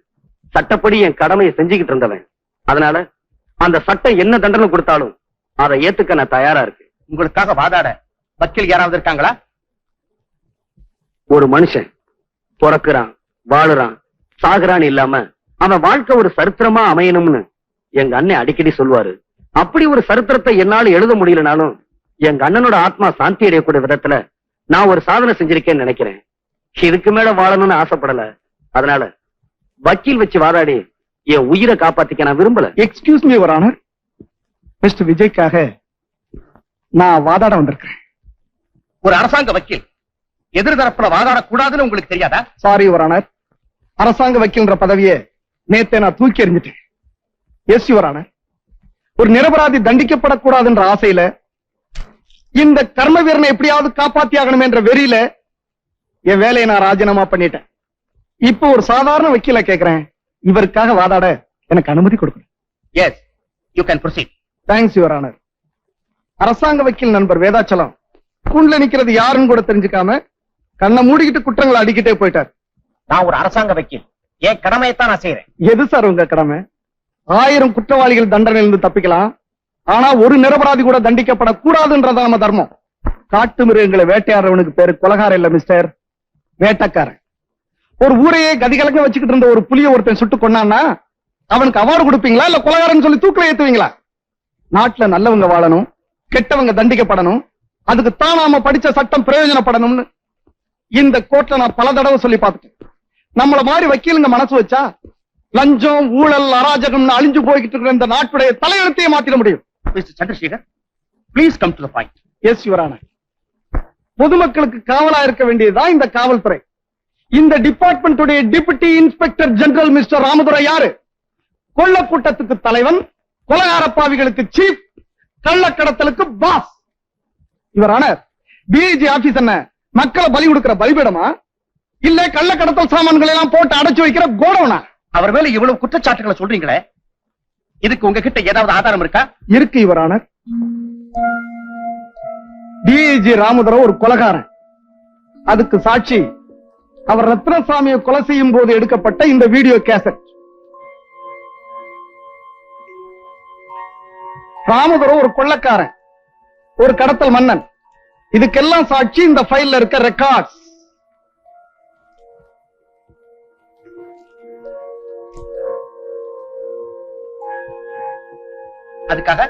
சட்டப்படி என் கடமையை செஞ்சுக்கிட்டு இருந்தவன். அதனால அந்த சட்டம் என்ன தண்டனை கொடுத்தாலும் அதை ஏத்துக்க நான் தயாரா இருக்கு. உங்களுக்காக வாதாட வக்கீல் யாராவது இருக்காங்களா? ஒரு மனுஷன் பிறக்குறான், வாழுறான், சாகுறான்னு இல்லாம அவன் வாழ்க்கை ஒரு சரித்திரமா அமையணும்னு எங்க அண்ணன் அடிக்கடி சொல்லுவாரு. அப்படி ஒரு சரித்திரத்தை என்னால எழுத முடியலனாலும் எங்க அண்ணனோட ஆத்மா சாந்தி அடையக்கூடிய விதத்துல நான் ஒரு சாதனை செஞ்சிருக்கேன்னு நினைக்கிறேன். இதுக்கு மேல வாழணும்னு ஆசைப்படல. அதனால வக்கீல் வச்சு வாதாடி என் உயிரை காப்பாத்திக்க நான் விரும்பல. Excuse me your honour, mister விஜய்க்காக நான் வாதாட வந்திருக்கிறேன். ஒரு அரசாங்க வக்கீல் எதிர்தரப்புல வாதாடக்கூடாதுன்னு உங்களுக்கு தெரியாதா? சாரி யுவர் ஆனர், அரசாங்க வக்கீல்ன்ற பதவியை நேத்தே நான் தூக்கி எறிஞ்சிட்டேன். எஸ் யுவர் ஆனர், ஒரு நிரபராதி தண்டிக்கப்படக்கூடாதுன்ற ஆசையில இந்த கர்ம வீரனை எப்படியாவது காப்பாத்தி ஆகணும் என்ற வெறியில என் வேலையை நான் ராஜினாமா பண்ணிட்டேன். இப்போ ஒரு சாதாரண வக்கீல கேக்குறேன், இவருக்காக வாதாட எனக்கு அனுமதி கொடுக்கணும். Yes, you can proceed. Thanks your honour. அரசாங்க வக்கீல் நண்பர் வேதாச்சலம் கூண்டுல நிக்கிறது யாருன்னு கூட தெரிஞ்சுக்காம கண்ணை மூடிக்கிட்டு குற்றங்களை அடிக்கிட்டே போயிட்டார். நான் ஒரு அரசாங்க வக்கீல், என் கடமையைத்தான் நான் செய்யறேன். எது சார் உங்க கடமை? 1000 குற்றவாளிகள் தண்டனையிலிருந்து தப்பிக்கலாம், ஆனா ஒரு நிரபராதி கூட தண்டிக்கப்படக்கூடாதுன்றத நம்ம தர்மம். காட்டு மிருகங்களை வேட்டையாடுறவனுக்கு பேரு கொலகாரம் இல்ல மிஸ்டர், வேட்டக்காரன். ஒரு ஊரையே கதிகலங்க வச்சுக்கிட்டு இருந்த ஒரு புலிய ஒருத்தன் சுட்டு கொண்டான்னா அவனுக்கு அவார்டு கொடுப்பீங்களா இல்ல கொலகாரன் சொல்லி தூக்கில ஏத்துவீங்களா? நாட்டுல நல்லவங்க வாழணும், கெட்டவங்க தண்டிக்கப்படணும், அதுக்கு தான் நாம படிச்ச சட்டம் பிரயோஜனப்படணும்னு இந்த கோர்ட்ல நான் பல தடவை சொல்லி பார்த்துட்டேன். நம்மள மாதிரி வக்கீலுங்க மனசு வச்சா லஞ்சம், ஊழல், அராஜகம் அழிஞ்சு போய்கிட்டு இருக்கிற இந்த நாட்டுடைய தலையெழுத்தையே மாத்திட முடியும். Mister Chandrasekhar, please come to the point. Yes your honour, பொதுமக்களுக்கு காவலா இருக்க வேண்டியதுதான் இந்த காவல்துறை. இந்த டிபார்ட்மெண்ட்டுடைய deputy inspector general mister Ramadurai யாரு? கொள்ள கூட்டத்துக்கு தலைவன், கொலைகாரப்பாவிகளுக்கு சீஃப், கள்ளக்கடத்தலுக்கு boss. Your honour, DIG office என்ன மக்களை பலி கொடுக்கிற பலிபீடமா இல்ல கள்ளக்கடத்தல் சாமான்களை எல்லாம் போட்டு அடைச்சு வைக்கிற கோடவுனா? அவர் மேல இவ்வளவு குற்றச்சாட்டுகளை சொல்றீங்களே, இதுக்கு உங்ககிட்ட ஏதாவது ஆதாரம் இருக்கா? இருக்கு யுவர் ஆனர். டிஐஜி ராமதுரை ஒரு கொலைகாரன். அதுக்கு சாட்சி அவர் ரத்னசாமியை கொலை செய்யும் போது எடுக்கப்பட்ட இந்த வீடியோ கேசட். ராமதுரை ஒரு கொள்ளக்காரன், ஒரு கடத்தல் மன்னன். இதுக்கெல்லாம் சாட்சி இந்த ஃபைல்ல இருக்க ரெக்கார்ட்ஸ். அதுக்காக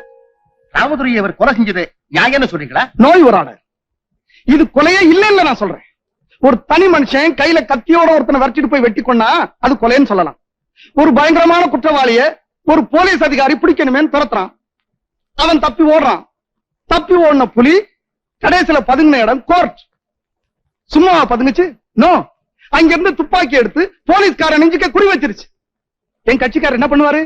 ராமதுரையை அவர் கொலை செஞ்சது நியாயம்னு சொல்றீங்களா? நோ யுவர் ஆனர், இது கொலையே இல்ல நான் சொல்றேன். ஒரு தனி மனுஷன் கையில கத்தியோட ஒருத்தனை வரைச்சிட்டு போய் வெட்டி கொண்டா அது கொலைன்னு சொல்லலாம். ஒரு பயங்கரமான குற்றவாளிய ஒரு போலீஸ் அதிகாரி பிடிக்கணுமேன்னு துரத்துறான், அவன் தப்பி ஓடுறான். தப்பி ஓடின புலி கடைசியில பதுங்கின இடம் கோர்ட். சும்மாவா பதுங்குச்சு? நோ, அங்கிருந்து துப்பாக்கி எடுத்து போலீஸ்காரன் நெஞ்சுக்க குறி வச்சிருச்சு. என் கட்சிக்காரர் என்ன பண்ணுவாரு?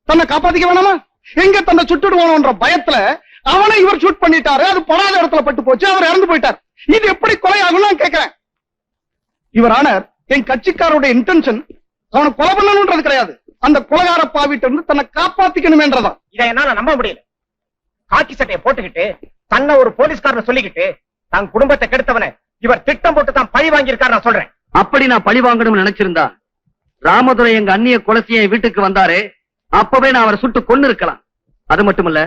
தன்னை காப்பாத்திக்க வேணாமா? எங்க தன்னை சுட்டுடுவோன்ற பயத்துல அவனை இவர் ஷூட் பண்ணிட்டாரு. அது படாத இடத்துல பட்டு போச்சு, அவர் இறந்து போயிட்டார். இது எப்படி கொலை ஆகும் நான் கேட்கிறேன். இவர் ஆனர், என் கட்சிக்காரோட இன்டென்ஷன் அவனை கொலை பண்ணணும்ன்றது கிடையாது, அந்த கொலைகார பாவிட்டு இருந்து தன்னை காப்பாத்திக்கணுமேன்றதான். இதை என்னால நம்ப முடியல. காக்கி சட்டையை போட்டுக்கிட்டு தன்னை ஒரு போலீஸ்காரன் சொல்லிக்கிட்டு தன் குடும்பத்தை கெடுத்தவனை இவர் திட்டம் போட்டு தான் பழி வாங்கியிருக்காரு நான் சொல்றேன். அப்படி நான் பழி வாங்கணும்னு நினைச்சிருந்தா ராமதுரை எங்க அண்ணிய கொலை செய்ய என் வீட்டுக்கு வந்தாரு, அப்பவே நான் அவரை சுட்டு கொன்னு இருக்கலாம். அது மட்டுமல்ல,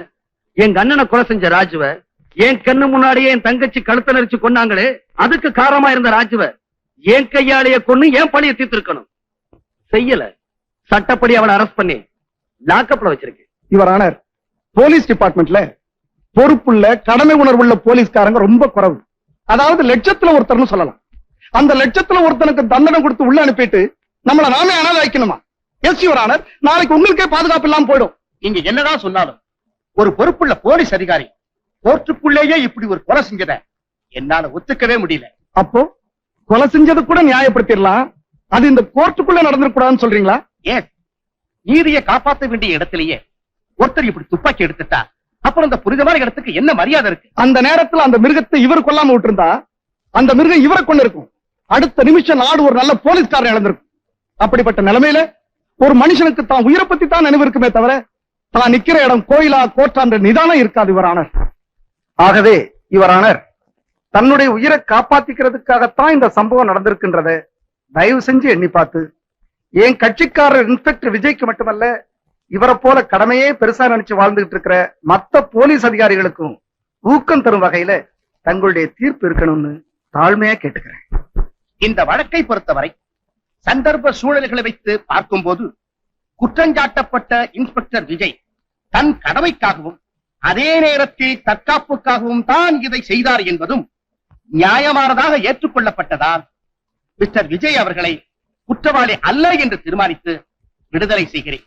எங்க அண்ணனை கொலை செஞ்ச ராஜுவ என் கண்ணு முன்னாடியே என் தங்கச்சி கழுத்த நெரிச்சு கொன்னாங்களே, அதுக்கு காரணமா இருந்த ராஜுவ என் கையாலேயே கொன்னு என் பழியை தீர்த்திருக்கணும். செய்யல. சட்டப்படி அவளை அரெஸ்ட் பண்ணி லாக்கப்ல வச்சிருக்கேன். இவர் ஆனர், போலீஸ் டிபார்ட்மெண்ட்ல பொறுப்புள்ள கடமை உணர்வுள்ள போலீஸ்காரங்க ரொம்ப குறைவு. அதாவது லட்சத்துல ஒருத்தர்னு சொல்லலாம். அந்த லட்சத்துல ஒருத்தனுக்கு தண்டனை கொடுத்து உள்ள அனுப்பிட்டு நம்மள நாமே அனாதை வைக்கணுமா? எஸ் யுவர் ஆனர், நாளைக்கு உங்களுக்கே பாதுகாப்பு இல்லாம போயிடும். நீங்க என்னதான் சொன்னாலும் ஒரு பொறுப்புள்ள போலீஸ் அதிகாரி கோர்ட்டுக்குள்ளேயே இப்படி ஒரு கொலை செஞ்சதை என்னால ஒத்துக்கவே முடியல. அப்போ கொலை செஞ்சது கூட நியாயப்படுத்திடலாம், அது இந்த கோர்ட்டுக்குள்ள நடந்துடக்கூடாதுன்னு சொல்றீங்களா? ஏன் நீதியை காப்பாற்ற வேண்டிய இடத்திலேயே ஒருத்தர் இப்படி துப்பாக்கி எடுத்துட்டா அப்புறம் அந்த புனிதமான இடத்துக்கு என்ன மரியாதை இருக்கு? அந்த நேரத்துல அந்த மிருகத்தை இவர் கொல்லாம விட்டிருந்தா அந்த மிருகம் இவரை கொண்டு இருக்கும். அடுத்த நிமிஷம் நாடு ஒரு நல்ல போலீஸ்காரன் இழந்திருக்கும். அப்படிப்பட்ட நிலைமையில ஒரு மனுஷனுக்கு தான் உயிரை பத்தி தான் நினைவு இருக்குமே தவிர தான் நிக்கிற இடம் கோயிலா கோட்டான்ற நிதானம் இருக்காது இவரானர். ஆகவே இவரானர் தன்னுடைய உயிரை காப்பாத்திக்கிறதுக்காகத்தான் இந்த சம்பவம் நடந்திருக்கின்றத தயவு செஞ்சு எண்ணி பார்த்து என் கட்சிக்காரர் இன்ஸ்பெக்டர் விஜய்க்கு மட்டுமல்ல இவரை போல கடமையே பெருசா நினைச்சு வாழ்ந்துகிட்டு இருக்கிற மத்த போலீஸ் அதிகாரிகளுக்கும் ஊக்கம் தரும் வகையில தங்களுடைய தீர்ப்பு இருக்கணும்னு தாழ்மையா கேட்டுக்கிறேன். இந்த வழக்கை பொறுத்தவரை சந்தர்ப்ப சூழல்களை வைத்து பார்க்கும்போது குற்றஞ்சாட்டப்பட்ட இன்ஸ்பெக்டர் விஜய் தன் கடமைக்காகவும் அதே நேரத்தில் தற்காப்புக்காகவும் தான் இதை செய்தார் என்பதும் நியாயமானதாக ஏற்றுக்கொள்ளப்பட்டதால் மிஸ்டர் விஜய் அவர்களை குற்றவாளி அல்ல என்று தீர்மானித்து விடுதலை செய்கிறேன்.